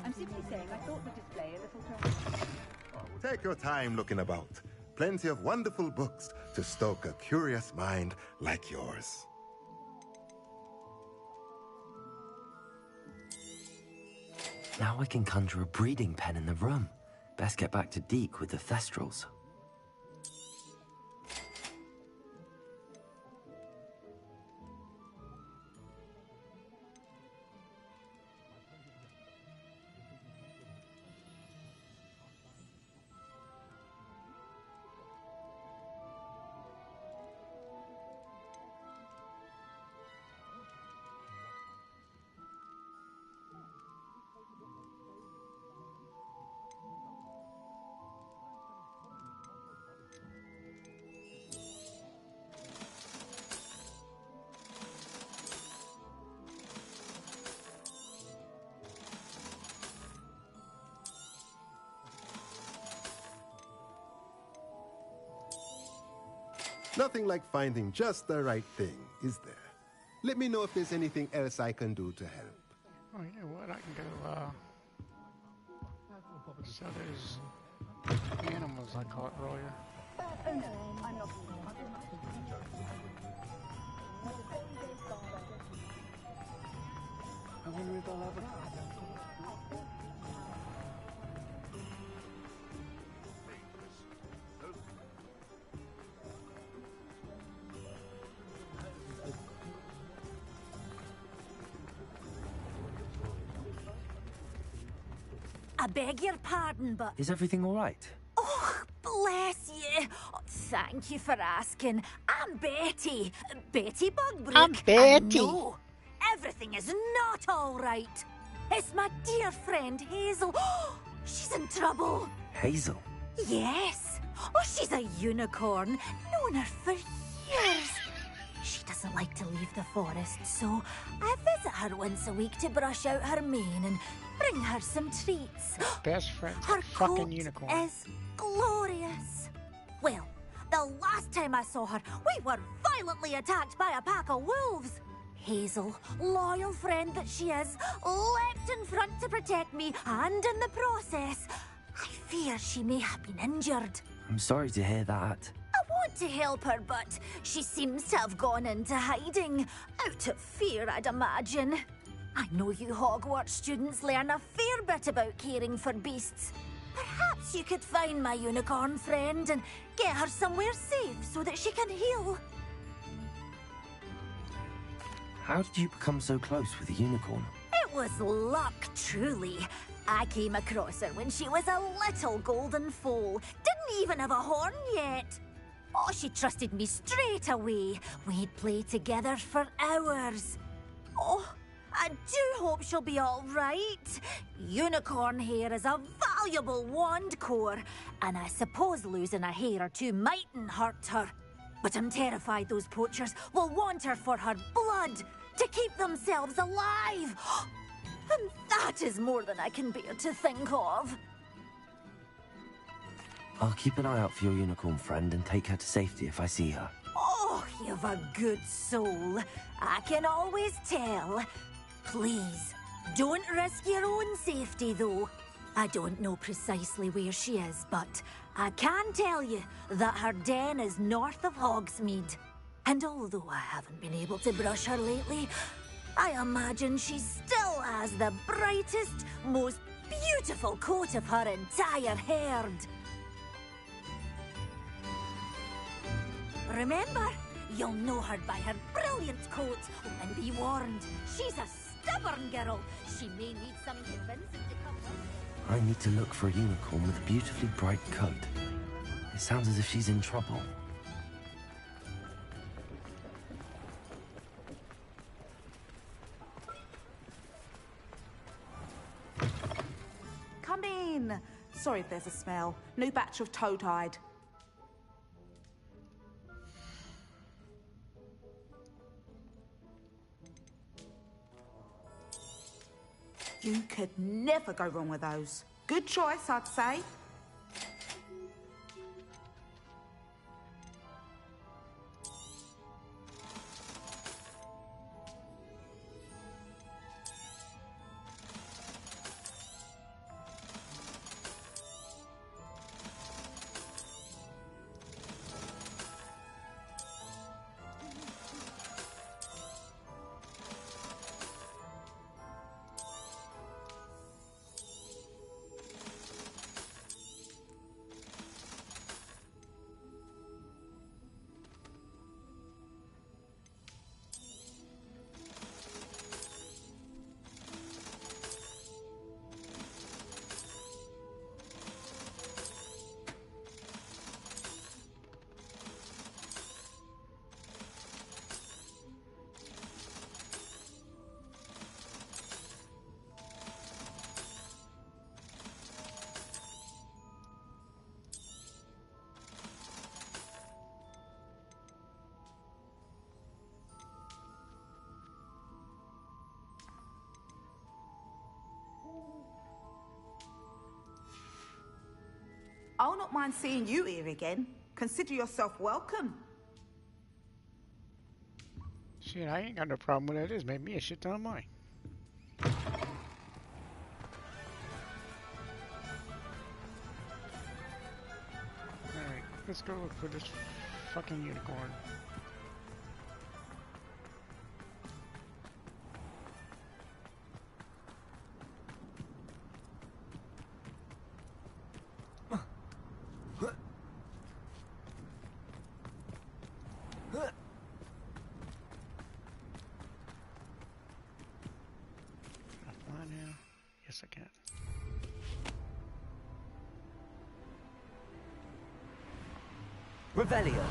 I'm simply saying I thought the display a little Take your time looking about. Plenty of wonderful books to stoke a curious mind like yours. Now I can conjure a breeding pen in the room. Best get back to Deke with the Thestrals. Nothing like finding just the right thing, is there? Let me know if there's anything else I can do to help. Oh, you know what? I can go, so there's animals, I call it earlier. Oh no, I'm not. I beg your pardon, but... Is everything all right? Oh, bless you. Oh, thank you for asking. I'm Betty. Betty Bugbrook. I'm Betty. No, everything is not all right. It's my dear friend Hazel. She's in trouble. Hazel? Yes. Oh, she's a unicorn. Known her for years. She doesn't like to leave the forest, so I visit her once a week to brush out her mane and bring her some treats. Best friend's Her a fucking coat unicorn. is glorious. Well, the last time I saw her, we were violently attacked by a pack of wolves. Hazel, loyal friend that she is, leapt in front to protect me, and in the process, I fear she may have been injured. I'm sorry to hear that. I want to help her, but she seems to have gone into hiding. Out of fear, I'd imagine. I know you Hogwarts students learn a fair bit about caring for beasts. Perhaps you could find my unicorn friend and get her somewhere safe so that she can heal. How did you become so close with the unicorn? It was luck, truly. I came across her when she was a little golden foal. Didn't even have a horn yet. Oh, she trusted me straight away. We'd play together for hours. Oh, I do hope she'll be all right. Unicorn hair is a valuable wand core, and I suppose losing a hair or two mightn't hurt her. But I'm terrified those poachers will want her for her blood, to keep themselves alive. And that is more than I can bear to think of. I'll keep an eye out for your unicorn friend and take her to safety if I see her. Oh, you've a good soul. I can always tell. Please, don't risk your own safety, though. I don't know precisely where she is, but I can tell you that her den is north of Hogsmeade. And although I haven't been able to brush her lately, I imagine she still has the brightest, most beautiful coat of her entire herd. Remember, you'll know her by her brilliant coat. And be warned, she's a stubborn girl. She may need some convincing to come home. I need to look for a unicorn with a beautifully bright coat. It sounds as if she's in trouble. Come in. Sorry if there's a smell. New batch of toad-hide. You could never go wrong with those. Good choice, I'd say. I'll not mind seeing you here again. Consider yourself welcome. Shit, I ain't got no problem with that. It's made me a shit ton of money. Alright, let's go look for this fucking unicorn. Yes, I can. Revelio.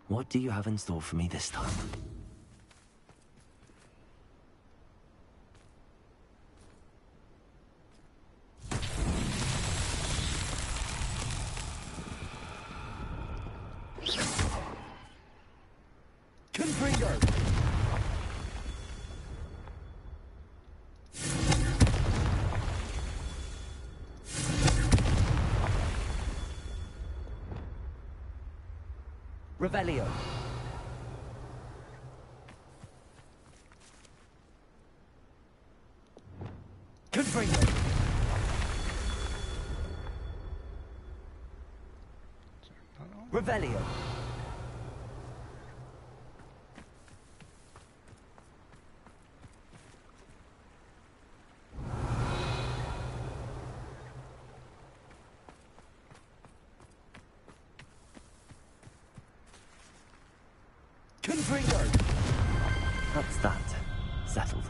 What do you have in store for me this time? Revelio. Confringo. Revelio. Confringo. That's that. Settled.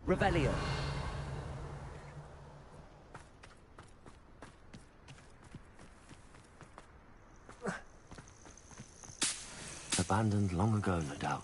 Revelio. Abandoned long ago, no doubt.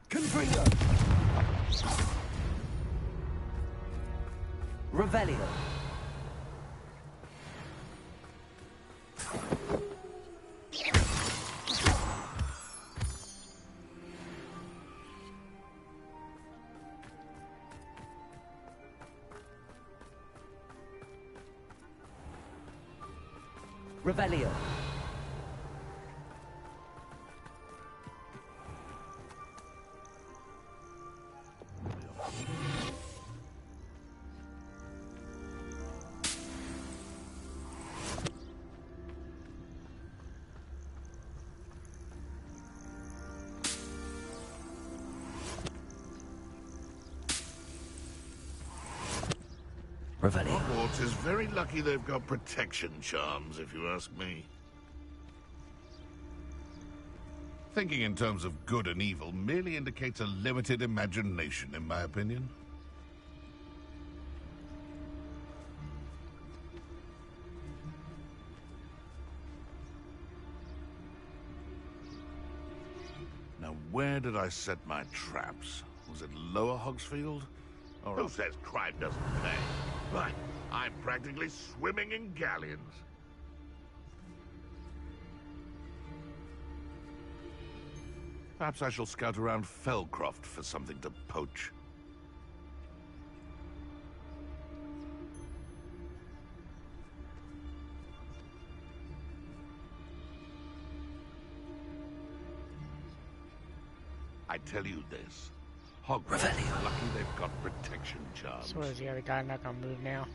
Confringo. Revelio. Revelio. Hogwarts is very lucky they've got protection charms, if you ask me. Thinking in terms of good and evil merely indicates a limited imagination, in my opinion. Now, where did I set my traps? Was it Lower Hogsfield? Who says crime doesn't pay? Right, I'm practically swimming in galleons. Perhaps I shall scout around Felcroft for something to poach. I tell you this. Hogwarts is lucky they've got protection charms. So is the other guy not gonna move now?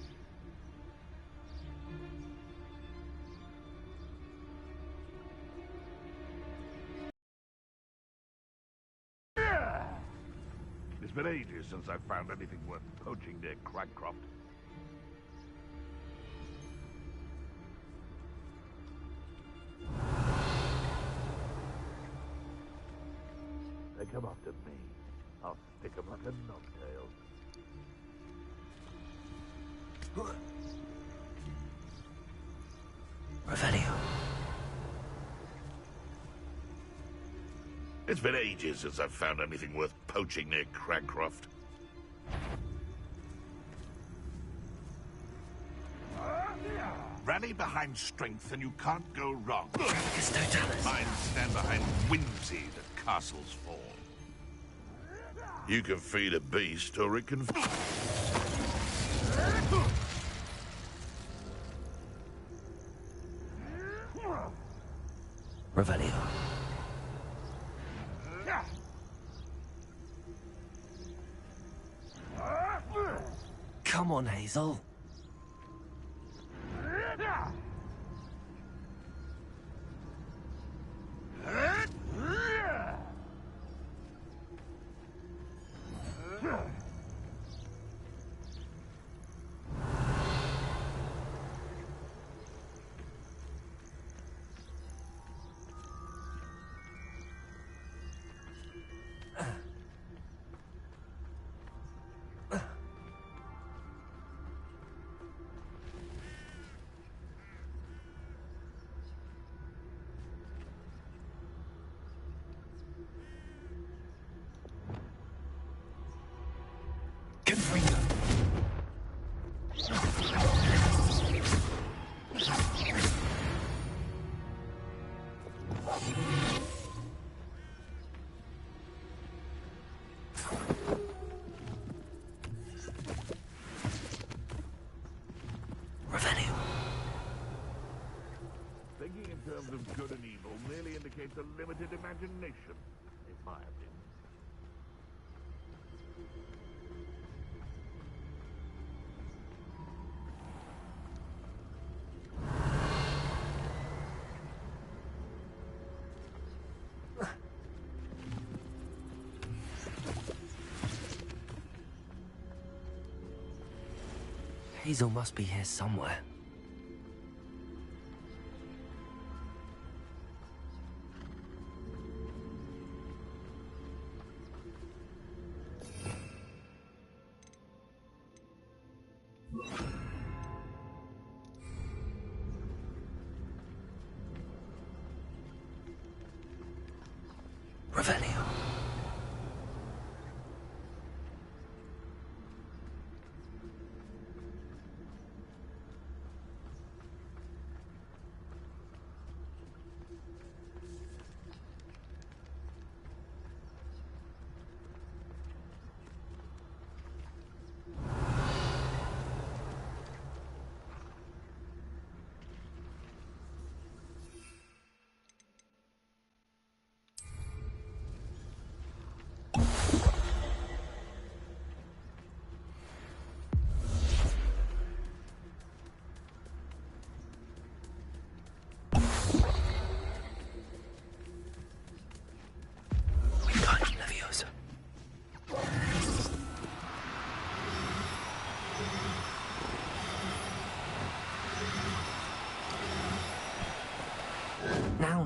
It's been ages since I've found anything worth poaching near Cragcroft. They come after me. I'll stick 'em like a knobtail. Revelio. It's been ages since I've found anything worth poaching near Cragcroft. Rally behind strength and you can't go wrong. Mine stand behind whimsy that castles fall. You can feed a beast or it can... Revelio. Come on, Hazel. Thinking in terms of good and evil merely indicates a limited imagination, in my opinion. Hazel must be here somewhere. Revelio.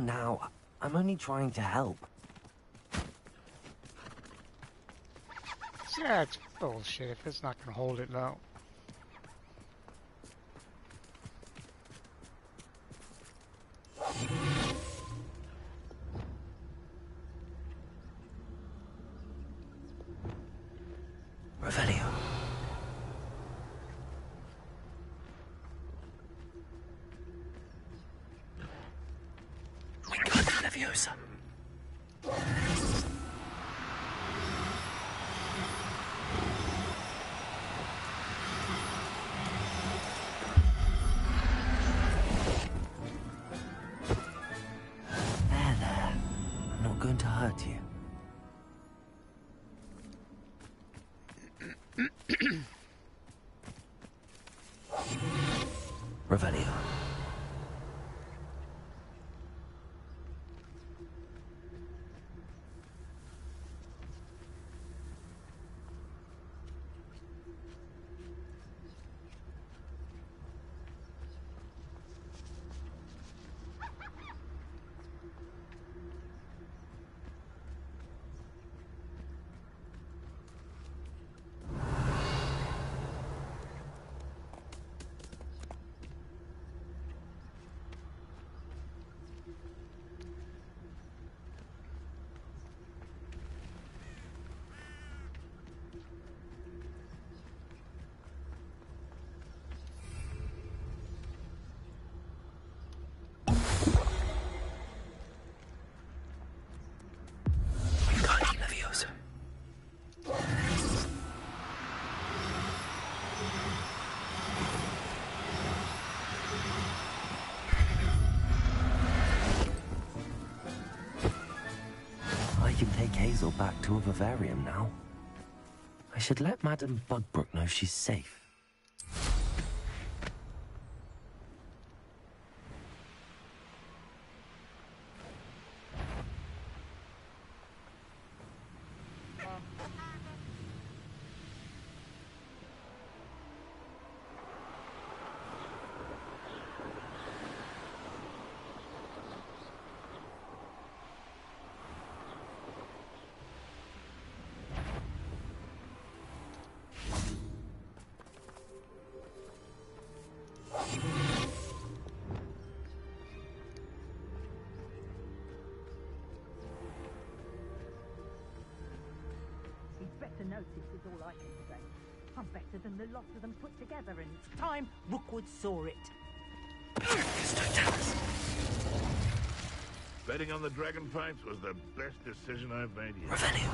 Now, I'm only trying to help. Yeah, it's bullshit if it's not gonna hold it though. Revelio. Wingardium Leviosa. There. I'm not going to hurt you. Revelio. Wingardium Leviosa. I can take Hazel back to a vivarium now. I should let Madame Bugbrook know she's safe. Better notice is all I can say. I'm better than the lot of them put together, and it's time Rookwood saw it. Betting on the dragon fights was the best decision I've made yet. Revelio.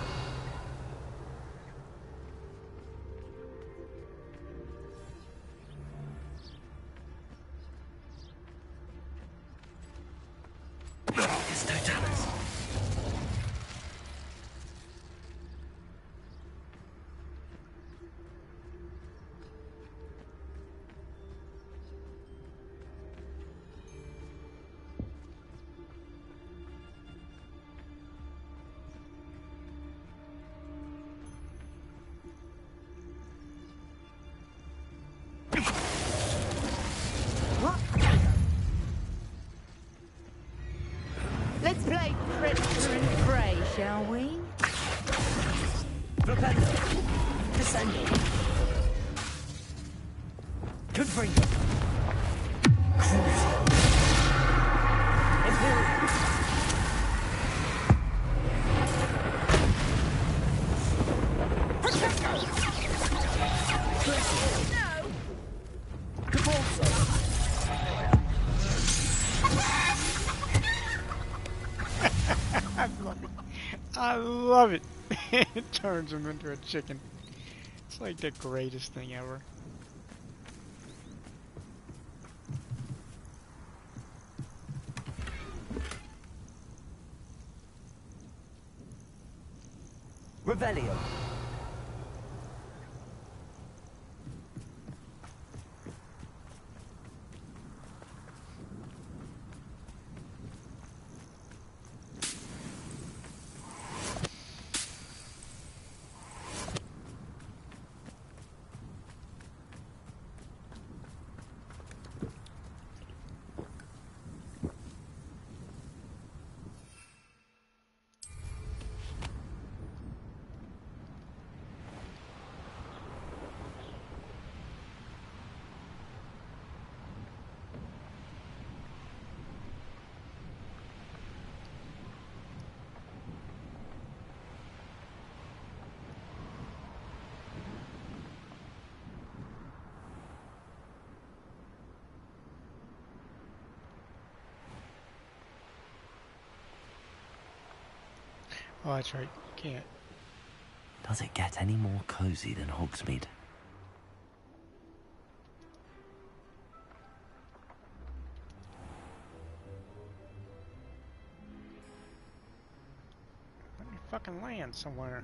Let's play Predator and Prey, shall we? Propello. Descending. Confringo. Cruising. Imperium. love it. It turns him into a chicken. It's like the greatest thing ever. Revelio. Oh, that's right. Can't. Does it get any more cozy than Hogsmeade? Let me fucking land somewhere.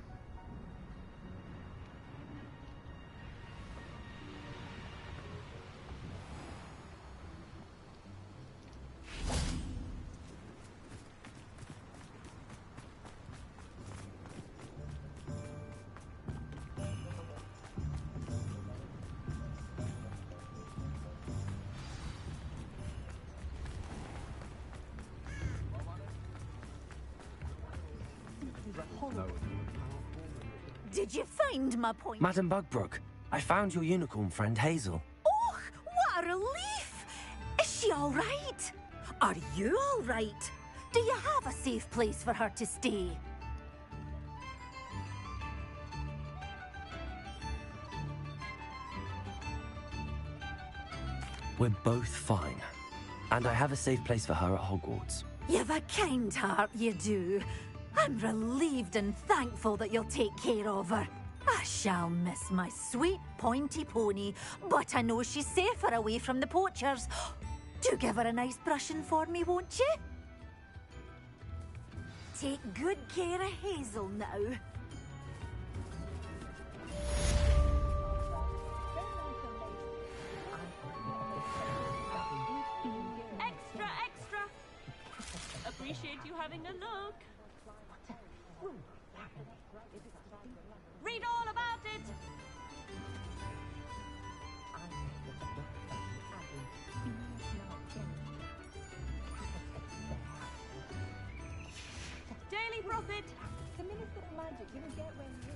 Did you find my point? Madam Bugbrook, I found your unicorn friend Hazel. Oh, what a relief! Is she all right? Are you all right? Do you have a safe place for her to stay? We're both fine. And I have a safe place for her at Hogwarts. You've a kind heart, you do. I'm relieved and thankful that you'll take care of her. I shall miss my sweet pointy pony, but I know she's safer away from the poachers. Do give her a nice brushing for me, won't you? Take good care of Hazel now. Extra, extra! Appreciate you having a look. Read all about it! Daily Prophet! The Minister of Magic didn't get when you...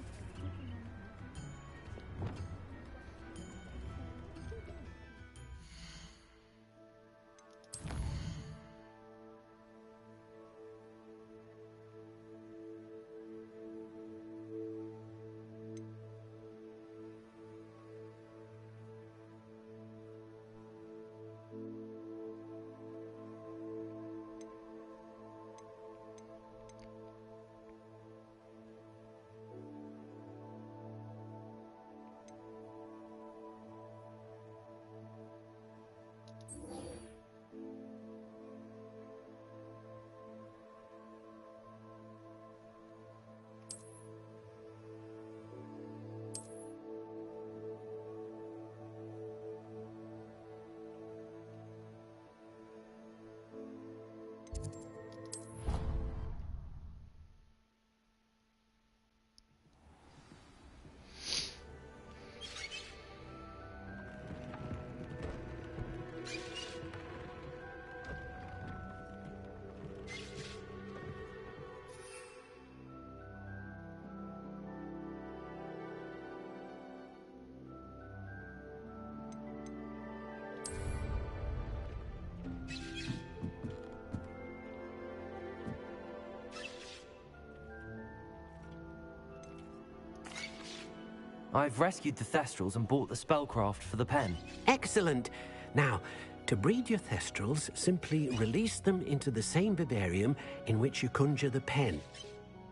I've rescued the Thestrals and bought the spellcraft for the pen. Excellent. Now, to breed your Thestrals, simply release them into the same vivarium in which you conjure the pen.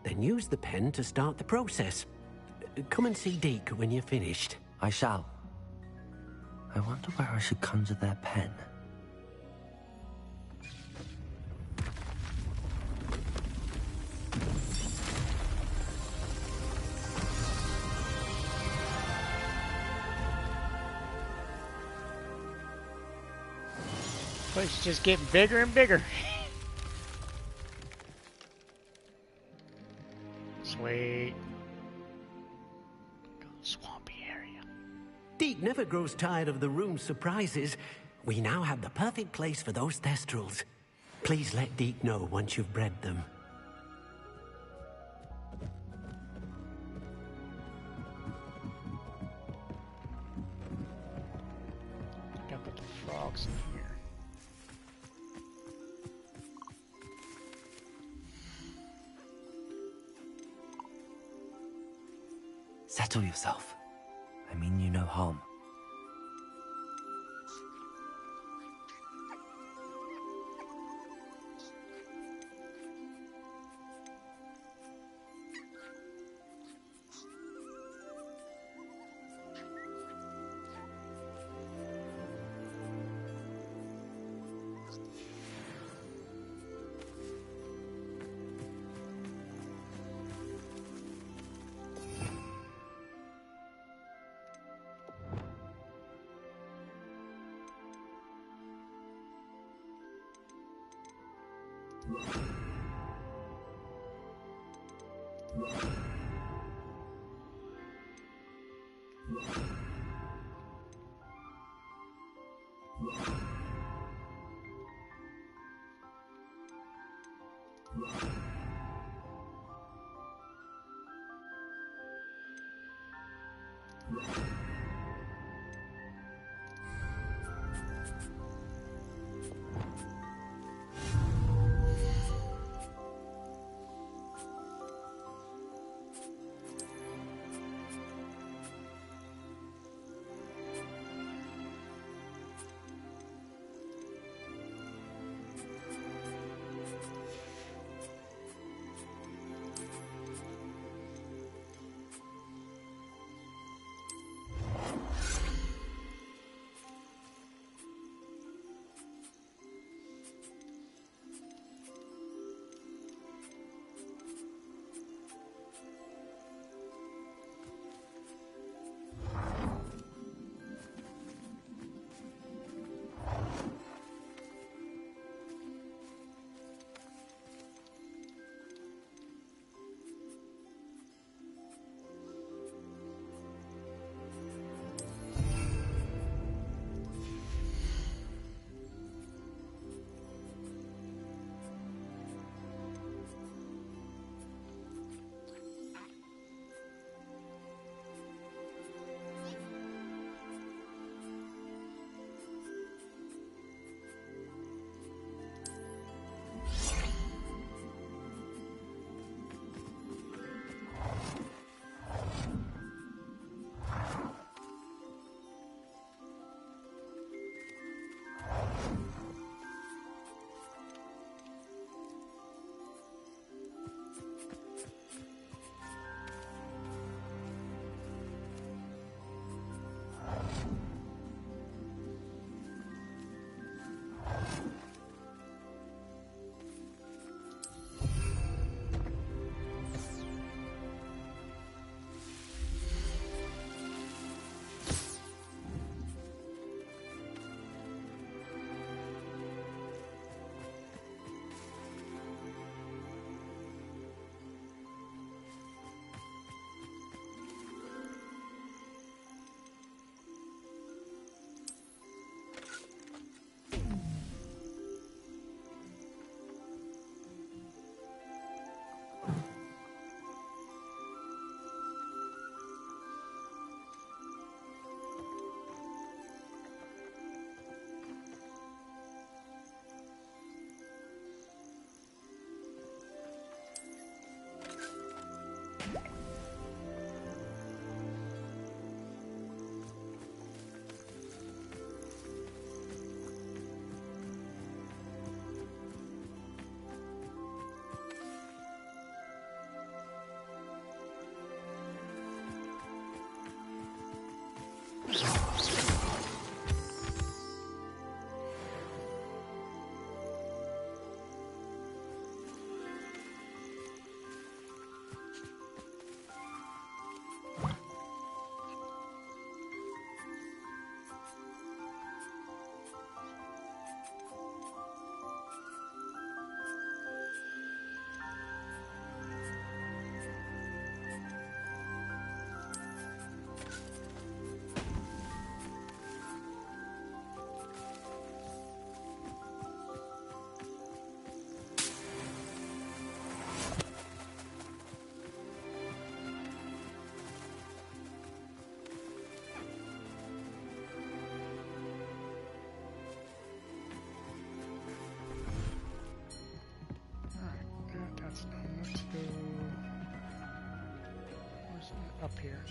Then use the pen to start the process. Come and see Deke when you're finished. I shall. I wonder where I should conjure their pen. Place is just getting bigger and bigger. Sweet. Swampy area. Deke never grows tired of the room's surprises. We now have the perfect place for those thestrals. Please let Deke know once you've bred them. Got the frogs in here. Settle yourself. I mean you no harm. up here.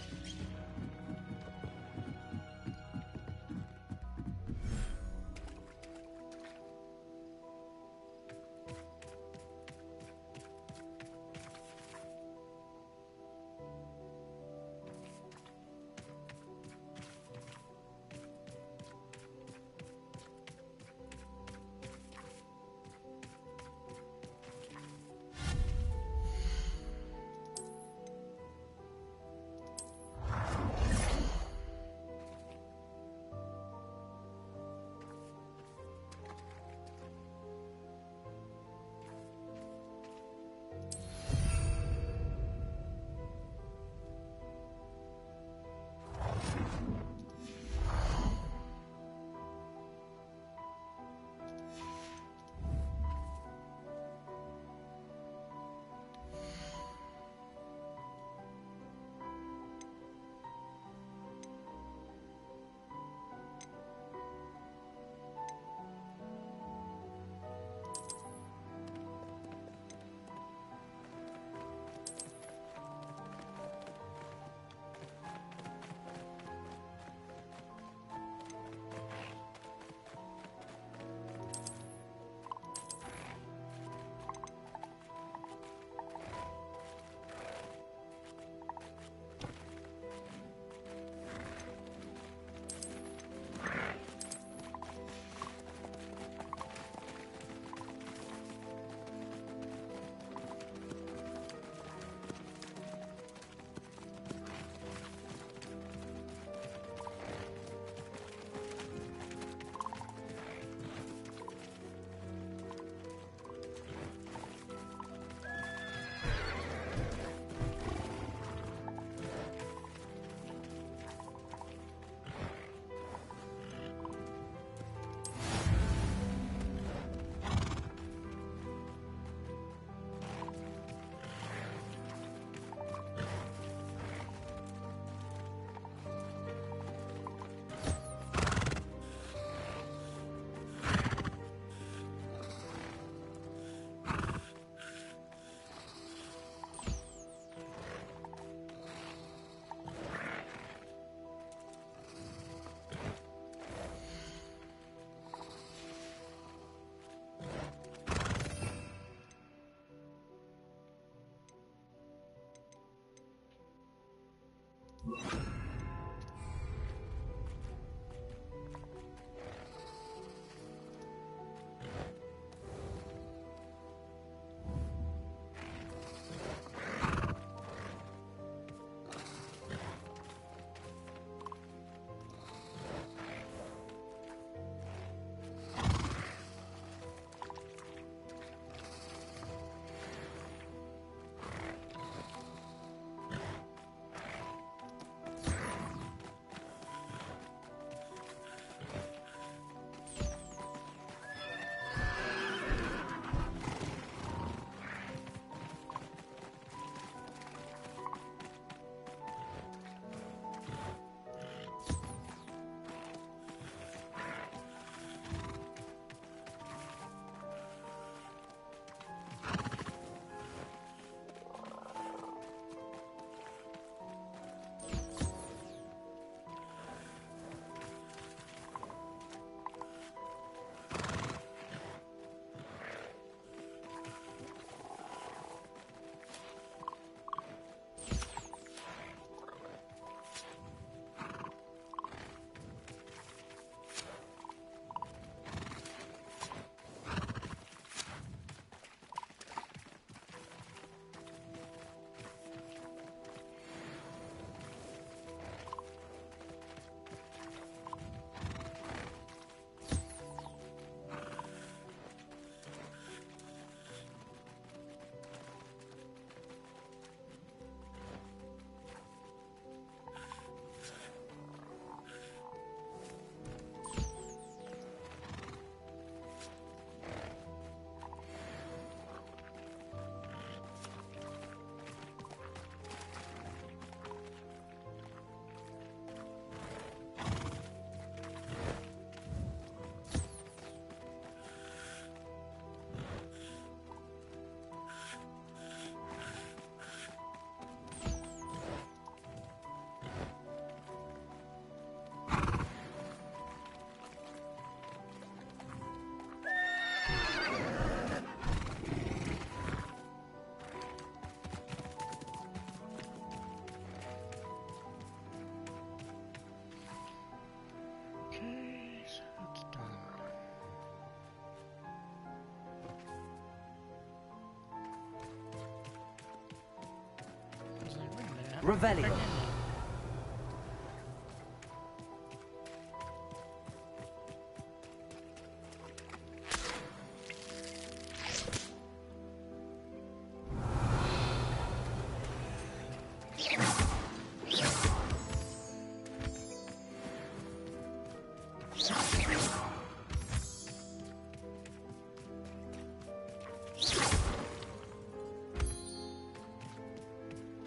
Revelio.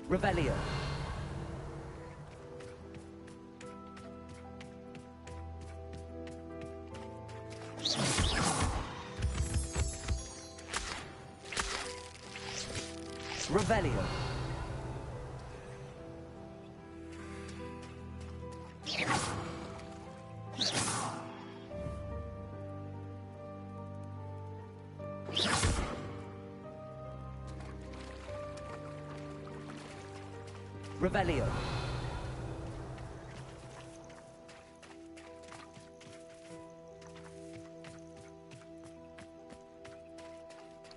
Revelio. Revelio. Revelio.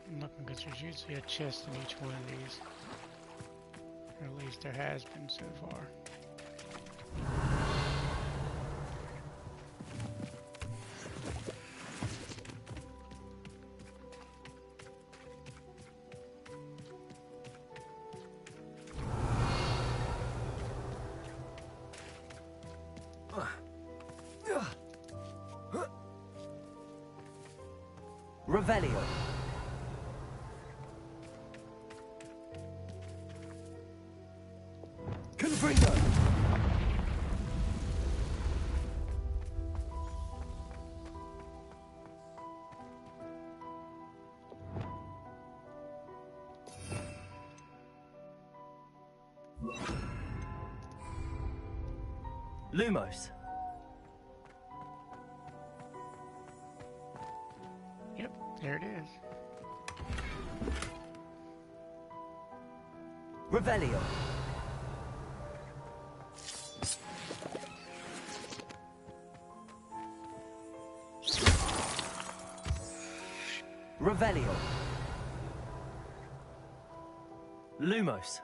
I'm looking because there's usually a chest in each one of these. Or at least there has been so far. Revelio. Confringo. Lumos. Yep, there it is. Revelio. Revelio. Lumos.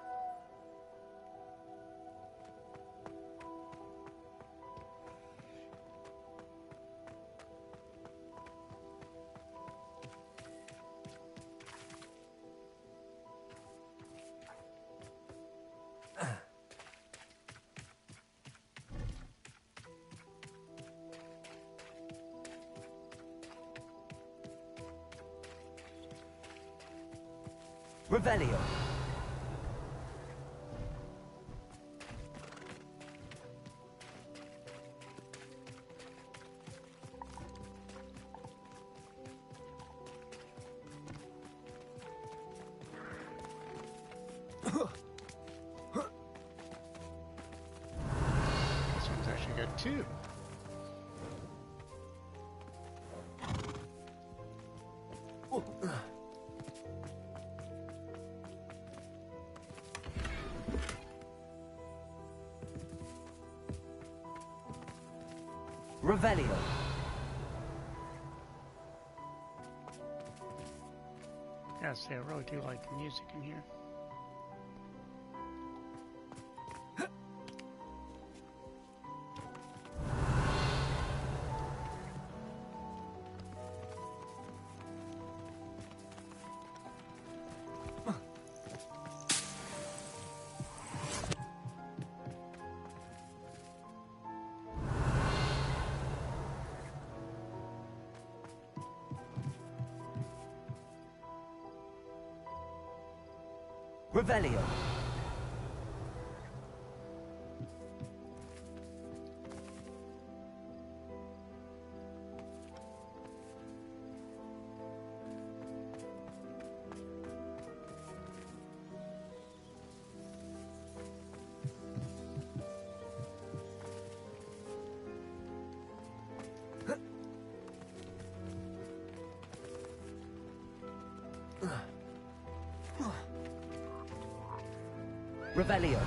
Revelio. This one's actually got two. Revelio. Gotta say, I really do like the music in here. Revelio. Revelio.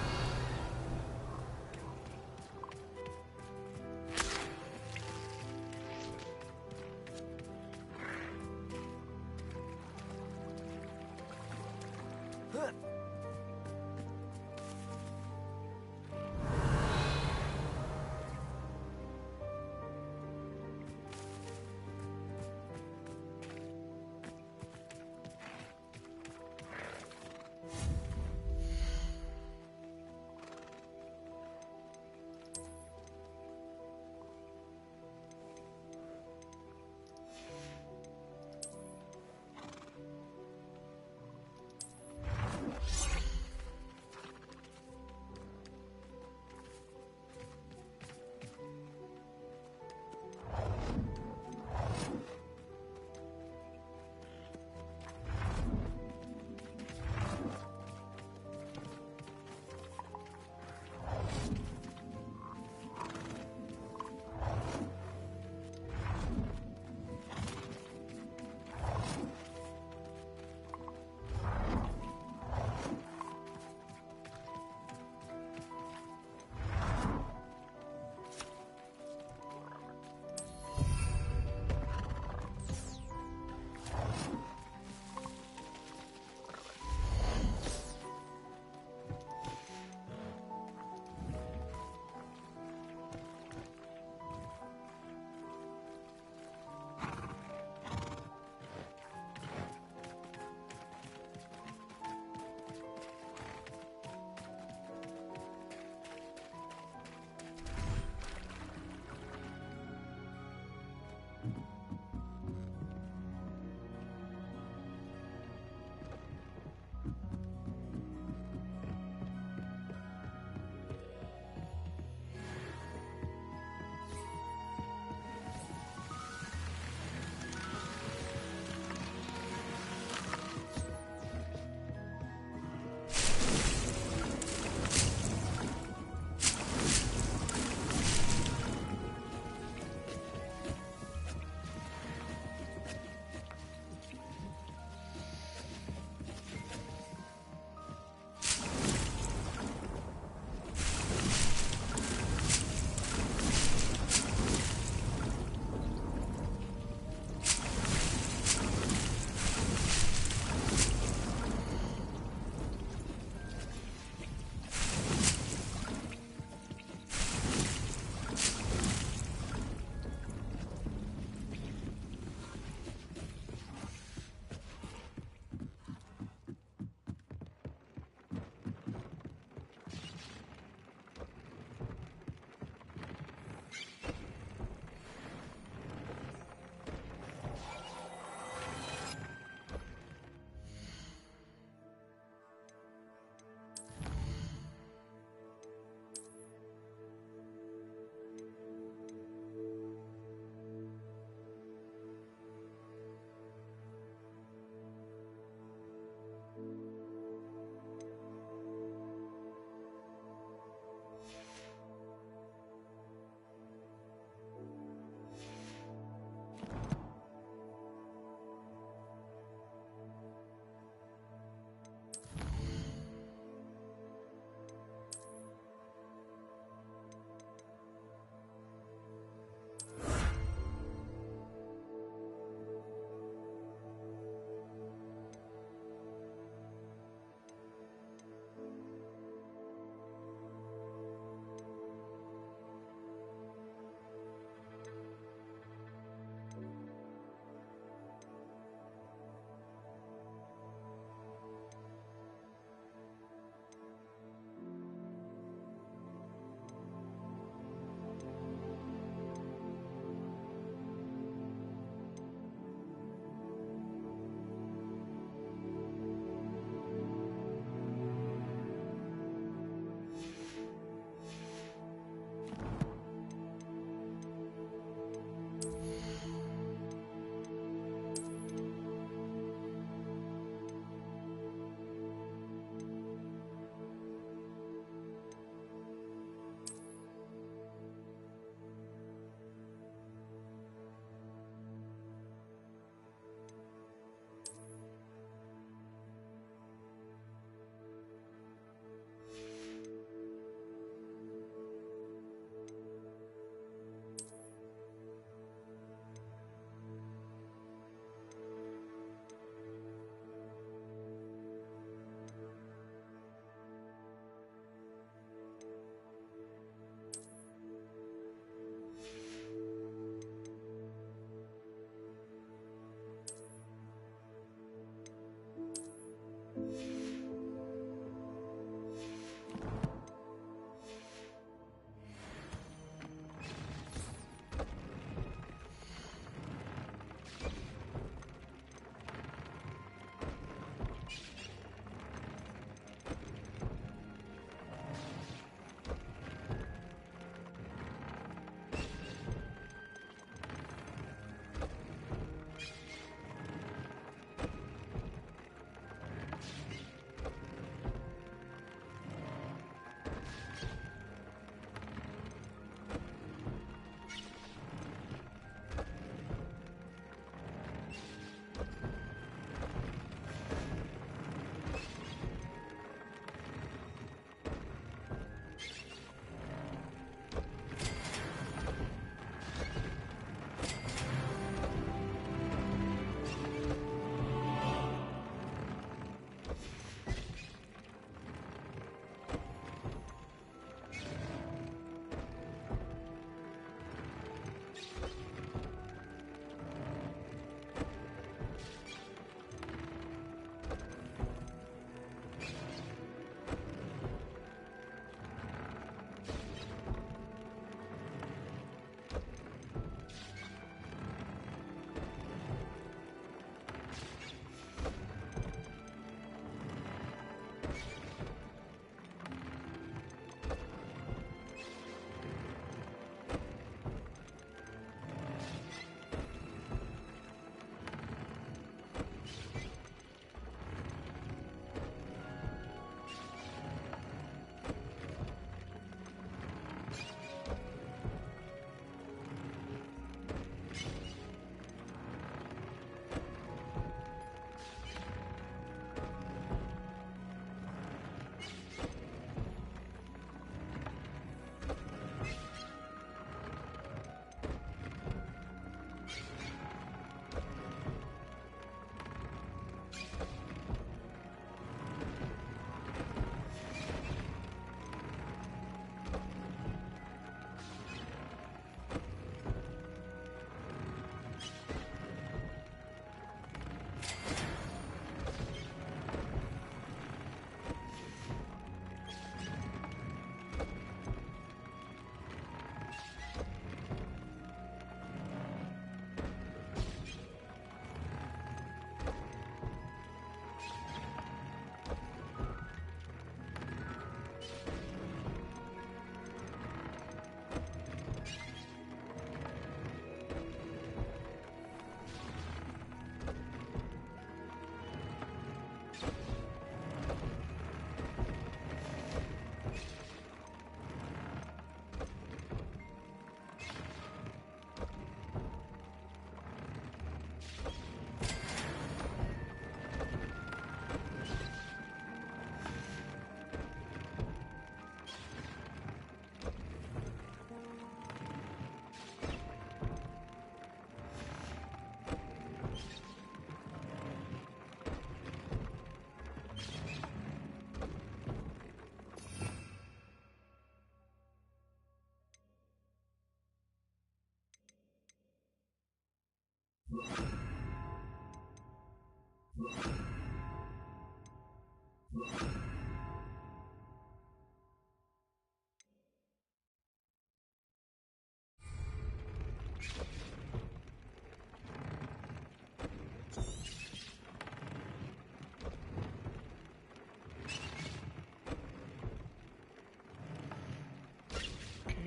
Okay,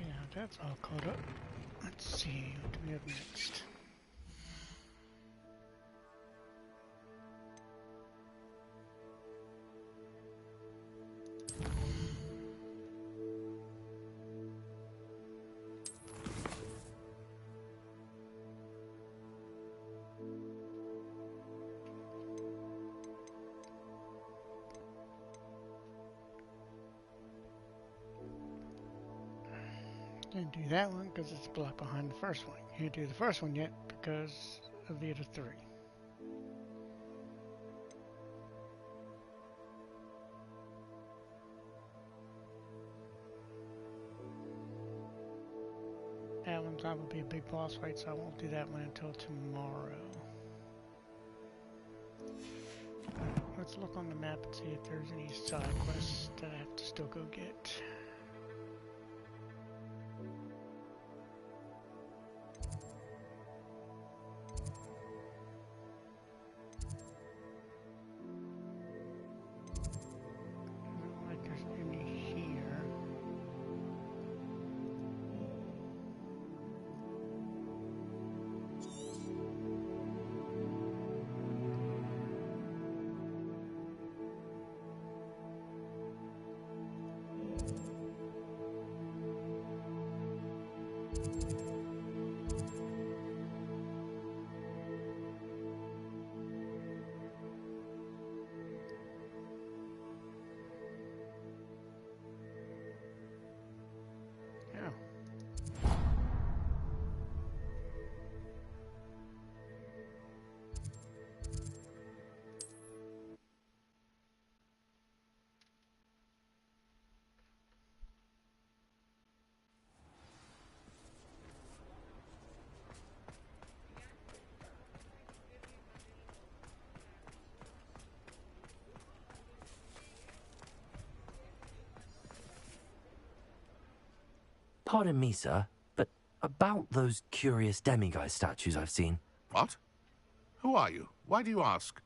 now that's all caught up. Let's see, what do we have next? Can't do that one because it's a block behind the first one. Can't do the first one yet because of the other three. That one's probably a big boss fight, so I won't do that one until tomorrow. Let's look on the map and see if there's any side quests that I have to still go get. Pardon me, sir, but about those curious demiguise statues I've seen. What? Who are you? Why do you ask?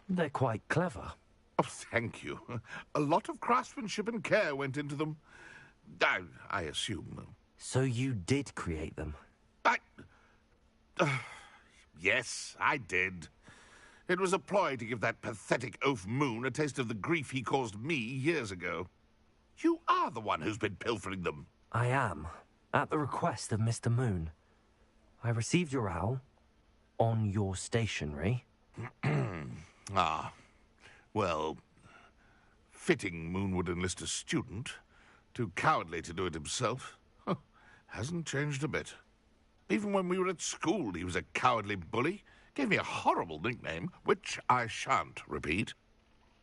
They're quite clever. Oh, thank you. A lot of craftsmanship and care went into them. I assume. So you did create them? Yes, I did. It was a ploy to give that pathetic oaf Moon a taste of the grief he caused me years ago. You are the one who's been pilfering them. I am, at the request of Mr. Moon. I received your owl on your stationery. Ah, well, fitting Moon would enlist a student. Too cowardly to do it himself. Hasn't changed a bit. Even when we were at school, he was a cowardly bully. Gave me a horrible nickname, which I shan't repeat.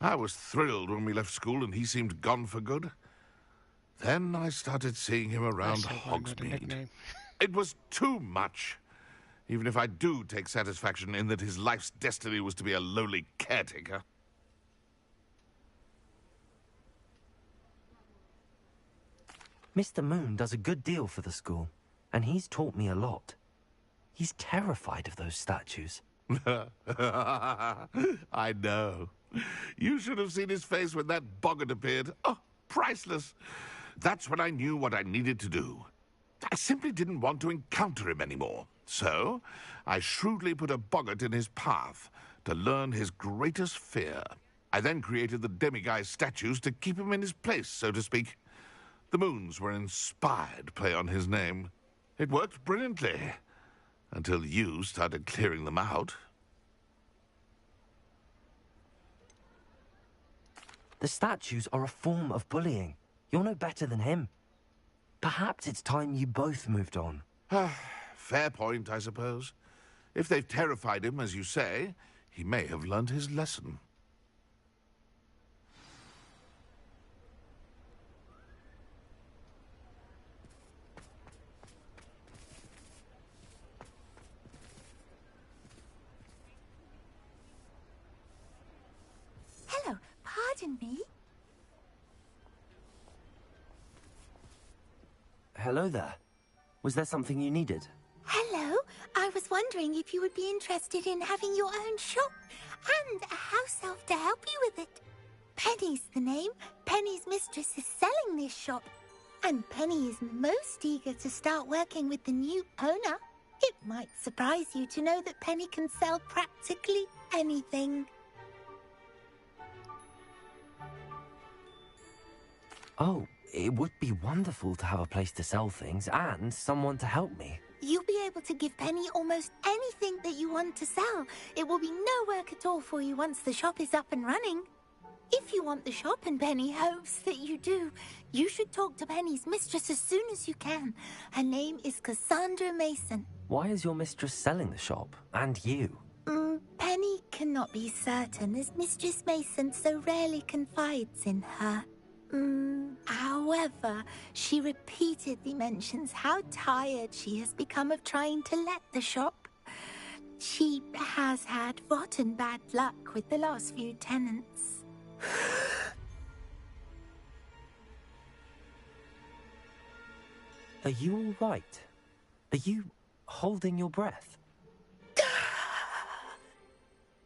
I was thrilled when we left school and he seemed gone for good. Then I started seeing him around Hogsmeade. It was too much. Even if I do take satisfaction in that his life's destiny was to be a lowly caretaker. Mr. Moon does a good deal for the school, and he's taught me a lot. He's terrified of those statues. I know. You should have seen his face when that boggart appeared. Oh, priceless. That's when I knew what I needed to do. I simply didn't want to encounter him anymore. So, I shrewdly put a boggart in his path to learn his greatest fear. I then created the demiguise statues to keep him in his place, so to speak. The moons were an inspired play on his name. It worked brilliantly. Until you started clearing them out. The statues are a form of bullying. You're no better than him. Perhaps it's time you both moved on. Fair point, I suppose. If they've terrified him, as you say, he may have learned his lesson. Hello there. Was there something you needed? Hello. I was wondering if you would be interested in having your own shop and a house elf to help you with it. Penny's the name. Penny's mistress is selling this shop, and Penny is most eager to start working with the new owner. It might surprise you to know that Penny can sell practically anything. Oh, it would be wonderful to have a place to sell things and someone to help me. You'll be able to give Penny almost anything that you want to sell. It will be no work at all for you once the shop is up and running. If you want the shop and Penny hopes that you do, you should talk to Penny's mistress as soon as you can. Her name is Cassandra Mason. Why is your mistress selling the shop? And you? Penny cannot be certain, as Mistress Mason so rarely confides in her. However, she repeatedly mentions how tired she has become of trying to let the shop. She has had rotten bad luck with the last few tenants. Are you all right? Are you holding your breath?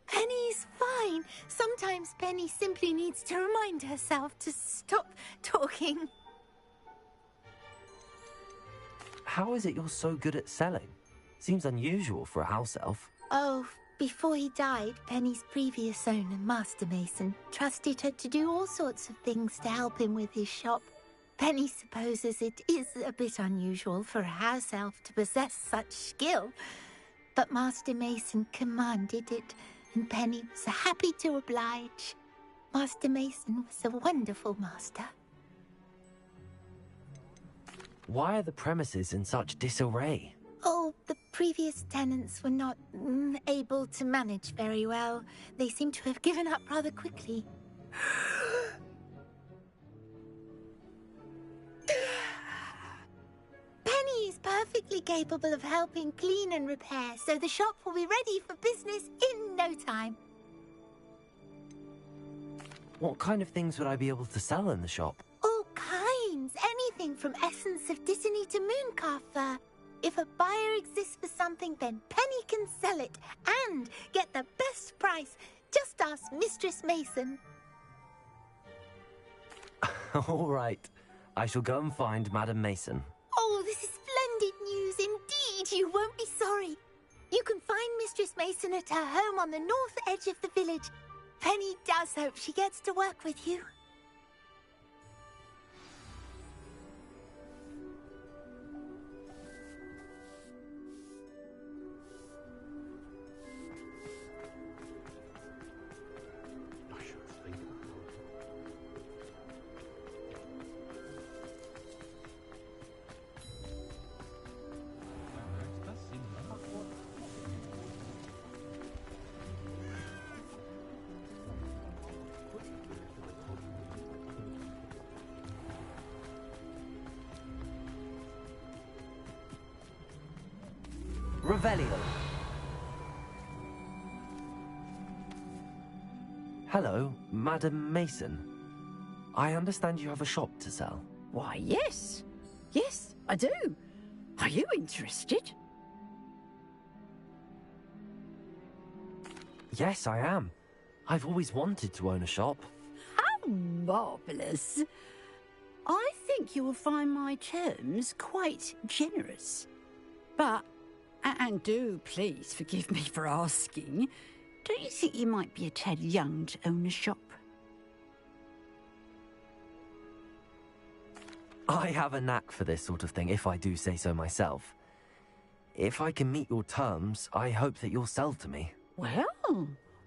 Penny's fine. Sometimes Penny simply needs to remind herself to stop talking. How is it you're so good at selling? Seems unusual for a house elf. Oh, before he died, Penny's previous owner, Master Mason, trusted her to do all sorts of things to help him with his shop. Penny supposes it is a bit unusual for a house elf to possess such skill, but Master Mason commanded it, and Penny was happy to oblige. Master Mason was a wonderful master. Why are the premises in such disarray? Oh, the previous tenants were not able to manage very well. They seem to have given up rather quickly. Penny is perfectly capable of helping clean and repair, so the shop will be ready for business in no time. What kind of things would I be able to sell in the shop? All kinds. Anything from essence of Disney to mooncalf fur. If a buyer exists for something, then Penny can sell it and get the best price. Just ask Mistress Mason. All right. I shall go and find Madam Mason. Oh, this is splendid news indeed. You won't be sorry. You can find Mistress Mason at her home on the north edge of the village. Penny does hope she gets to work with you. Revelio. Hello, Madam Mason. I understand you have a shop to sell. Why, yes. Yes, I do. Are you interested? Yes, I am. I've always wanted to own a shop. How marvellous. I think you will find my terms quite generous. But, and do please forgive me for asking, don't you think you might be a tad young to own a shop? I have a knack for this sort of thing, if I do say so myself. If I can meet your terms, I hope that you'll sell to me. Well,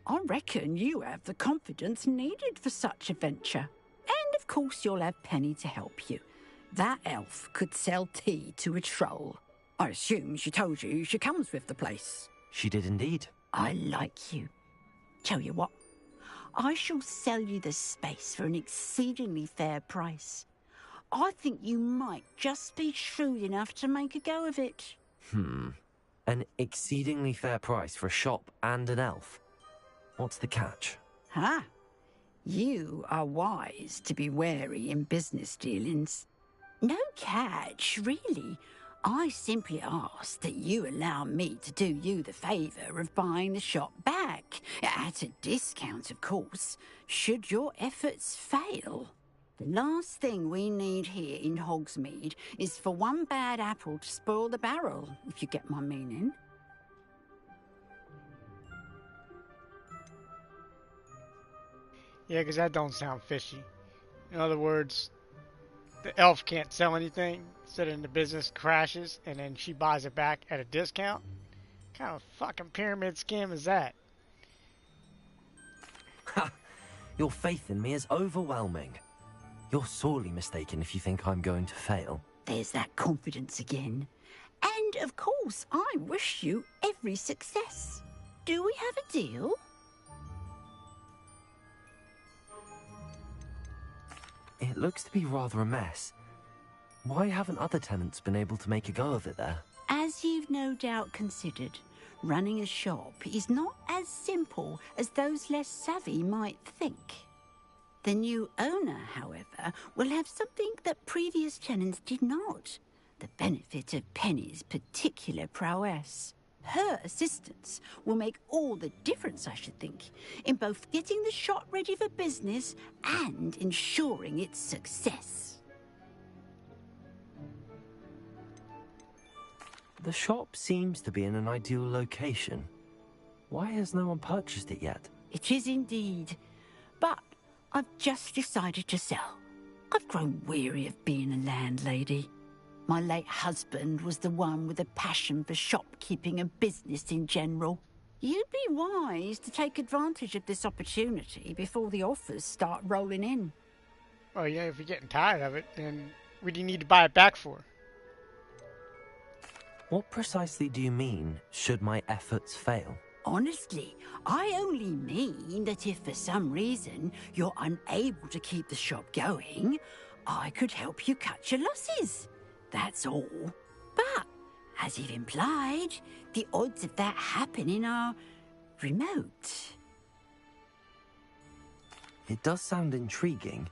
I reckon you have the confidence needed for such a venture. And of course you'll have Penny to help you. That elf could sell tea to a troll. I assume she told you she comes with the place. She did indeed. I like you. Tell you what, I shall sell you the space for an exceedingly fair price. I think you might just be shrewd enough to make a go of it. An exceedingly fair price for a shop and an elf. What's the catch? You are wise to be wary in business dealings. No catch, really. I simply ask that you allow me to do you the favour of buying the shop back. At a discount, of course, should your efforts fail. The last thing we need here in Hogsmeade is for one bad apple to spoil the barrel, if you get my meaning. Yeah, because that don't sound fishy. In other words, the elf can't sell anything, so then the business crashes, and then she buys it back at a discount? What kind of fucking pyramid scam is that? Ha! Your faith in me is overwhelming. You're sorely mistaken if you think I'm going to fail. There's that confidence again. And, of course, I wish you every success. Do we have a deal? It looks to be rather a mess. Why haven't other tenants been able to make a go of it there? As you've no doubt considered, running a shop is not as simple as those less savvy might think. The new owner, however, will have something that previous tenants did not. The benefit of Penny's particular prowess. Her assistance will make all the difference, I should think, in both getting the shop ready for business and ensuring its success. The shop seems to be in an ideal location. Why has no one purchased it yet? It is indeed, but I've just decided to sell. I've grown weary of being a landlady. My late husband was the one with a passion for shopkeeping and business in general. You'd be wise to take advantage of this opportunity before the offers start rolling in. Well, yeah, if you're getting tired of it, then what do you need to buy it back for? What precisely do you mean, should my efforts fail? Honestly, I only mean that if for some reason you're unable to keep the shop going, I could help you cut your losses. That's all. But, as you've implied, the odds of that happening are remote. It does sound intriguing,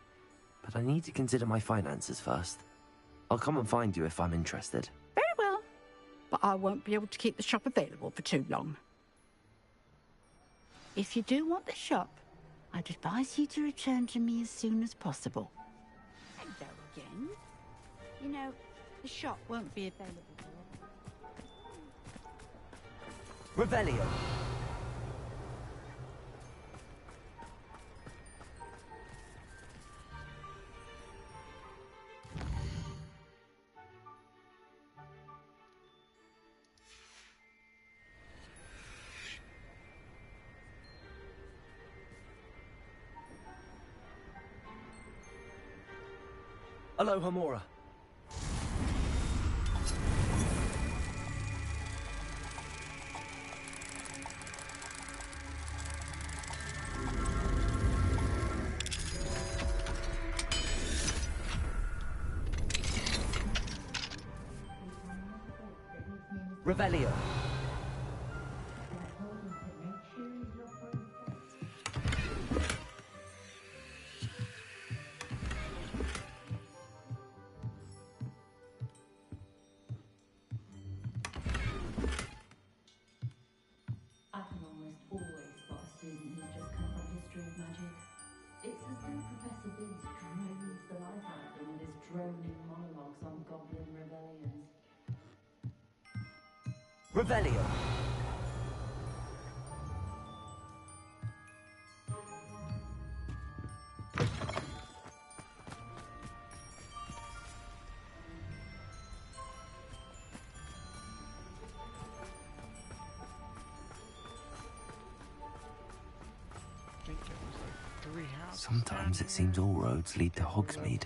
but I need to consider my finances first. I'll come and find you if I'm interested. Very well, but I won't be able to keep the shop available for too long. If you do want the shop, I'd advise you to return to me as soon as possible. Hello again. You know, the shop won't be available. Revelio. Aloha Mora. Revelio. I can almost always spot a student who's just come from history of magic. It's as though Professor Biggs drains the life out of them with his droning monologues on goblin rebellions. Revelio. Sometimes it seems all roads lead to Hogsmeade.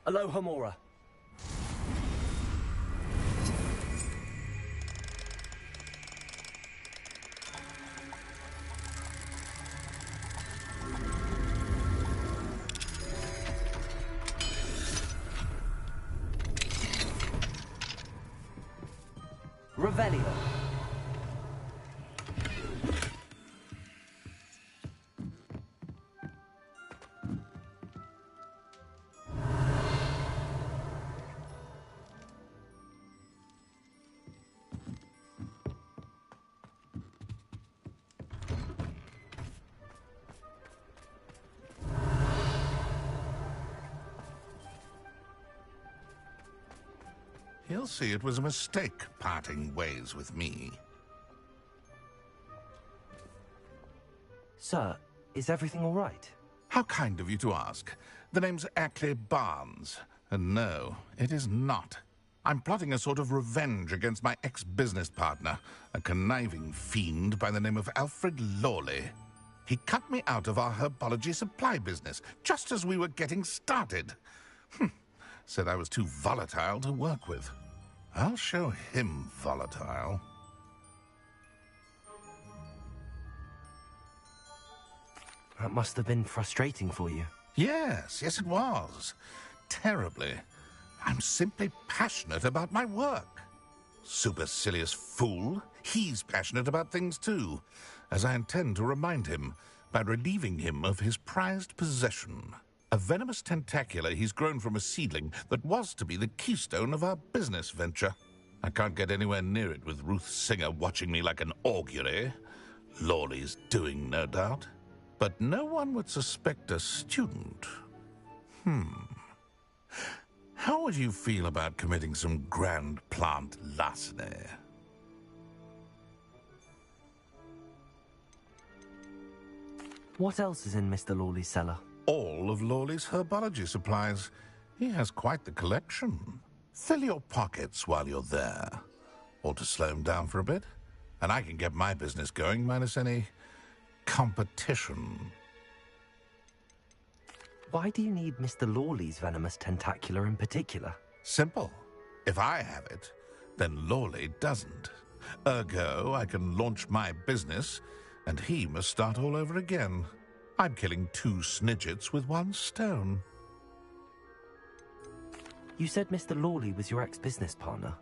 Aloha Mora. Revelio. He'll see it was a mistake parting ways with me. Sir, is everything all right? How kind of you to ask. The name's Ackley Barnes. And no, it is not. I'm plotting a sort of revenge against my ex-business partner, a conniving fiend by the name of Alfred Lawley. He cut me out of our herbology supply business, just as we were getting started. Said I was too volatile to work with. I'll show him volatile. That must have been frustrating for you. Yes, it was. Terribly. I'm simply passionate about my work. Supercilious fool. He's passionate about things too, as I intend to remind him by relieving him of his prized possession. A venomous tentacula he's grown from a seedling that was to be the keystone of our business venture. I can't get anywhere near it with Ruth Singer watching me like an augury. Lawley's doing, no doubt. But no one would suspect a student. How would you feel about committing some grand plant larceny? What else is in Mr. Lawley's cellar? All of Lawley's herbology supplies. He has quite the collection. Fill your pockets while you're there. Or to slow him down for a bit. And I can get my business going minus any competition. Why do you need Mr. Lawley's venomous tentacula in particular? Simple. If I have it, then Lawley doesn't. Ergo, I can launch my business, and he must start all over again. I'm killing 2 snidgets with 1 stone. You said Mr. Lawley was your ex-business partner.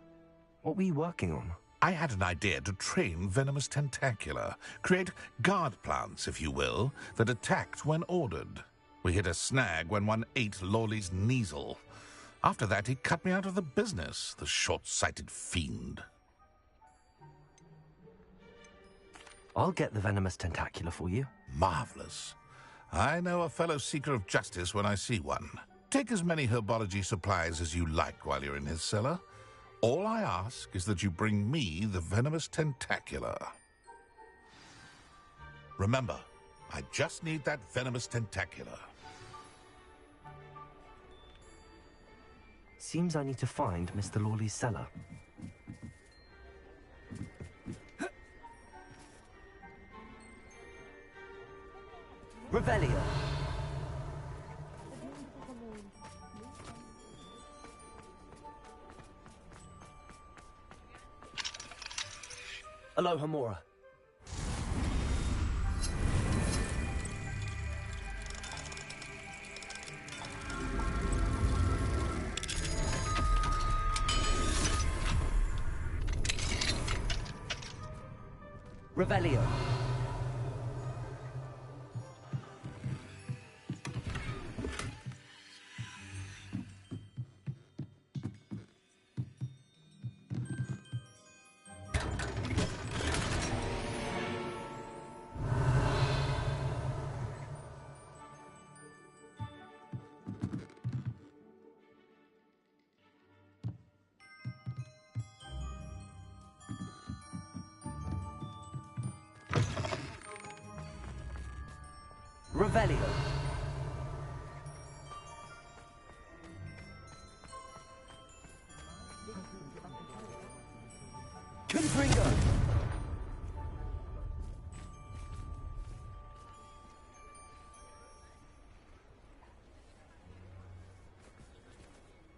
What were you working on? I had an idea to train venomous tentacula, create guard plants, if you will, that attacked when ordered. We hit a snag when one ate Lawley's Kneasel. After that, he cut me out of the business, the short-sighted fiend. I'll get the venomous tentacula for you. Marvelous. I know a fellow seeker of justice when I see one. Take as many herbology supplies as you like while you're in his cellar. All I ask is that you bring me the venomous tentacula. Remember, I just need that venomous tentacula. Seems I need to find Mr. Lawley's cellar. Revelio. Aloha Mora. Revelio. Revelio. Confringo.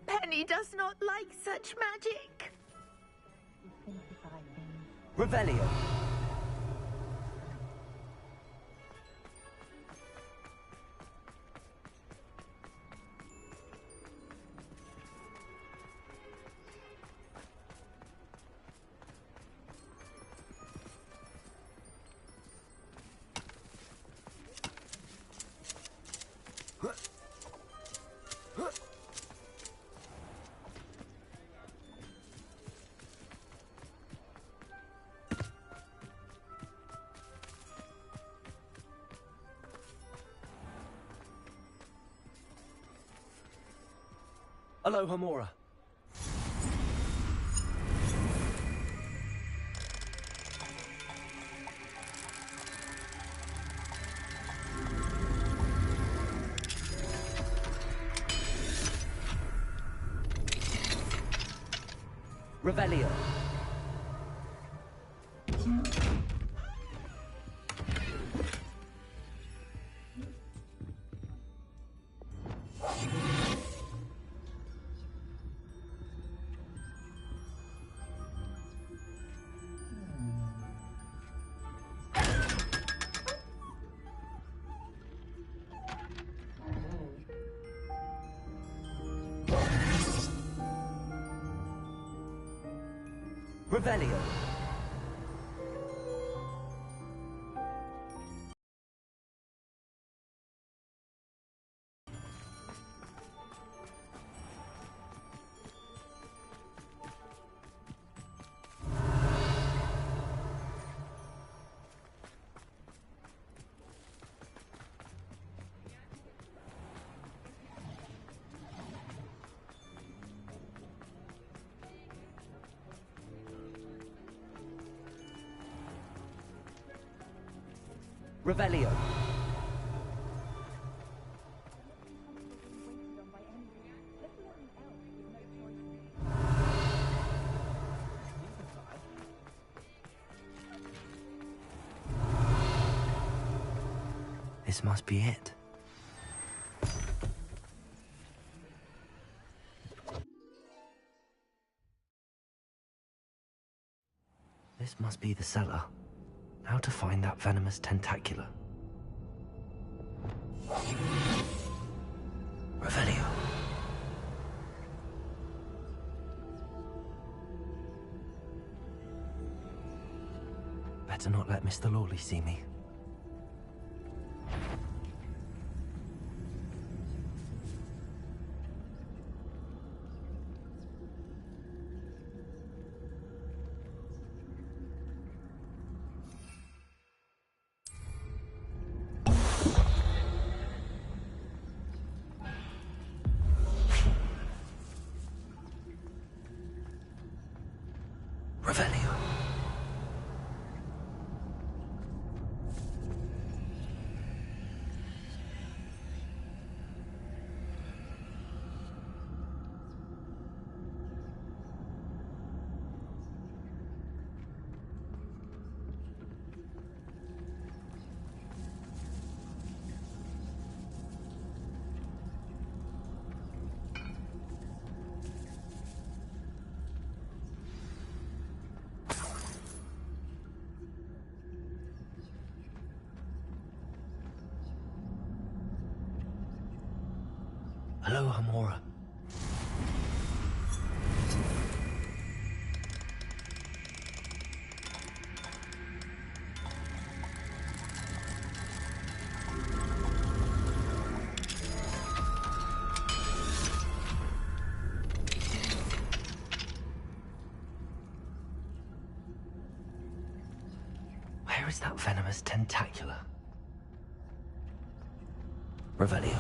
Penny does not like such magic. Revelio. Hello, Homura. Revelio. Revelio. Revelio. This must be it. This must be the cellar. How to find that venomous tentacula? Revelio. Better not let Mr. Lawley see me. Revelio. Hello, Homura. Where is that venomous tentacula? Revelio.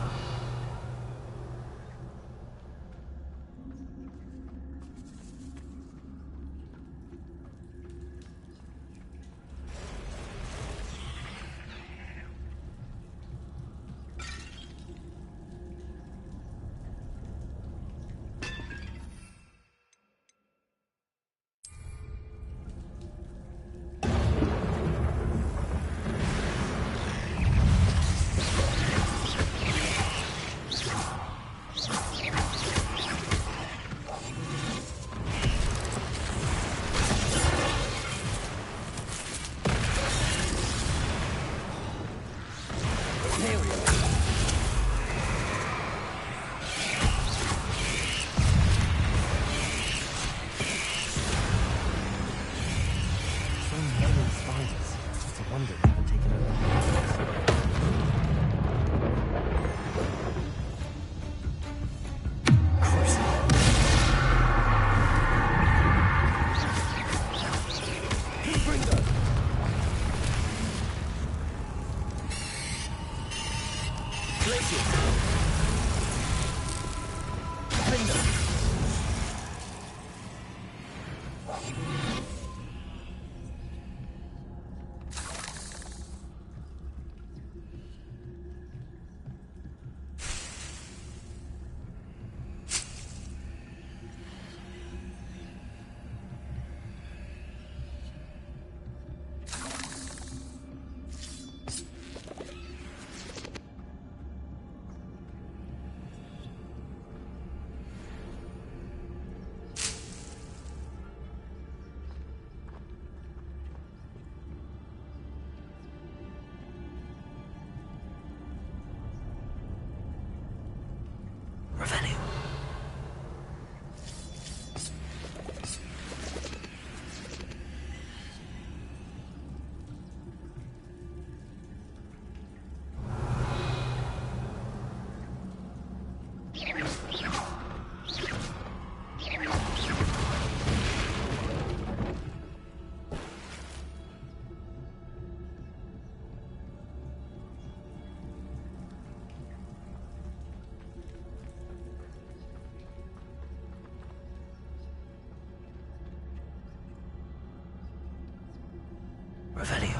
Revelio.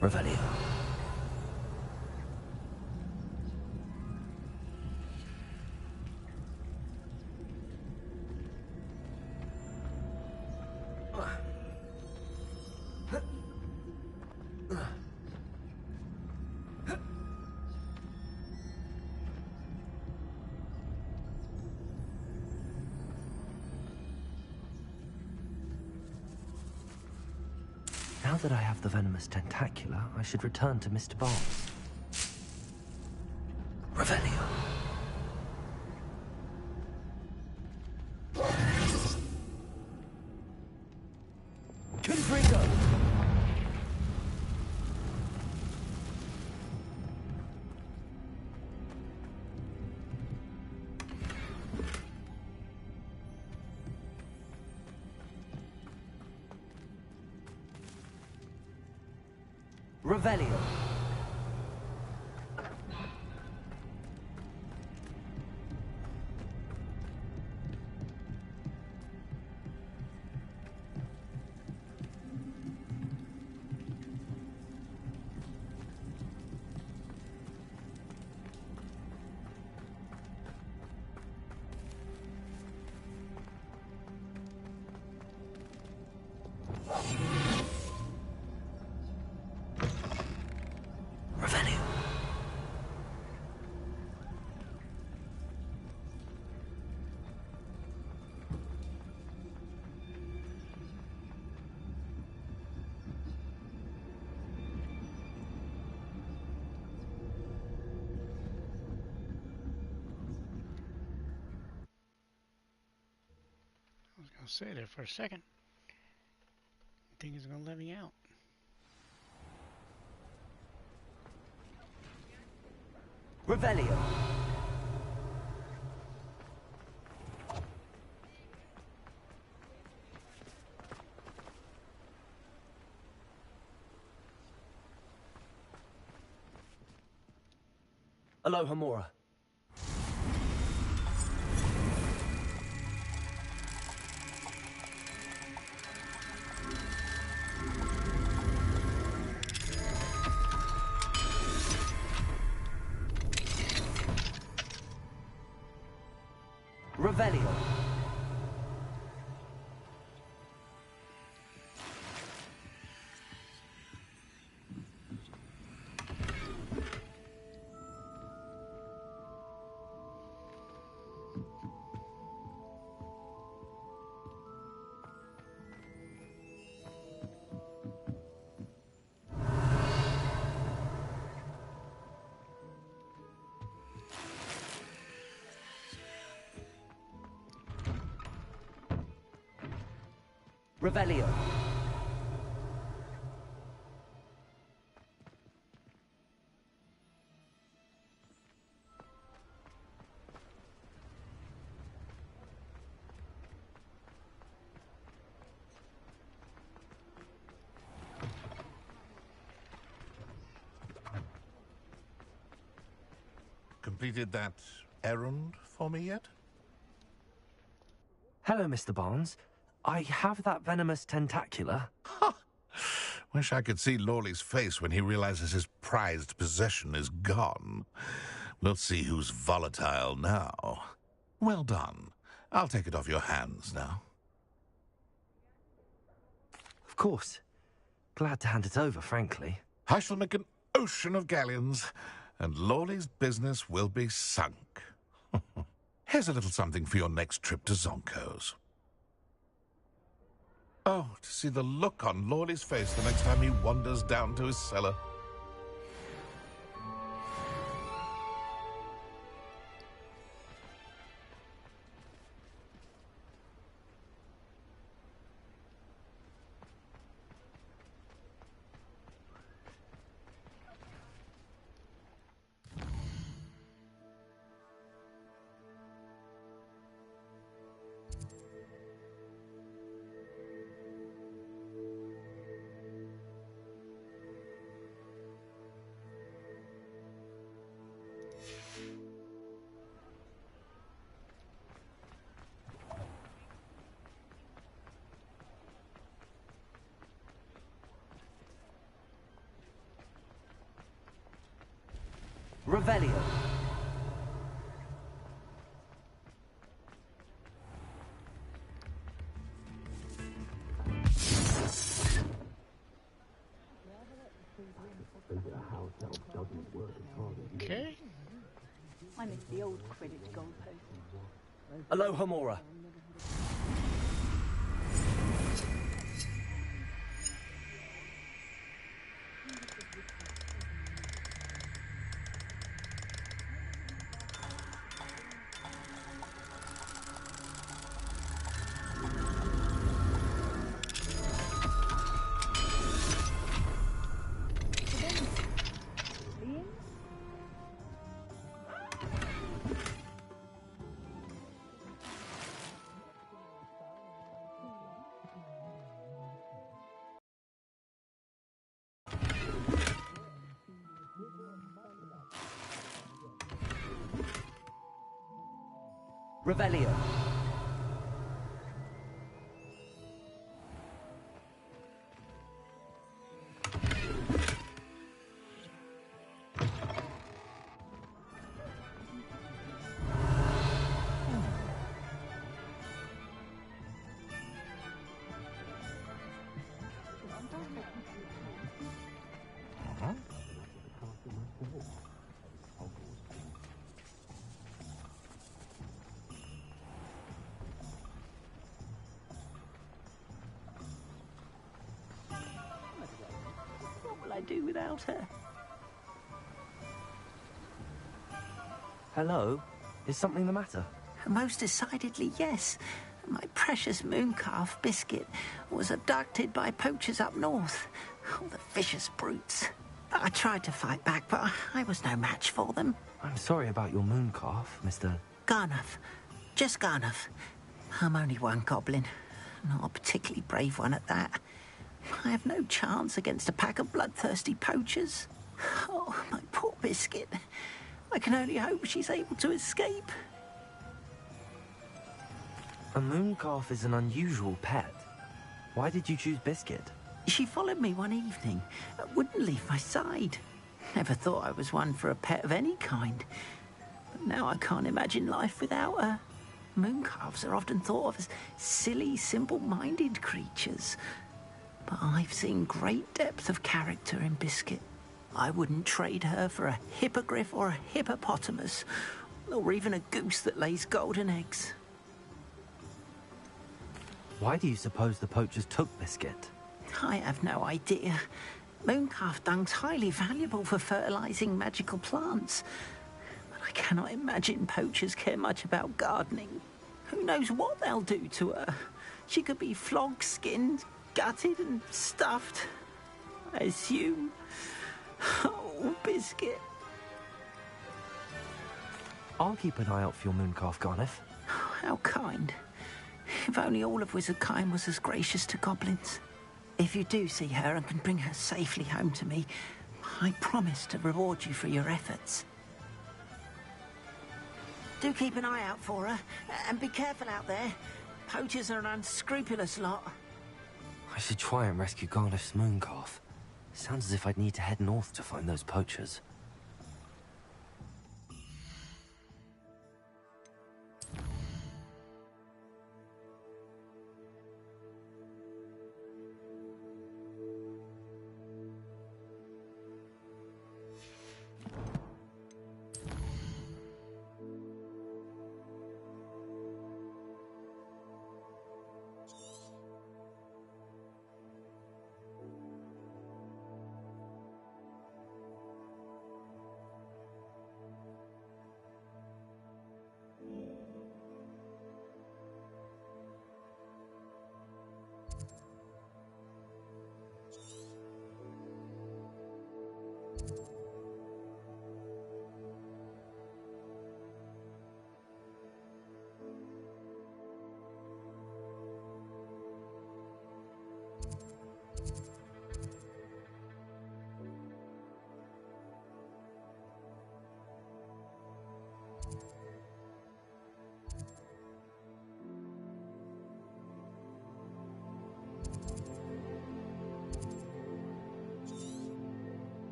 Revelio. Now that I have the venomous tentacula, I should return to Mr. Barnes. Revelio. Confringo! Revelio. I was going to say there for a second. I think he's going to let me out. Revelio. Alohomora. Revelio. Revelio. Completed that errand for me yet? Hello, Mr. Barnes. I have that venomous tentacula. Wish I could see Lawley's face when he realizes his prized possession is gone. We'll see who's volatile now. Well done. I'll take it off your hands now. Of course. Glad to hand it over, frankly. I shall make an ocean of galleons, and Lawley's business will be sunk. Here's a little something for your next trip to Zonko's. Oh, to see the look on Lawley's face the next time he wanders down to his cellar. Revelio. Okay. I miss the old Quidditch goalpost. Aloha Mora. Revelio. What will I do without her? Hello? Is something the matter? Most decidedly, yes. My precious mooncalf, Biscuit, was abducted by poachers up north. Oh, the vicious brutes. I tried to fight back, but I was no match for them. I'm sorry about your mooncalf, Mr. Garnuff. Just Garnuff. I'm only one goblin. Not a particularly brave one at that. I have no chance against a pack of bloodthirsty poachers. Oh, my poor Biscuit. I can only hope she's able to escape. A mooncalf is an unusual pet. Why did you choose Biscuit? She followed me one evening, wouldn't leave my side. Never thought I was one for a pet of any kind. But now I can't imagine life without her. Mooncalves are often thought of as silly, simple-minded creatures. But I've seen great depth of character in Biscuit. I wouldn't trade her for a hippogriff or a hippopotamus, or even a goose that lays golden eggs. Why do you suppose the poachers took Biscuit? I have no idea. Mooncalf dung's highly valuable for fertilizing magical plants. But I cannot imagine poachers care much about gardening. Who knows what they'll do to her? She could be flogged, skinned, gutted and stuffed. I assume. Oh, Biscuit. I'll keep an eye out for your mooncalf, Garniff. How kind. If only all of Wizardkind was as gracious to goblins. If you do see her and can bring her safely home to me, I promise to reward you for your efforts. Do keep an eye out for her, and be careful out there. Poachers are an unscrupulous lot. I should try and rescue Garniff's mooncalf. Sounds as if I'd need to head north to find those poachers.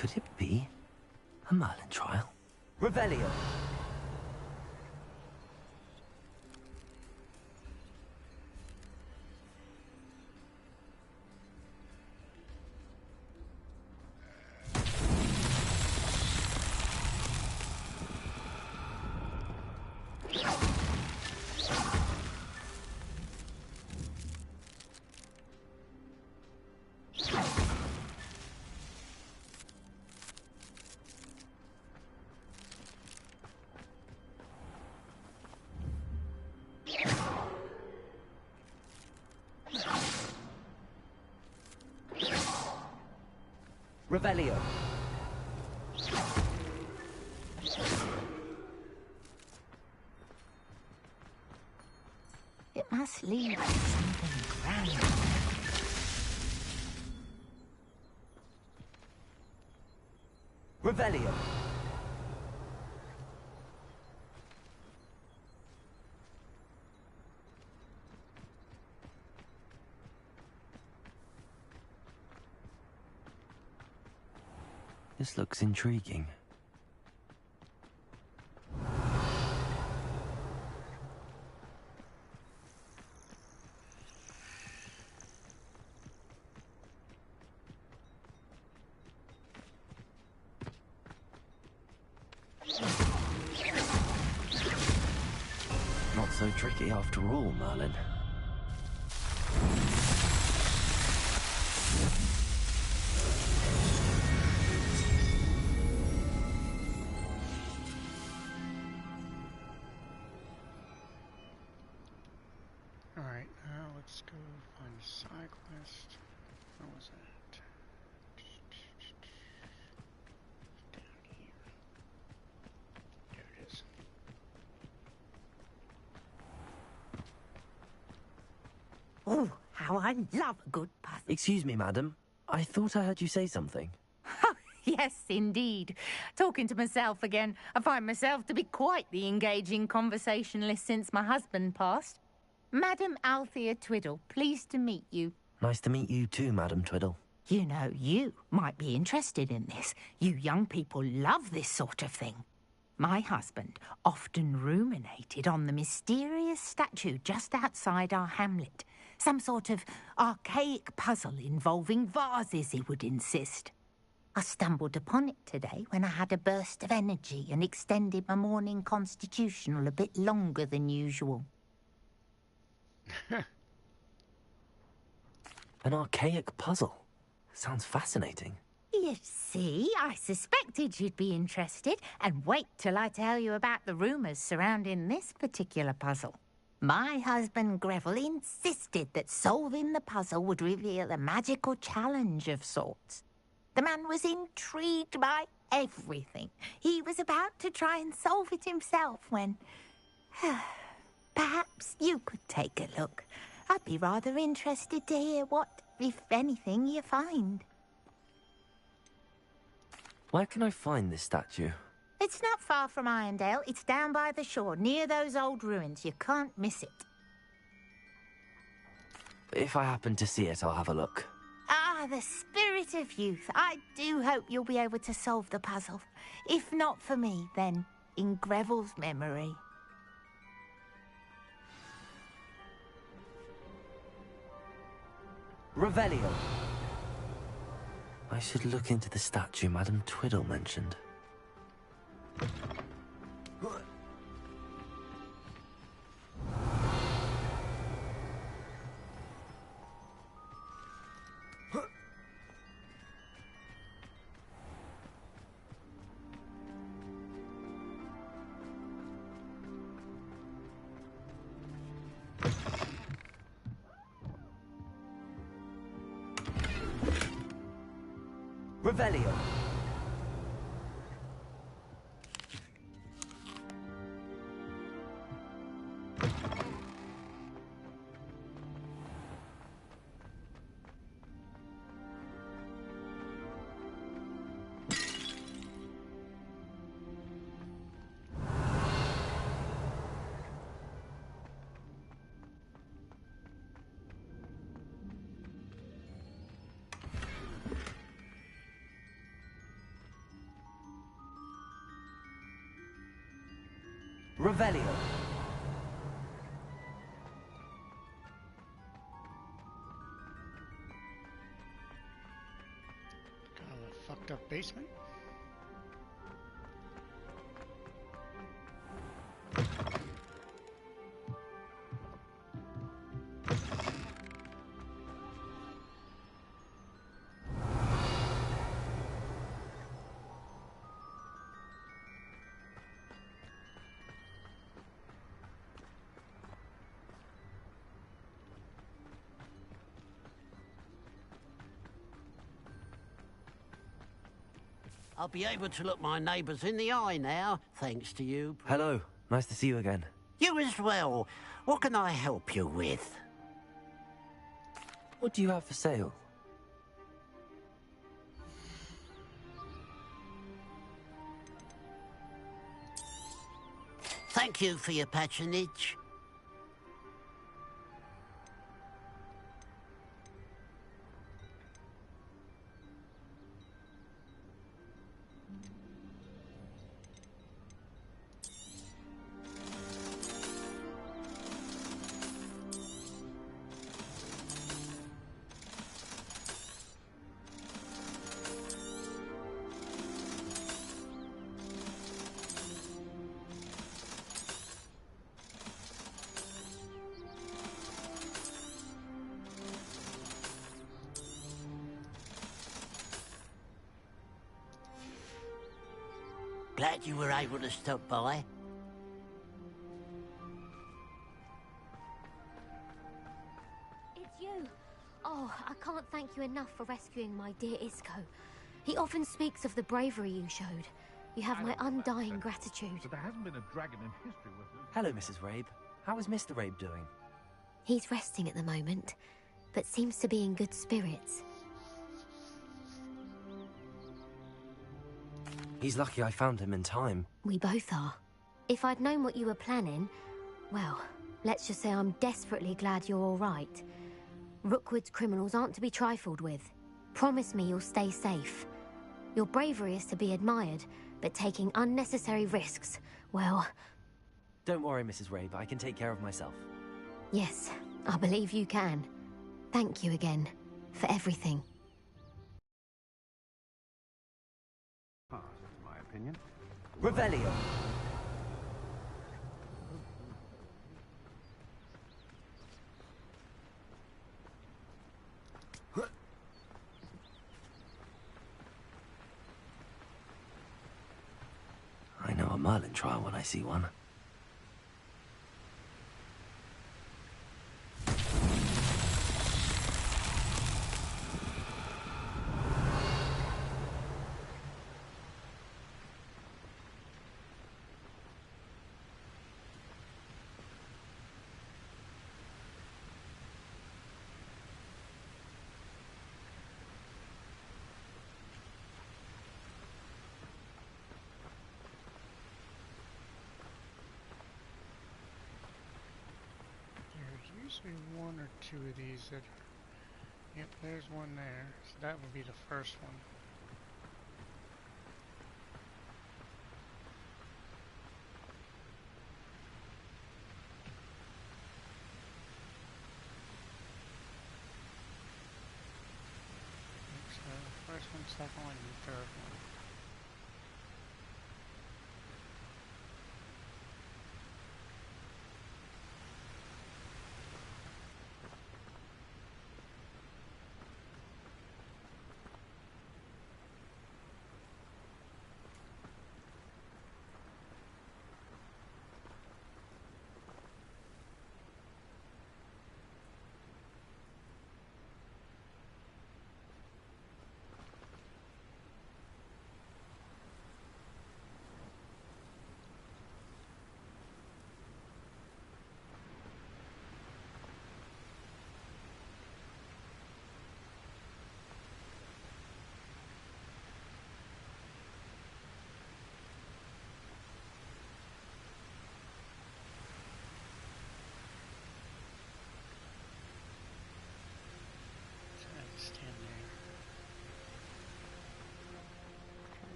Could it be a Merlin trial? Revelio. Revelio. It must lead to something grand. Revelio. This looks intriguing. Not so tricky after all, Merlin. Alright, now let's go find the side quest. Where was that? Down here. There it is. Oh, how I love a good puzzle. Excuse me, madam. I thought I heard you say something. Yes, indeed. Talking to myself again. I find myself to be quite the engaging conversationalist since my husband passed. Madam Althea Twiddle, pleased to meet you. Nice to meet you too, Madam Twiddle. You know, you might be interested in this. You young people love this sort of thing. My husband often ruminated on the mysterious statue just outside our hamlet. Some sort of archaic puzzle involving vases, he would insist. I stumbled upon it today when I had a burst of energy and extended my morning constitutional a bit longer than usual. An archaic puzzle. Sounds fascinating. You see, I suspected you'd be interested, and wait till I tell you about the rumours surrounding this particular puzzle. My husband Greville insisted that solving the puzzle would reveal a magical challenge of sorts. The man was intrigued by everything. He was about to try and solve it himself when... Perhaps you could take a look. I'd be rather interested to hear what, if anything, you find. Where can I find this statue? It's not far from Irondale. It's down by the shore, near those old ruins. You can't miss it. If I happen to see it, I'll have a look. Ah, the spirit of youth. I do hope you'll be able to solve the puzzle. If not for me, then in Greville's memory. Revelio. I should look into the statue Madame Twiddle mentioned. Revelio. Revelio. Kind of a fucked up basement. I'll be able to look my neighbours in the eye now, thanks to you. Hello. Nice to see you again. You as well. What can I help you with? What do you have for sale? Thank you for your patronage. Glad you were able to stop by. It's you. Oh, I can't thank you enough for rescuing my dear Isco. He often speaks of the bravery you showed. You have my undying gratitude. But there hasn't been a dragon in history with it. Hello, Mrs. Rabe. How is Mr. Rabe doing? He's resting at the moment, but seems to be in good spirits. He's lucky I found him in time. We both are. If I'd known what you were planning, well, let's just say I'm desperately glad you're all right. Rookwood's criminals aren't to be trifled with. Promise me you'll stay safe. Your bravery is to be admired, but taking unnecessary risks, well... Don't worry, Mrs. Rabe. I can take care of myself. Yes, I believe you can. Thank you again, for everything. Opinion. Revelio. I know a Merlin trial when I see one. Usually one or two of these that are... Yep, there's one there. So that would be the first one. So first one, second one, and third one.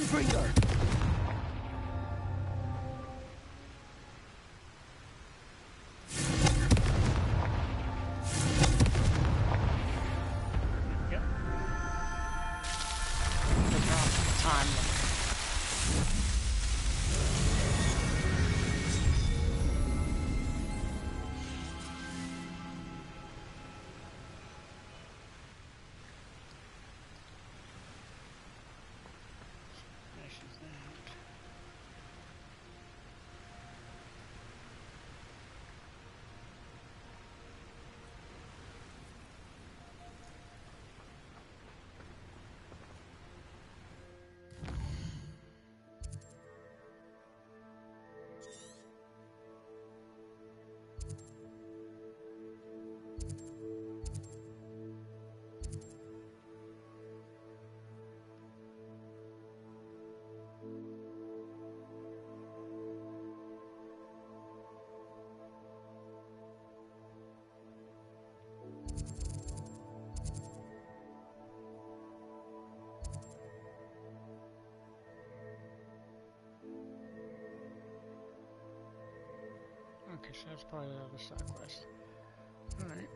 Freer! Yep. Time limit. Okay, so that's probably the other side quest. Alright.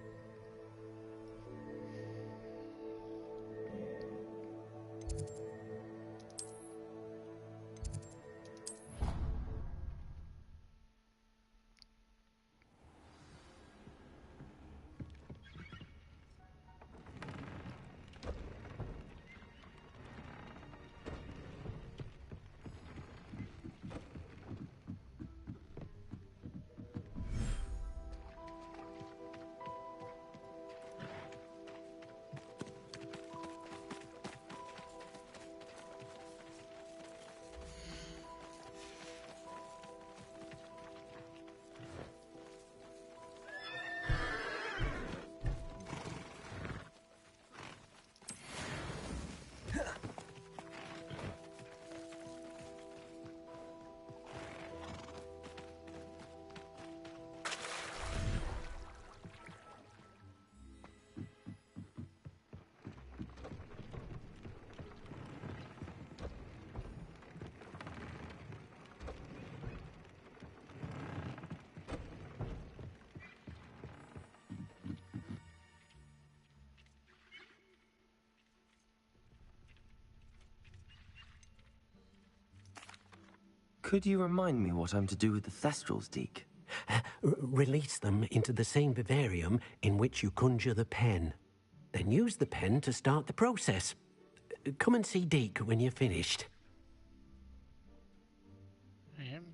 Could you remind me what I'm to do with the Thestrals, Deke? Release them into the same vivarium in which you conjure the pen. Then use the pen to start the process. Come and see Deke when you're finished. I am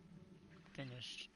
finished.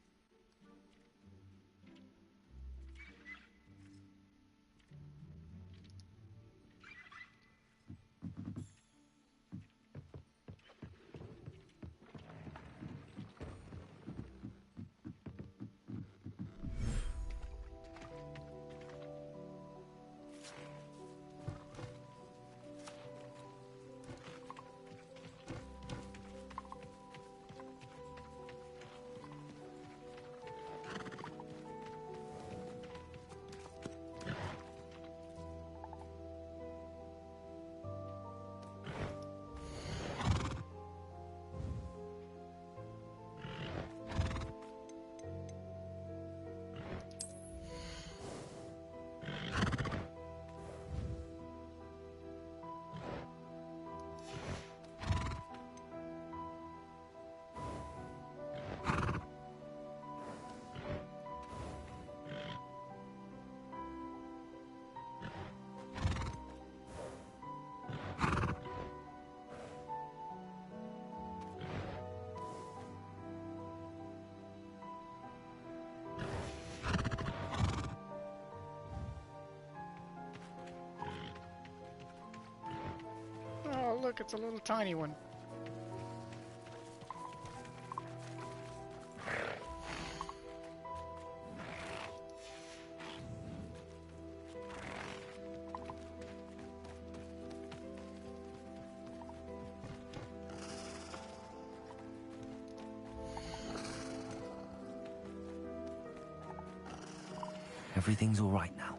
Oh, look, it's a little tiny one. Everything's all right now.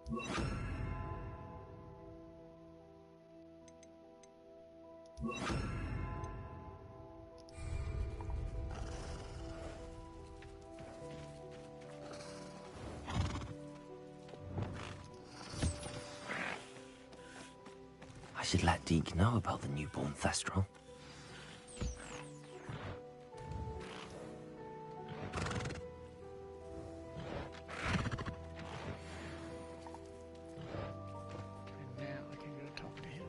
I should let Deke know about the newborn Thestral. And now I can go talk to him.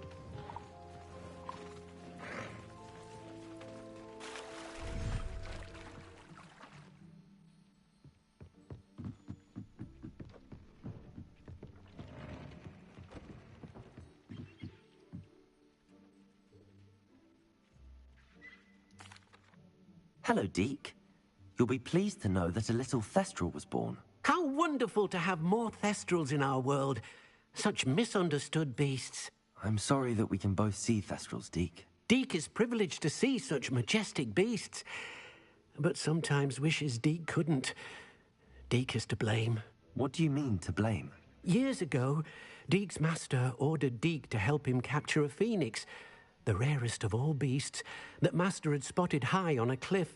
Hello, Deke. You'll be pleased to know that a little Thestral was born. How wonderful to have more Thestrals in our world. Such misunderstood beasts. I'm sorry that we can both see Thestrals, Deke. Deke is privileged to see such majestic beasts, but sometimes wishes Deke couldn't. Deke is to blame. What do you mean, to blame? Years ago, Deke's master ordered Deke to help him capture a phoenix, the rarest of all beasts, that master had spotted high on a cliff.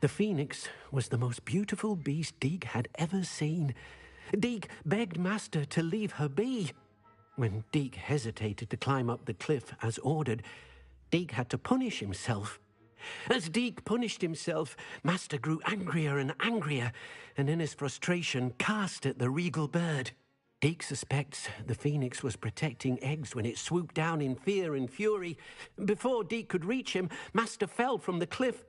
The phoenix was the most beautiful beast Deke had ever seen. Deke begged master to leave her be. When Deke hesitated to climb up the cliff as ordered, Deke had to punish himself. As Deke punished himself, master grew angrier and angrier, and in his frustration cast at the regal bird. Deke suspects the phoenix was protecting eggs when it swooped down in fear and fury. Before Deke could reach him, master fell from the cliff.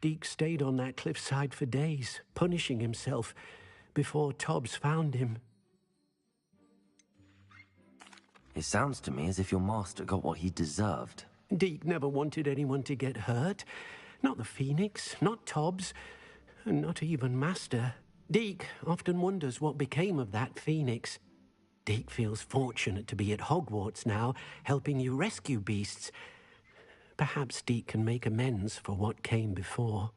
Deke stayed on that cliffside for days, punishing himself, before Tobbs found him. It sounds to me as if your master got what he deserved. Deke never wanted anyone to get hurt. Not the phoenix, not Tobbs, and not even master. Deke often wonders what became of that phoenix. Deke feels fortunate to be at Hogwarts now, helping you rescue beasts. Perhaps Deke can make amends for what came before.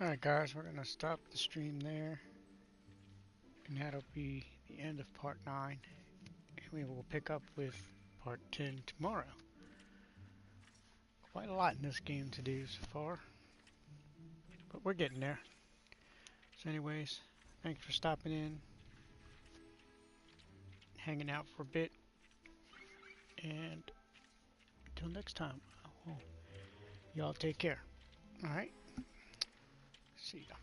Alright guys, we're going to stop the stream there. And that'll be the end of part 9. And we will pick up with part 10 tomorrow. Quite a lot in this game to do so far. But we're getting there. So anyways, thanks for stopping in. Hanging out for a bit. And until next time, y'all take care. Alright? See ya.